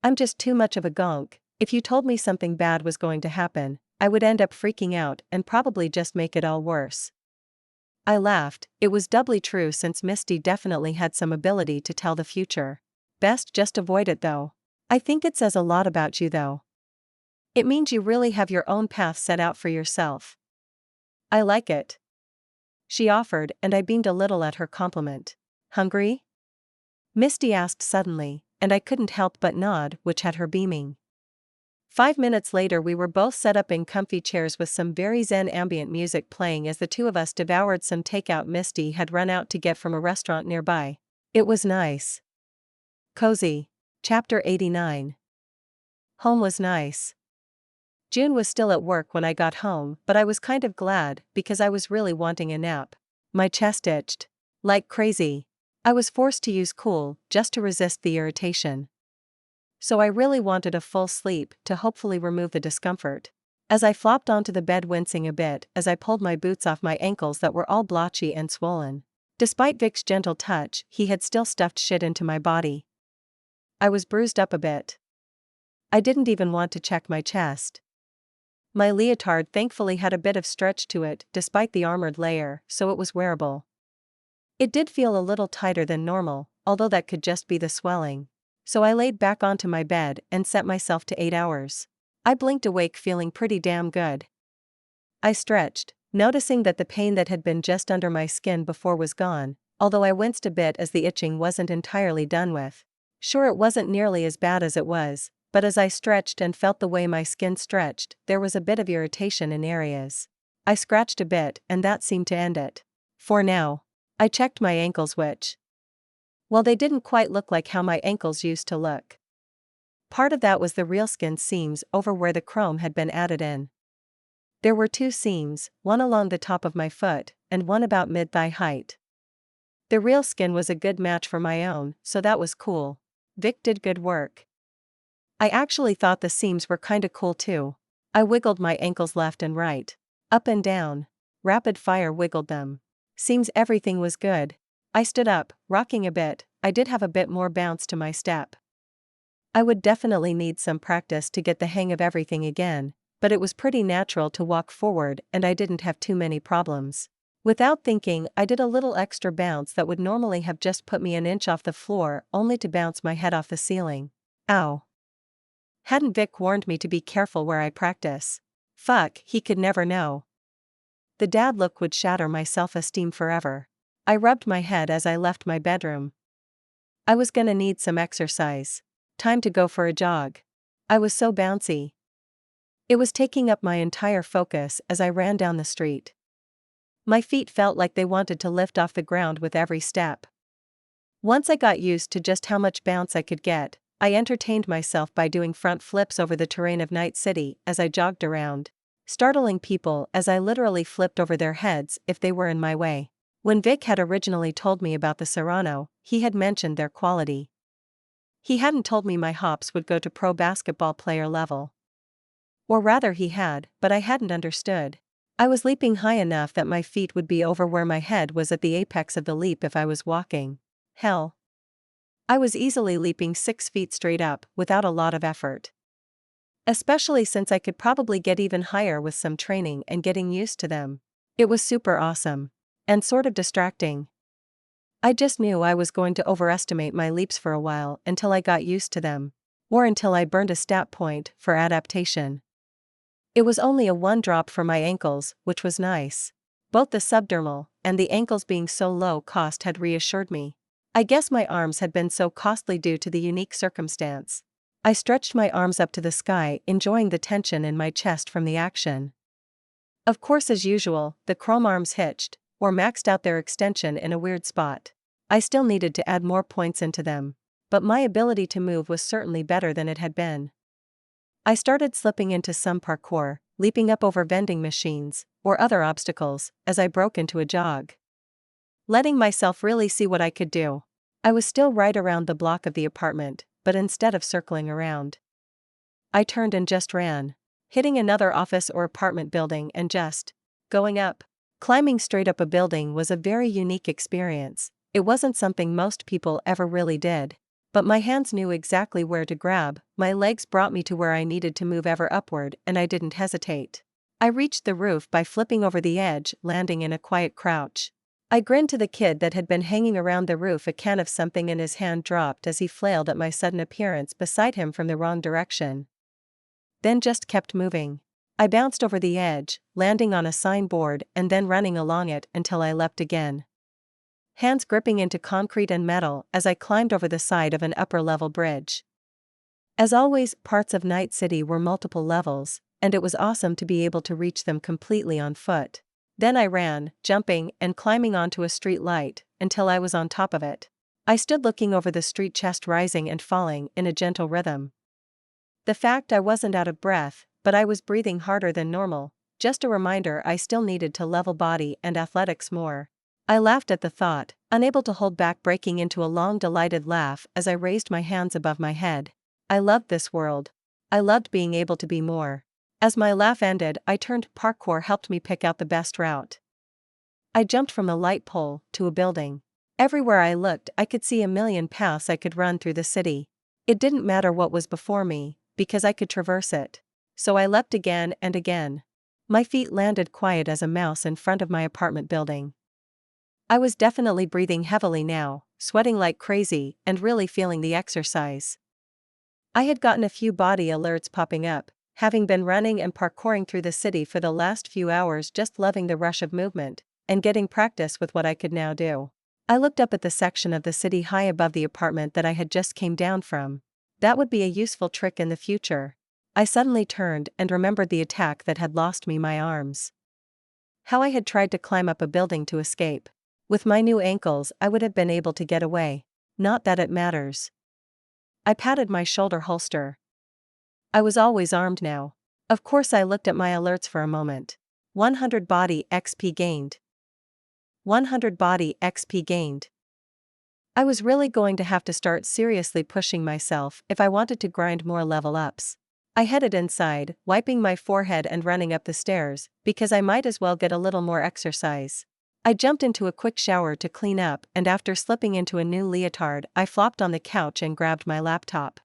I'm just too much of a gonk. If you told me something bad was going to happen, I would end up freaking out and probably just make it all worse. I laughed. It was doubly true since Misty definitely had some ability to tell the future. Best just avoid it though. I think it says a lot about you though. It means you really have your own path set out for yourself. I like it. She offered, and I beamed a little at her compliment. Hungry? Misty asked suddenly, and I couldn't help but nod, which had her beaming. 5 minutes later we were both set up in comfy chairs with some very zen ambient music playing as the two of us devoured some takeout Misty had run out to get from a restaurant nearby. It was nice. Cozy. Chapter 89. Home was nice. June was still at work when I got home, but I was kind of glad, because I was really wanting a nap. My chest itched like crazy. I was forced to use Cool, just to resist the irritation. So I really wanted a full sleep, to hopefully remove the discomfort. As I flopped onto the bed wincing a bit as I pulled my boots off my ankles that were all blotchy and swollen. Despite Vic's gentle touch, he had still stuffed shit into my body. I was bruised up a bit. I didn't even want to check my chest. My leotard thankfully had a bit of stretch to it despite the armored layer, so it was wearable. It did feel a little tighter than normal, although that could just be the swelling. So I laid back onto my bed and set myself to 8 hours. I blinked awake feeling pretty damn good. I stretched, noticing that the pain that had been just under my skin before was gone, although I winced a bit as the itching wasn't entirely done with. Sure, it wasn't nearly as bad as it was, but as I stretched and felt the way my skin stretched, there was a bit of irritation in areas. I scratched a bit and that seemed to end it. For now. I checked my ankles which, well, they didn't quite look like how my ankles used to look. Part of that was the real skin seams over where the chrome had been added in. There were 2 seams, one along the top of my foot, and one about mid-thigh height. The real skin was a good match for my own, so that was cool. Vic did good work. I actually thought the seams were kinda cool too. I wiggled my ankles left and right. Up and down. Rapid fire wiggled them. Seems everything was good. I stood up, rocking a bit. I did have a bit more bounce to my step. I would definitely need some practice to get the hang of everything again, but it was pretty natural to walk forward and I didn't have too many problems. Without thinking, I did a little extra bounce that would normally have just put me an inch off the floor, only to bounce my head off the ceiling. Ow. Hadn't Vic warned me to be careful where I practice? Fuck, he could never know. The dad look would shatter my self-esteem forever. I rubbed my head as I left my bedroom. I was gonna need some exercise. Time to go for a jog. I was so bouncy. It was taking up my entire focus as I ran down the street. My feet felt like they wanted to lift off the ground with every step. Once I got used to just how much bounce I could get, I entertained myself by doing front flips over the terrain of Night City as I jogged around, startling people as I literally flipped over their heads if they were in my way. When Vic had originally told me about the Serrano, he had mentioned their quality. He hadn't told me my hops would go to pro basketball player level. Or rather he had, but I hadn't understood. I was leaping high enough that my feet would be over where my head was at the apex of the leap if I was walking. Hell. I was easily leaping 6 feet straight up, without a lot of effort. Especially since I could probably get even higher with some training and getting used to them. It was super awesome. And sort of distracting. I just knew I was going to overestimate my leaps for a while until I got used to them. Or until I burned a stat point for adaptation. It was only a 1 drop for my ankles, which was nice. Both the subdermal and the ankles being so low cost had reassured me. I guess my arms had been so costly due to the unique circumstance. I stretched my arms up to the sky, enjoying the tension in my chest from the action. Of course, as usual, the chrome arms hitched, or maxed out their extension in a weird spot. I still needed to add more points into them, but my ability to move was certainly better than it had been. I started slipping into some parkour, leaping up over vending machines, or other obstacles, as I broke into a jog. Letting myself really see what I could do. I was still right around the block of the apartment, but instead of circling around, I turned and just ran, hitting another office or apartment building and just going up. Climbing straight up a building was a very unique experience. It wasn't something most people ever really did. But my hands knew exactly where to grab, my legs brought me to where I needed to move ever upward, and I didn't hesitate. I reached the roof by flipping over the edge, landing in a quiet crouch. I grinned to the kid that had been hanging around the roof. A can of something in his hand dropped as he flailed at my sudden appearance beside him from the wrong direction. Then just kept moving. I bounced over the edge, landing on a signboard and then running along it until I leapt again. Hands gripping into concrete and metal as I climbed over the side of an upper-level bridge. As always, parts of Night City were multiple levels, and it was awesome to be able to reach them completely on foot. Then I ran, jumping and climbing onto a street light, until I was on top of it. I stood looking over the street, chest rising and falling in a gentle rhythm. The fact I wasn't out of breath, but I was breathing harder than normal, just a reminder I still needed to level body and athletics more. I laughed at the thought, unable to hold back, breaking into a long delighted laugh as I raised my hands above my head. I loved this world. I loved being able to be more. As my laugh ended, I turned. Parkour helped me pick out the best route. I jumped from a light pole to a building. Everywhere I looked, I could see a million paths I could run through the city. It didn't matter what was before me, because I could traverse it. So I leapt again and again. My feet landed quiet as a mouse in front of my apartment building. I was definitely breathing heavily now, sweating like crazy, and really feeling the exercise. I had gotten a few body alerts popping up, having been running and parkouring through the city for the last few hours, just loving the rush of movement, and getting practice with what I could now do. I looked up at the section of the city high above the apartment that I had just came down from. That would be a useful trick in the future. I suddenly turned and remembered the attack that had lost me my arms. How I had tried to climb up a building to escape. With my new ankles, I would have been able to get away. Not that it matters. I patted my shoulder holster. I was always armed now. Of course, I looked at my alerts for a moment. 100 body XP gained. 100 body XP gained. I was really going to have to start seriously pushing myself if I wanted to grind more level ups. I headed inside, wiping my forehead and running up the stairs, because I might as well get a little more exercise. I jumped into a quick shower to clean up, and after slipping into a new leotard, I flopped on the couch and grabbed my laptop.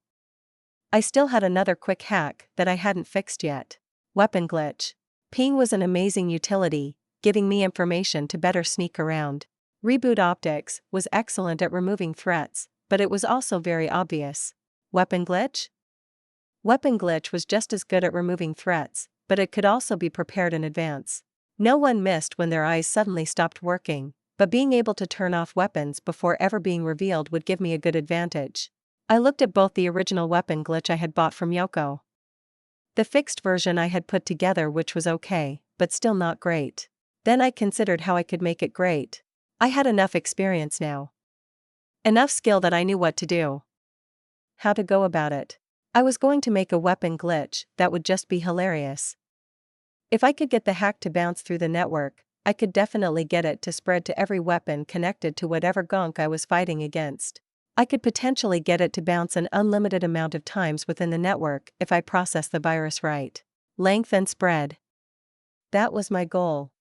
I still had another quick hack that I hadn't fixed yet. Weapon glitch. Ping was an amazing utility, giving me information to better sneak around. Reboot optics was excellent at removing threats, but it was also very obvious. Weapon glitch? Weapon glitch was just as good at removing threats, but it could also be prepared in advance. No one missed when their eyes suddenly stopped working, but being able to turn off weapons before ever being revealed would give me a good advantage. I looked at both the original weapon glitch I had bought from Yoko. The fixed version I had put together, which was okay, but still not great. Then I considered how I could make it great. I had enough experience now. Enough skill that I knew what to do. How to go about it. I was going to make a weapon glitch that would just be hilarious. If I could get the hack to bounce through the network, I could definitely get it to spread to every weapon connected to whatever gonk I was fighting against. I could potentially get it to bounce an unlimited amount of times within the network if I process the virus right. Length and spread. That was my goal.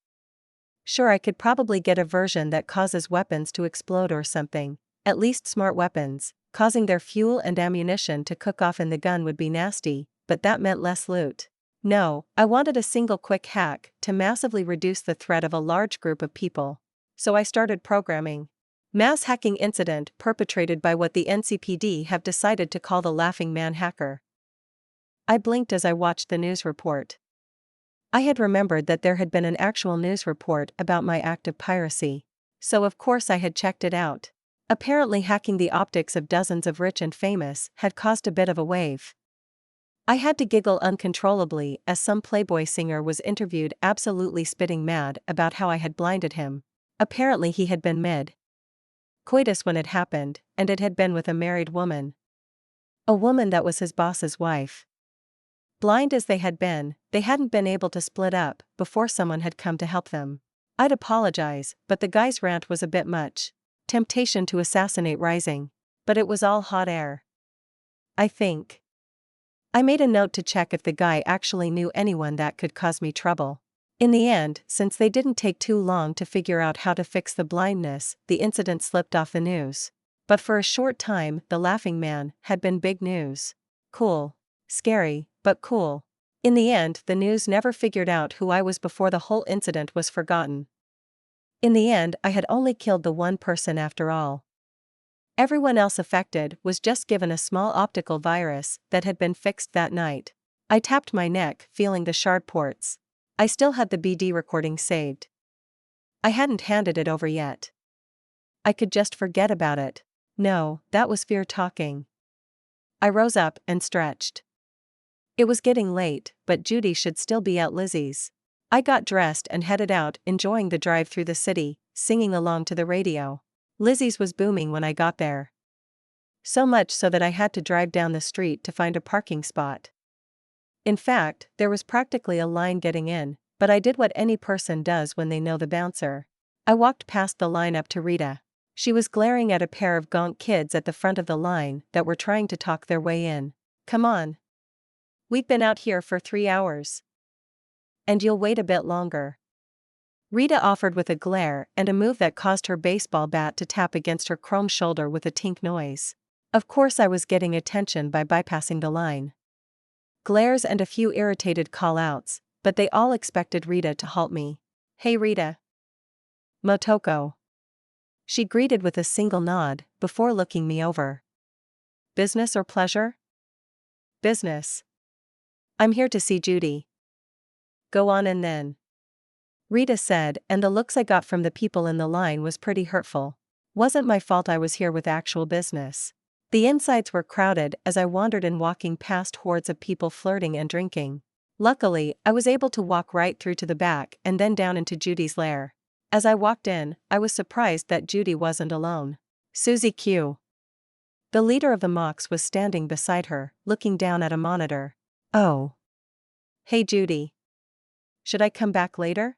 Sure, I could probably get a version that causes weapons to explode or something, at least smart weapons, causing their fuel and ammunition to cook off in the gun would be nasty, but that meant less loot. No, I wanted a single quick hack to massively reduce the threat of a large group of people. So I started programming. Mass hacking incident perpetrated by what the NCPD have decided to call the Laughing Man hacker. I blinked as I watched the news report. I had remembered that there had been an actual news report about my act of piracy. So of course I had checked it out. Apparently hacking the optics of dozens of rich and famous had caused a bit of a wave. I had to giggle uncontrollably as some Playboy singer was interviewed, absolutely spitting mad about how I had blinded him. Apparently he had been mid-coitus when it happened, and it had been with a married woman. A woman that was his boss's wife. Blind as they hadn't been able to split up before someone had come to help them. I'd apologize, but the guy's rant was a bit much. Temptation to assassinate rising. But it was all hot air. I think. I made a note to check if the guy actually knew anyone that could cause me trouble. In the end, since they didn't take too long to figure out how to fix the blindness, the incident slipped off the news. But for a short time, the Laughing Man had been big news. Cool. Scary, but cool. In the end, the news never figured out who I was before the whole incident was forgotten. In the end, I had only killed the one person after all. Everyone else affected was just given a small optical virus that had been fixed that night. I tapped my neck, feeling the shard ports. I still had the BD recording saved. I hadn't handed it over yet. I could just forget about it. No, that was fear talking. I rose up and stretched. It was getting late, but Judy should still be at Lizzie's. I got dressed and headed out, enjoying the drive through the city, singing along to the radio. Lizzie's was booming when I got there. So much so that I had to drive down the street to find a parking spot. In fact, there was practically a line getting in, but I did what any person does when they know the bouncer. I walked past the line up to Rita. She was glaring at a pair of gaunt kids at the front of the line that were trying to talk their way in. Come on. We've been out here for 3 hours. And you'll wait a bit longer. Rita offered with a glare and a move that caused her baseball bat to tap against her chrome shoulder with a tink noise. Of course I was getting attention by bypassing the line. Glares and a few irritated call-outs, but they all expected Rita to halt me. Hey Rita. Motoko. She greeted with a single nod, before looking me over. Business or pleasure? Business. I'm here to see Judy. Go on and then. Rita said, and the looks I got from the people in the line was pretty hurtful. Wasn't my fault I was here with actual business. The insides were crowded as I wandered in, walking past hordes of people flirting and drinking. Luckily, I was able to walk right through to the back and then down into Judy's lair. As I walked in, I was surprised that Judy wasn't alone. Susie Q. The leader of the Mox was standing beside her, looking down at a monitor. Oh. Hey Judy. Should I come back later?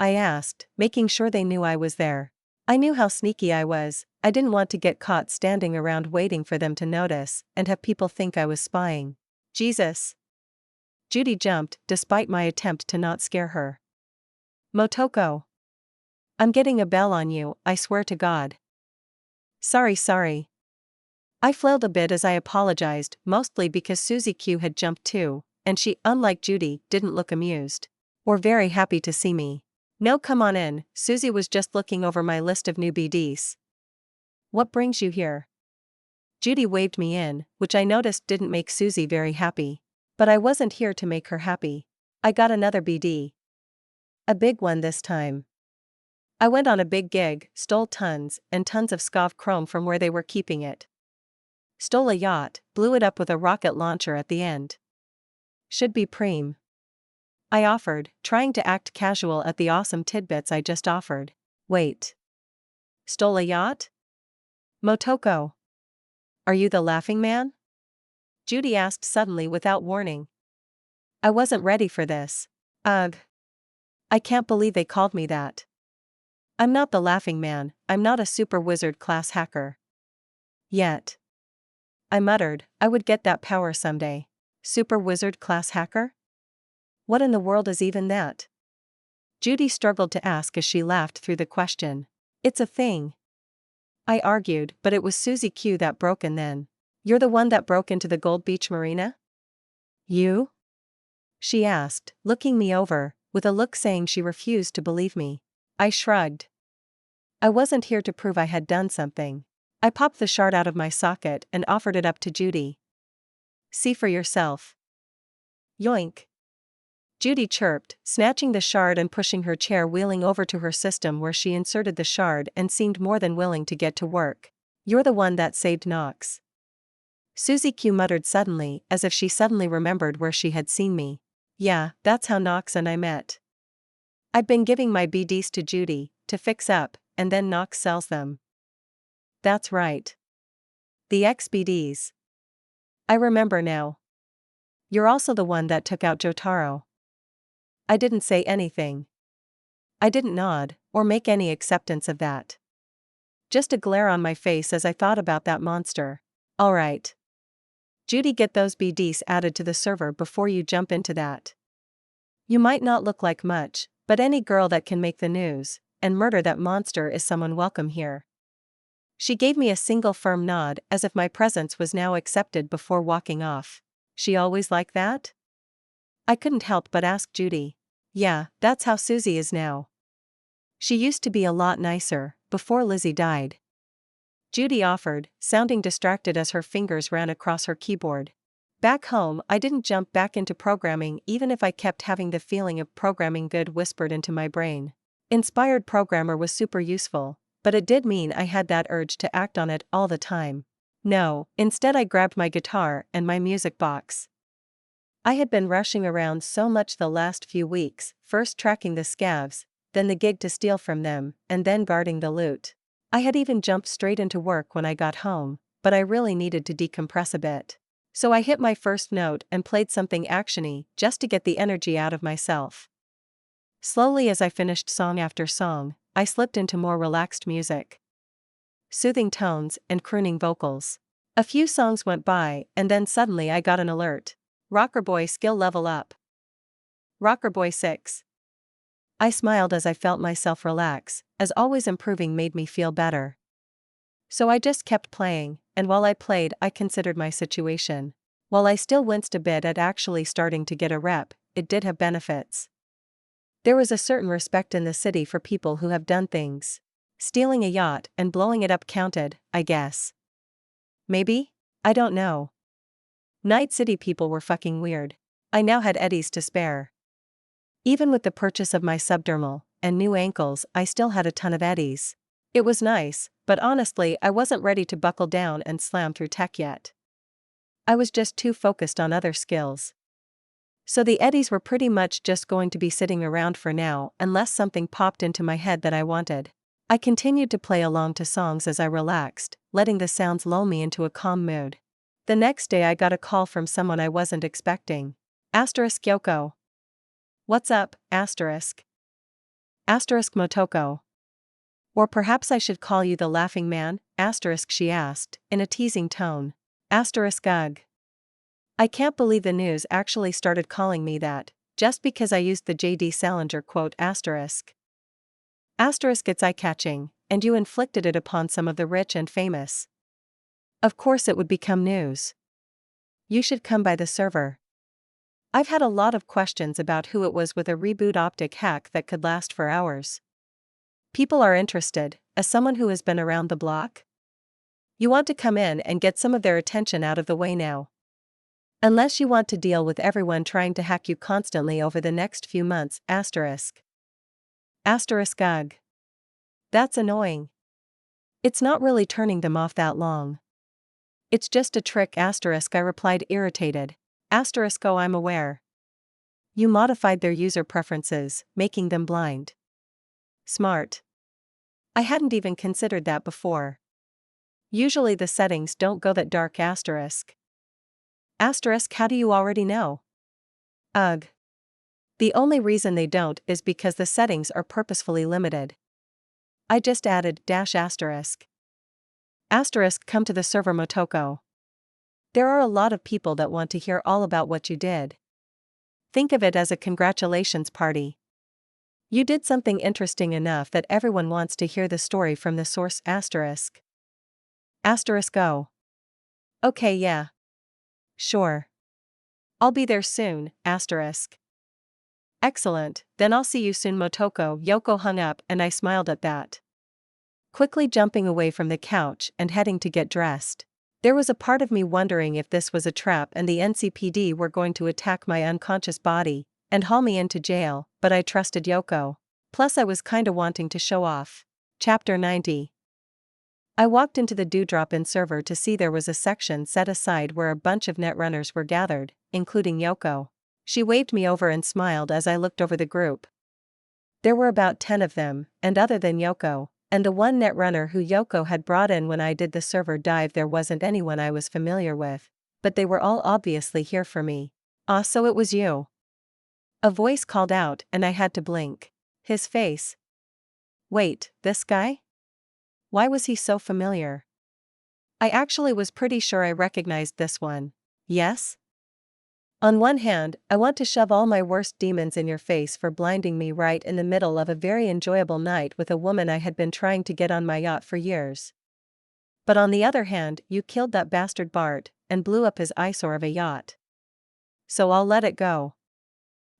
I asked, making sure they knew I was there. I knew how sneaky I was. I didn't want to get caught standing around waiting for them to notice and have people think I was spying. Jesus. Judy jumped, despite my attempt to not scare her. Motoko. I'm getting a bell on you, I swear to God. Sorry. I flailed a bit as I apologized, mostly because Susie Q had jumped too, and she, unlike Judy, didn't look amused. Or very happy to see me. No, come on in, Susie was just looking over my list of new BDs. What brings you here? Judy waved me in, which I noticed didn't make Susie very happy. But I wasn't here to make her happy. I got another BD. A big one this time. I went on a big gig, stole tons and tons of scav chrome from where they were keeping it. Stole a yacht, blew it up with a rocket launcher at the end. Should be preem. I offered, trying to act casual at the awesome tidbits I just offered. Wait. Stole a yacht? Motoko. Are you the laughing man? Judy asked suddenly without warning. I wasn't ready for this. Ugh. I can't believe they called me that. I'm not the laughing man, I'm not a super wizard class hacker. Yet. I muttered, I would get that power someday. Super wizard class hacker? What in the world is even that? Judy struggled to ask as she laughed through the question. It's a thing. I argued, but it was Susie Q that broke in then. You're the one that broke into the Gold Beach Marina? You? She asked, looking me over, with a look saying she refused to believe me. I shrugged. I wasn't here to prove I had done something. I popped the shard out of my socket and offered it up to Judy. See for yourself. Yoink. Judy chirped, snatching the shard and pushing her chair wheeling over to her system where she inserted the shard and seemed more than willing to get to work. You're the one that saved Knox. Susie Q muttered suddenly, as if she suddenly remembered where she had seen me. Yeah, that's how Knox and I met. I'd been giving my BDs to Judy, to fix up, and then Knox sells them. That's right. The XBDs. I remember now. You're also the one that took out Jotaro. I didn't say anything. I didn't nod, or make any acceptance of that. Just a glare on my face as I thought about that monster. All right. Judy, get those BDs added to the server before you jump into that. You might not look like much, but any girl that can make the news and murder that monster is someone welcome here. She gave me a single firm nod as if my presence was now accepted before walking off. She always like that? I couldn't help but ask Judy. Yeah, that's how Susie is now. She used to be a lot nicer, before Lizzie died. Judy offered, sounding distracted as her fingers ran across her keyboard. Back home, I didn't jump back into programming even if I kept having the feeling of programming good whispered into my brain. Inspired programmer was super useful, but it did mean I had that urge to act on it all the time. No, instead I grabbed my guitar and my music box. I had been rushing around so much the last few weeks, first tracking the scavs, then the gig to steal from them, and then guarding the loot. I had even jumped straight into work when I got home, but I really needed to decompress a bit. So I hit my first note and played something actiony, just to get the energy out of myself. Slowly as I finished song after song, I slipped into more relaxed music. Soothing tones and crooning vocals. A few songs went by and then suddenly I got an alert. Rocker Boy skill level up. Rocker Boy 6. I smiled as I felt myself relax, as always improving made me feel better. So I just kept playing, and while I played I considered my situation. While I still winced a bit at actually starting to get a rep, it did have benefits. There was a certain respect in the city for people who have done things. Stealing a yacht and blowing it up counted, I guess. Maybe? I don't know. Night City people were fucking weird. I now had eddies to spare. Even with the purchase of my subdermal and new ankles, I still had a ton of eddies. It was nice, but honestly I wasn't ready to buckle down and slam through tech yet. I was just too focused on other skills. So the eddies were pretty much just going to be sitting around for now unless something popped into my head that I wanted. I continued to play along to songs as I relaxed, letting the sounds lull me into a calm mood. The next day I got a call from someone I wasn't expecting. Asterisk Yoko. What's up, asterisk? Asterisk Motoko. Or perhaps I should call you the laughing man, asterisk she asked, in a teasing tone. Asterisk ugh. I can't believe the news actually started calling me that, just because I used the J.D. Salinger quote asterisk. Asterisk it's eye-catching, and you inflicted it upon some of the rich and famous. Of course it would become news. You should come by the server. I've had a lot of questions about who it was with a reboot optic hack that could last for hours. People are interested, as someone who has been around the block. You want to come in and get some of their attention out of the way now. Unless you want to deal with everyone trying to hack you constantly over the next few months, asterisk. Asterisk ugh. That's annoying. It's not really turning them off that long. It's just a trick asterisk I replied irritated. Asterisk oh I'm aware. You modified their user preferences, making them blind. Smart. I hadn't even considered that before. Usually the settings don't go that dark asterisk. Asterisk how do you already know? Ugh. The only reason they don't is because the settings are purposefully limited. I just added dash asterisk. Asterisk come to the server Motoko. There are a lot of people that want to hear all about what you did. Think of it as a congratulations party. You did something interesting enough that everyone wants to hear the story from the source asterisk. Asterisk oh. Okay yeah. Sure. I'll be there soon, asterisk. Excellent, then I'll see you soon Motoko. Yoko hung up and I smiled at that. Quickly jumping away from the couch and heading to get dressed. There was a part of me wondering if this was a trap and the NCPD were going to attack my unconscious body and haul me into jail, but I trusted Yoko. Plus I was kinda wanting to show off. Chapter 90. I walked into the Dewdrop-In server to see there was a section set aside where a bunch of netrunners were gathered, including Yoko. She waved me over and smiled as I looked over the group. There were about 10 of them, and other than Yoko, and the one netrunner who Yoko had brought in when I did the server dive, there wasn't anyone I was familiar with, but they were all obviously here for me. Ah, so it was you. A voice called out and I had to blink. His face. Wait, this guy? Why was he so familiar? I actually was pretty sure I recognized this one. Yes? On one hand, I want to shove all my worst demons in your face for blinding me right in the middle of a very enjoyable night with a woman I had been trying to get on my yacht for years. But on the other hand, you killed that bastard Bart and blew up his eyesore of a yacht. So I'll let it go.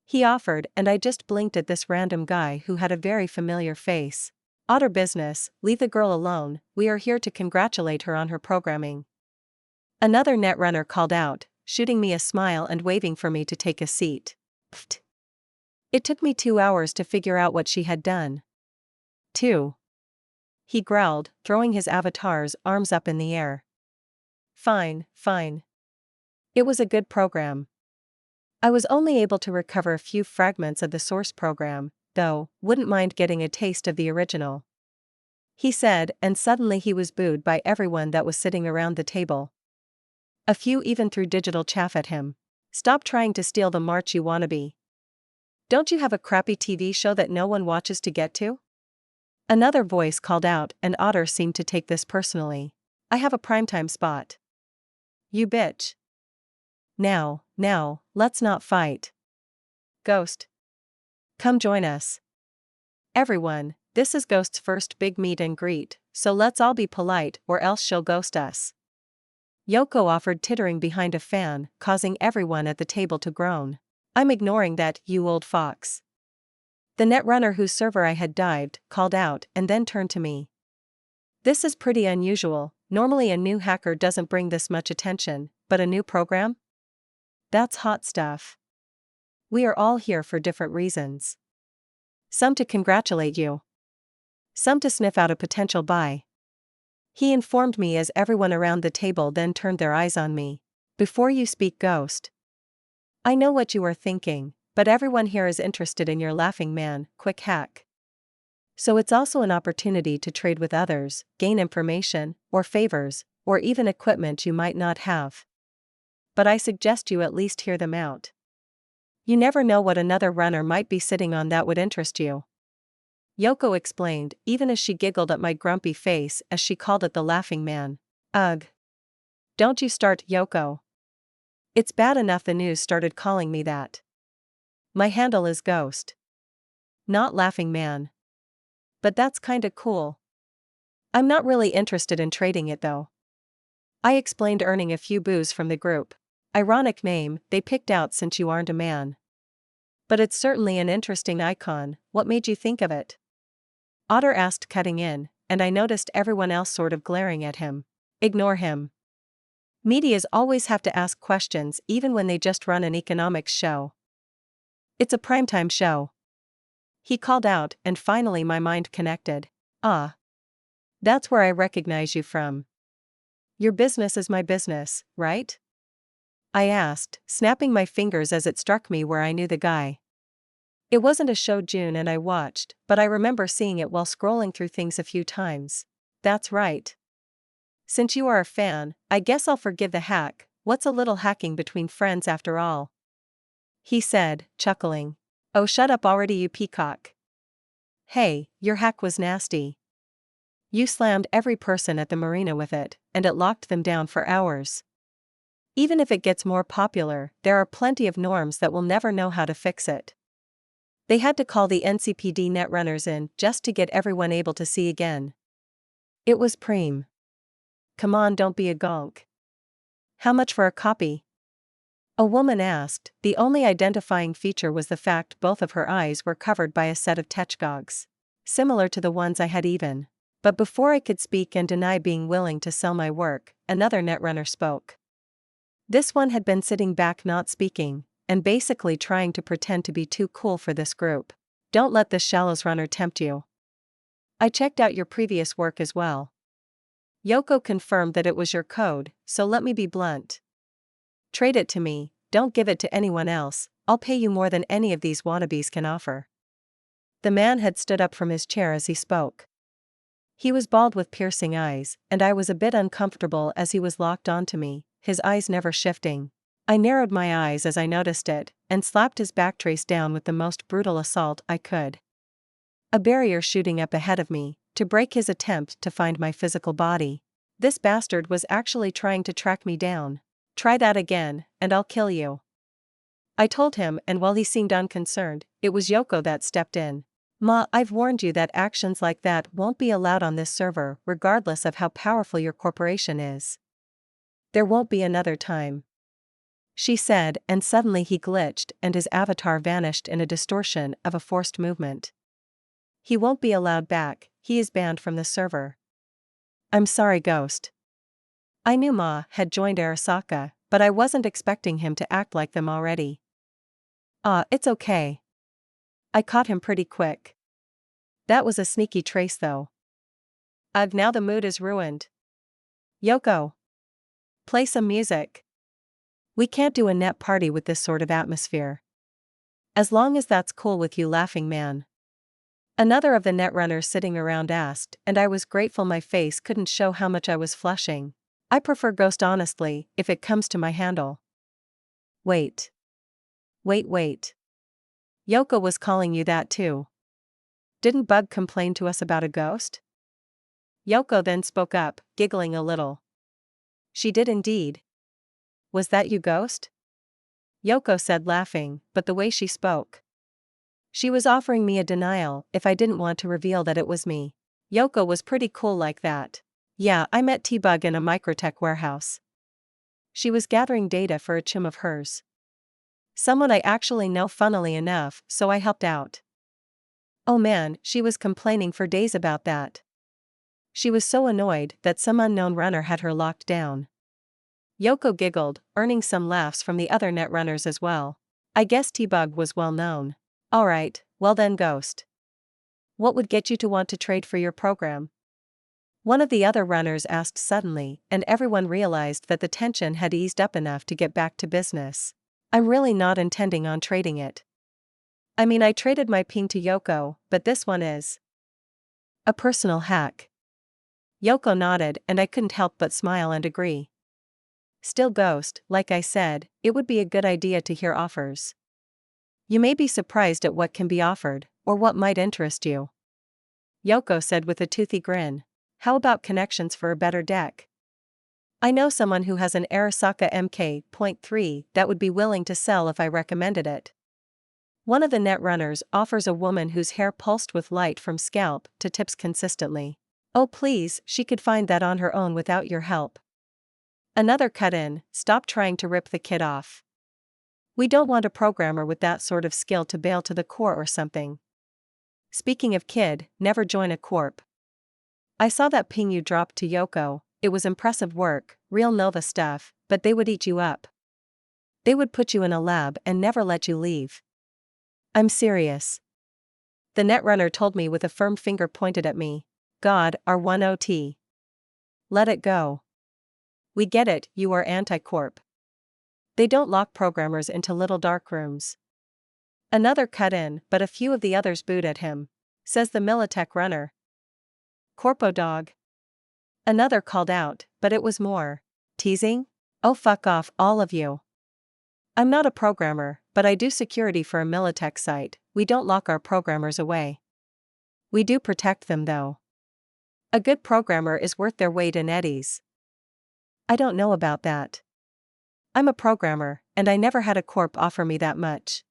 He offered, and I just blinked at this random guy who had a very familiar face. Otter business, leave the girl alone, we are here to congratulate her on her programming. Another netrunner called out, shooting me a smile and waving for me to take a seat. Pfft. It took me 2 hours to figure out what she had done. 2. He growled, throwing his avatar's arms up in the air. Fine, fine. It was a good program. I was only able to recover a few fragments of the source program, though, wouldn't mind getting a taste of the original. He said, and suddenly he was booed by everyone that was sitting around the table. A few even threw digital chaff at him. Stop trying to steal the march, you wannabe. Don't you have a crappy TV show that no one watches to get to? Another voice called out, and Otter seemed to take this personally. I have a primetime spot. You bitch. Now, let's not fight. Ghost. Come join us. Everyone, this is Ghost's first big meet and greet, so let's all be polite or else she'll ghost us. Yoko offered, tittering behind a fan, causing everyone at the table to groan. I'm ignoring that, you old fox. The netrunner whose server I had dived called out and then turned to me. This is pretty unusual. Normally a new hacker doesn't bring this much attention, but a new program? That's hot stuff. We are all here for different reasons. Some to congratulate you. Some to sniff out a potential buy. He informed me as everyone around the table then turned their eyes on me. Before you speak, Ghost. I know what you are thinking, but everyone here is interested in your laughing man, quick hack. So it's also an opportunity to trade with others, gain information, or favors, or even equipment you might not have. But I suggest you at least hear them out. You never know what another runner might be sitting on that would interest you. Yoko explained, even as she giggled at my grumpy face as she called it the laughing man. Ugh. Don't you start, Yoko. It's bad enough the news started calling me that. My handle is Ghost. Not laughing man. But that's kinda cool. I'm not really interested in trading it though. I explained, earning a few boos from the group. Ironic name they picked out since you aren't a man. But it's certainly an interesting icon. What made you think of it? Otter asked, cutting in, and I noticed everyone else sort of glaring at him. Ignore him. Medias always have to ask questions even when they just run an economics show. It's a primetime show. He called out, and finally my mind connected. Ah. That's where I recognize you from. Your business is my business, right? I asked, snapping my fingers as it struck me where I knew the guy. It wasn't a show June and I watched, but I remember seeing it while scrolling through things a few times. That's right. Since you are a fan, I guess I'll forgive the hack. What's a little hacking between friends after all? He said, chuckling. Oh, shut up already, you peacock. Hey, your hack was nasty. You slammed every person at the marina with it, and it locked them down for hours. Even if it gets more popular, there are plenty of norms that will never know how to fix it. They had to call the NCPD netrunners in just to get everyone able to see again. It was preem. Come on, don't be a gonk. How much for a copy? A woman asked. The only identifying feature was the fact both of her eyes were covered by a set of techgogs, similar to the ones I had even. But before I could speak and deny being willing to sell my work, another netrunner spoke. This one had been sitting back not speaking, and basically trying to pretend to be too cool for this group. Don't let this shallows runner tempt you. I checked out your previous work as well. Yoko confirmed that it was your code, so let me be blunt. Trade it to me, don't give it to anyone else, I'll pay you more than any of these wannabes can offer. The man had stood up from his chair as he spoke. He was bald with piercing eyes, and I was a bit uncomfortable as he was locked onto me, his eyes never shifting. I narrowed my eyes as I noticed it, and slapped his backtrace down with the most brutal assault I could. A barrier shooting up ahead of me, to break his attempt to find my physical body. This bastard was actually trying to track me down. Try that again, and I'll kill you. I told him, and while he seemed unconcerned, it was Yoko that stepped in. Ma, I've warned you that actions like that won't be allowed on this server, regardless of how powerful your corporation is. There won't be another time. She said, and suddenly he glitched and his avatar vanished in a distortion of a forced movement. He won't be allowed back, he is banned from the server. I'm sorry, Ghost. I knew Ma had joined Arasaka, but I wasn't expecting him to act like them already. It's okay. I caught him pretty quick. That was a sneaky trace though. Now the mood is ruined. Yoko. Play some music. We can't do a net party with this sort of atmosphere. As long as that's cool with you, laughing man. Another of the netrunners sitting around asked, and I was grateful my face couldn't show how much I was flushing. I prefer ghost honestly, if it comes to my handle. Wait. Wait. Yoko was calling you that too. Didn't Bug complain to us about a ghost? Yoko then spoke up, giggling a little. She did indeed. Was that you, Ghost? Yoko said, laughing, but the way she spoke. She was offering me a denial if I didn't want to reveal that it was me. Yoko was pretty cool like that. Yeah, I met T-Bug in a microtech warehouse. She was gathering data for a chum of hers. Someone I actually know, funnily enough, so I helped out. Oh man, she was complaining for days about that. She was so annoyed that some unknown runner had her locked down. Yoko giggled, earning some laughs from the other netrunners as well. I guess T-Bug was well known. Alright, well then, Ghost. What would get you to want to trade for your program? One of the other runners asked suddenly, and everyone realized that the tension had eased up enough to get back to business. I'm really not intending on trading it. I mean, I traded my ping to Yoko, but this one is a personal hack. Yoko nodded, and I couldn't help but smile and agree. Still, Ghost, like I said, it would be a good idea to hear offers. You may be surprised at what can be offered, or what might interest you. Yoko said with a toothy grin. How about connections for a better deck? I know someone who has an Arasaka MK.3 that would be willing to sell if I recommended it. One of the netrunners offers a woman whose hair pulsed with light from scalp to tips consistently. Oh please, she could find that on her own without your help. Another cut in, stop trying to rip the kid off. We don't want a programmer with that sort of skill to bail to the core or something. Speaking of kid, never join a corp. I saw that ping you dropped to Yoko, it was impressive work, real Nova stuff, but they would eat you up. They would put you in a lab and never let you leave. I'm serious. The netrunner told me with a firm finger pointed at me. God, R1OT. Let it go. We get it, you are anti-corp. They don't lock programmers into little dark rooms. Another cut in, but a few of the others booed at him. Says the Militech runner. Corpo dog. Another called out, but it was more teasing? Oh fuck off, all of you. I'm not a programmer, but I do security for a Militech site. We don't lock our programmers away. We do protect them though. A good programmer is worth their weight in eddies. I don't know about that. I'm a programmer, and I never had a corp offer me that much.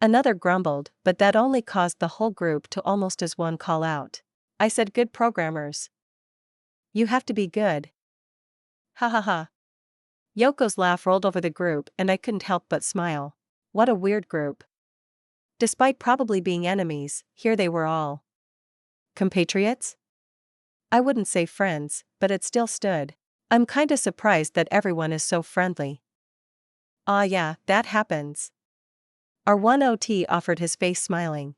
Another grumbled, but that only caused the whole group to almost as one call out. I said good programmers. You have to be good. Ha ha ha. Yoko's laugh rolled over the group and I couldn't help but smile. What a weird group. Despite probably being enemies, here they were all. Compatriots? I wouldn't say friends, but it still stood. I'm kinda surprised that everyone is so friendly. Ah yeah, that happens. R1OT offered his face smiling.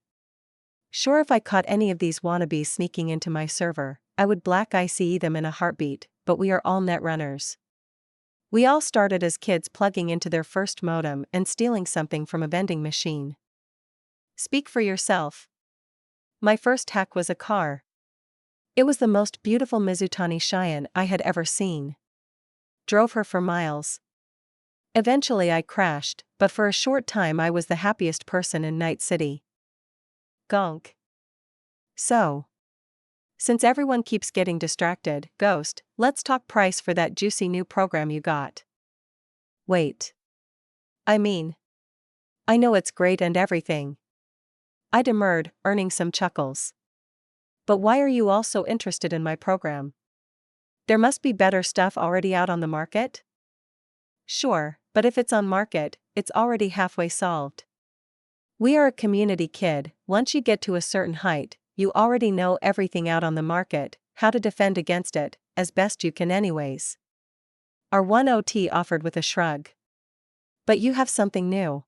Sure, if I caught any of these wannabes sneaking into my server, I would black ICE them in a heartbeat, but we are all netrunners. We all started as kids plugging into their first modem and stealing something from a vending machine. Speak for yourself. My first hack was a car. It was the most beautiful Mizutani Cheyenne I had ever seen. Drove her for miles. Eventually I crashed, but for a short time I was the happiest person in Night City. Gonk. So. Since everyone keeps getting distracted, Ghost, let's talk price for that juicy new program you got. Wait. I mean. I know it's great and everything. I demurred, earning some chuckles. But why are you all so interested in my program? There must be better stuff already out on the market? Sure, but if it's on market, it's already halfway solved. We are a community kid. Once you get to a certain height, you already know everything out on the market, how to defend against it, as best you can anyways. R1OT offered with a shrug. But you have something new.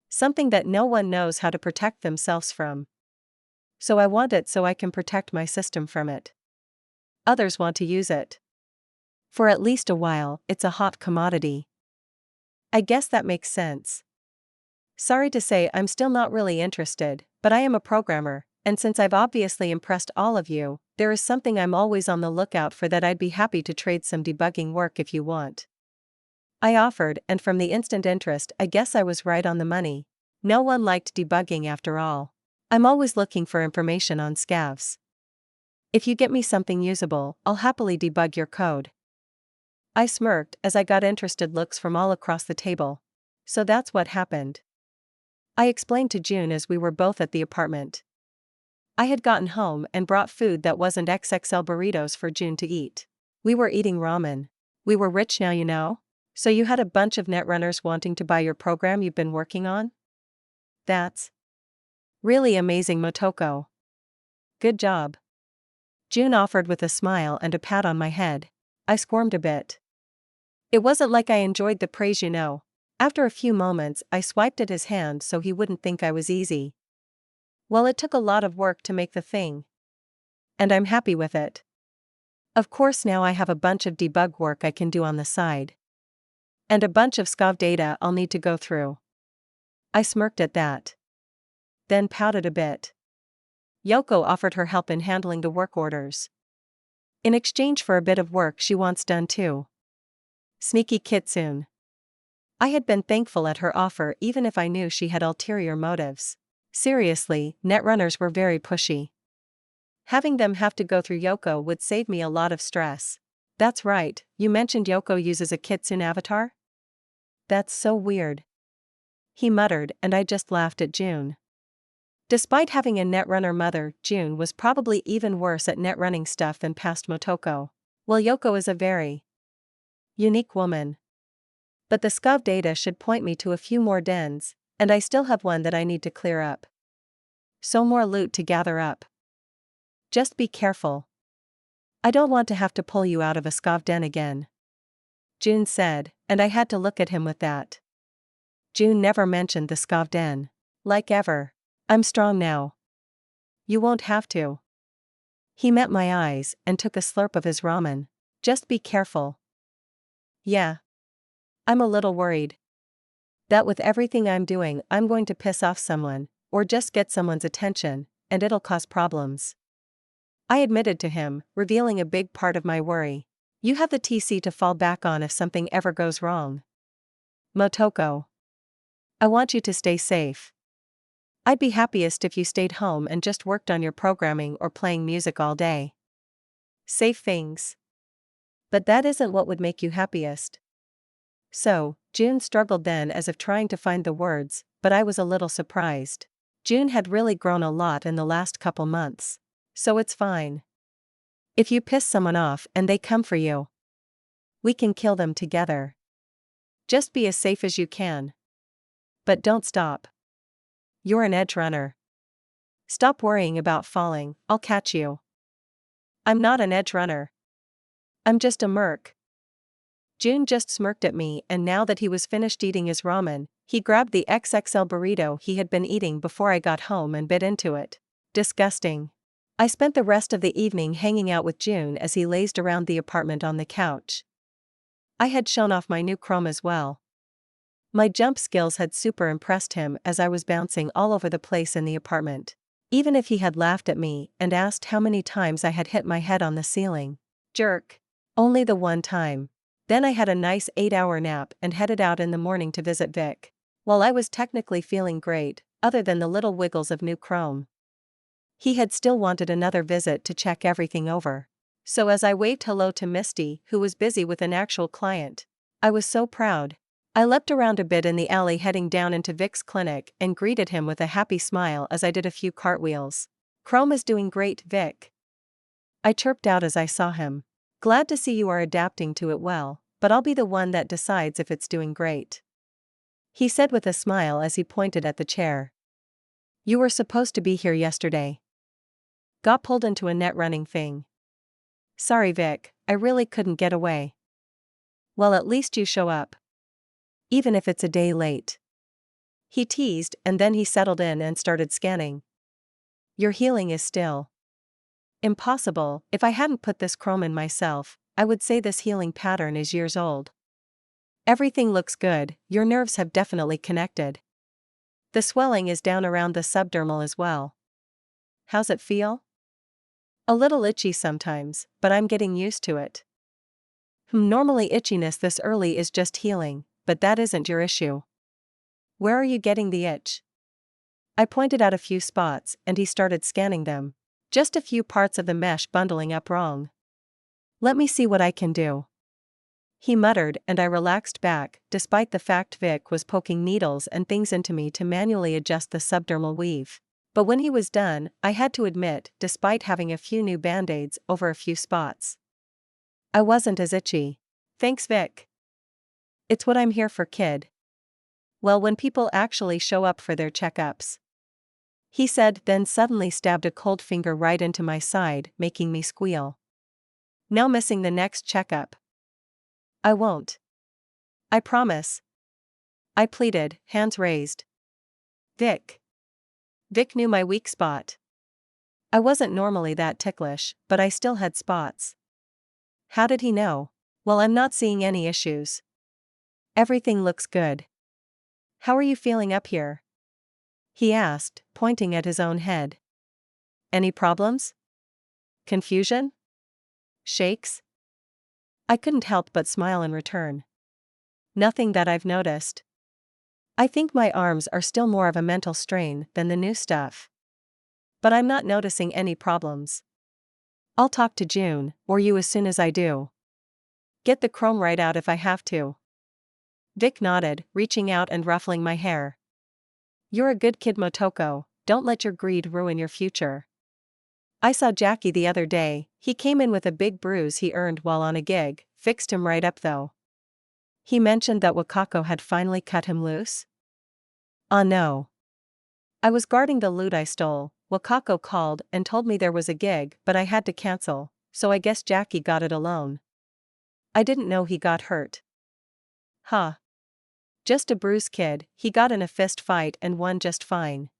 Something that no one knows how to protect themselves from. So I want it so I can protect my system from it. Others want to use it. For at least a while, it's a hot commodity. I guess that makes sense. Sorry to say I'm still not really interested, but I am a programmer, and since I've obviously impressed all of you, there is something I'm always on the lookout for that I'd be happy to trade some debugging work if you want. I offered, and from the instant interest, I guess I was right on the money. No one liked debugging after all. I'm always looking for information on scavs. If you get me something usable, I'll happily debug your code. I smirked as I got interested looks from all across the table. So that's what happened. I explained to June as we were both at the apartment. I had gotten home and brought food that wasn't XXL burritos for June to eat. We were eating ramen. We were rich now, you know? So you had a bunch of netrunners wanting to buy your program you've been working on? That's really amazing, Motoko. Good job. June offered with a smile and a pat on my head. I squirmed a bit. It wasn't like I enjoyed the praise, you know. After a few moments, I swiped at his hand so he wouldn't think I was easy. Well, it took a lot of work to make the thing. And I'm happy with it. Of course, now I have a bunch of debug work I can do on the side. And a bunch of scav data I'll need to go through. I smirked at that. Then pouted a bit. Yoko offered her help in handling the work orders. In exchange for a bit of work she wants done too. Sneaky kitsune. I had been thankful at her offer even if I knew she had ulterior motives. Seriously, netrunners were very pushy. Having them have to go through Yoko would save me a lot of stress. That's right, you mentioned Yoko uses a kitsune avatar? That's so weird. He muttered, and I just laughed at June. Despite having a netrunner mother, June was probably even worse at netrunning stuff than past Motoko. Well, Yoko is a very unique woman. But the scav data should point me to a few more dens, and I still have one that I need to clear up. So more loot to gather up. Just be careful. I don't want to have to pull you out of a scav den again. June said, and I had to look at him with that. June never mentioned the scav den. Like ever. I'm strong now. You won't have to. He met my eyes and took a slurp of his ramen. Just be careful. Yeah. I'm a little worried. That with everything I'm doing, I'm going to piss off someone, or just get someone's attention, and it'll cause problems. I admitted to him, revealing a big part of my worry. You have the TC to fall back on if something ever goes wrong. Motoko. I want you to stay safe. I'd be happiest if you stayed home and just worked on your programming or playing music all day. Safe things. But that isn't what would make you happiest. So, June struggled then as if trying to find the words, but I was a little surprised. June had really grown a lot in the last couple months. So it's fine. If you piss someone off and they come for you, we can kill them together. Just be as safe as you can. But don't stop. You're an edge runner. Stop worrying about falling, I'll catch you. I'm not an edge runner. I'm just a merc. June just smirked at me, and now that he was finished eating his ramen, he grabbed the XXL burrito he had been eating before I got home and bit into it. Disgusting. I spent the rest of the evening hanging out with June as he lazed around the apartment on the couch. I had shown off my new chrome as well. My jump skills had super impressed him as I was bouncing all over the place in the apartment. Even if he had laughed at me and asked how many times I had hit my head on the ceiling. Jerk. Only the one time. Then I had a nice 8-hour nap and headed out in the morning to visit Vic. While I was technically feeling great, other than the little wiggles of new chrome, he had still wanted another visit to check everything over. So as I waved hello to Misty, who was busy with an actual client, I was so proud. I leapt around a bit in the alley heading down into Vic's clinic and greeted him with a happy smile as I did a few cartwheels. Chrome is doing great, Vic. I chirped out as I saw him. Glad to see you are adapting to it well, but I'll be the one that decides if it's doing great. He said with a smile as he pointed at the chair. You were supposed to be here yesterday. Got pulled into a net running thing. Sorry, Vic, I really couldn't get away. Well, at least you show up. Even if it's a day late. He teased, and then he settled in and started scanning. Your healing is still impossible. If I hadn't put this chrome in myself, I would say this healing pattern is years old. Everything looks good, your nerves have definitely connected. The swelling is down around the subdermal as well. How's it feel? A little itchy sometimes, but I'm getting used to it. Normally itchiness this early is just healing, but that isn't your issue. Where are you getting the itch? I pointed out a few spots and he started scanning them. Just a few parts of the mesh bundling up wrong. Let me see what I can do. He muttered and I relaxed back, despite the fact Vic was poking needles and things into me to manually adjust the subdermal weave. But when he was done, I had to admit, despite having a few new band-aids over a few spots, I wasn't as itchy. Thanks, Vic. It's what I'm here for, kid. Well, when people actually show up for their checkups, he said, then suddenly stabbed a cold finger right into my side, making me squeal. Now missing the next checkup. I won't. I promise. I pleaded, hands raised. Vic. Vic knew my weak spot. I wasn't normally that ticklish, but I still had spots. How did he know? Well, I'm not seeing any issues. Everything looks good. How are you feeling up here? He asked, pointing at his own head. Any problems? Confusion? Shakes? I couldn't help but smile in return. Nothing that I've noticed. I think my arms are still more of a mental strain than the new stuff. But I'm not noticing any problems. I'll talk to June, or you as soon as I do. Get the chrome right out if I have to. Vic nodded, reaching out and ruffling my hair. You're a good kid, Motoko, don't let your greed ruin your future. I saw Jackie the other day, he came in with a big bruise he earned while on a gig, fixed him right up though. He mentioned that Wakako had finally cut him loose? No. I was guarding the loot I stole, Wakako called and told me there was a gig but I had to cancel, so I guess Jackie got it alone. I didn't know he got hurt. Huh. Just a bruise, kid, he got in a fist fight and won just fine.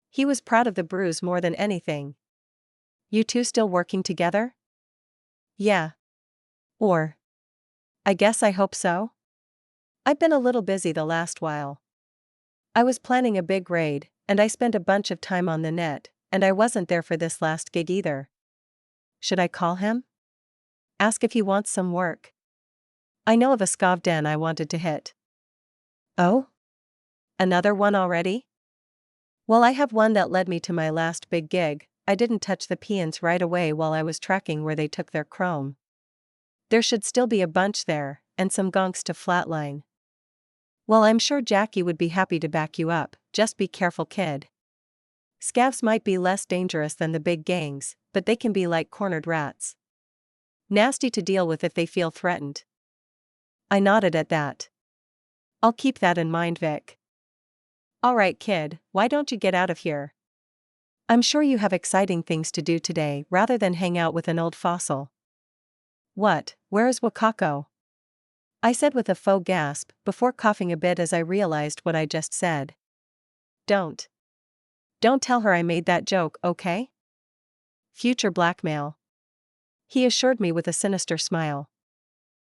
He was proud of the bruise more than anything. You two still working together? Yeah. Or. I guess I hope so? I've been a little busy the last while. I was planning a big raid, and I spent a bunch of time on the net, and I wasn't there for this last gig either. Should I call him? Ask if he wants some work. I know of a scav den I wanted to hit. Oh? Another one already? Well, I have one that led me to my last big gig. I didn't touch the peons right away while I was tracking where they took their chrome. There should still be a bunch there, and some gonks to flatline. Well, I'm sure Jackie would be happy to back you up, just be careful, kid. Scavs might be less dangerous than the big gangs, but they can be like cornered rats. Nasty to deal with if they feel threatened. I nodded at that. I'll keep that in mind, Vic. Alright, kid, why don't you get out of here? I'm sure you have exciting things to do today rather than hang out with an old fossil. What, where is Wakako? I said with a faux gasp, before coughing a bit as I realized what I just said. Don't tell her I made that joke, okay? Future blackmail. He assured me with a sinister smile.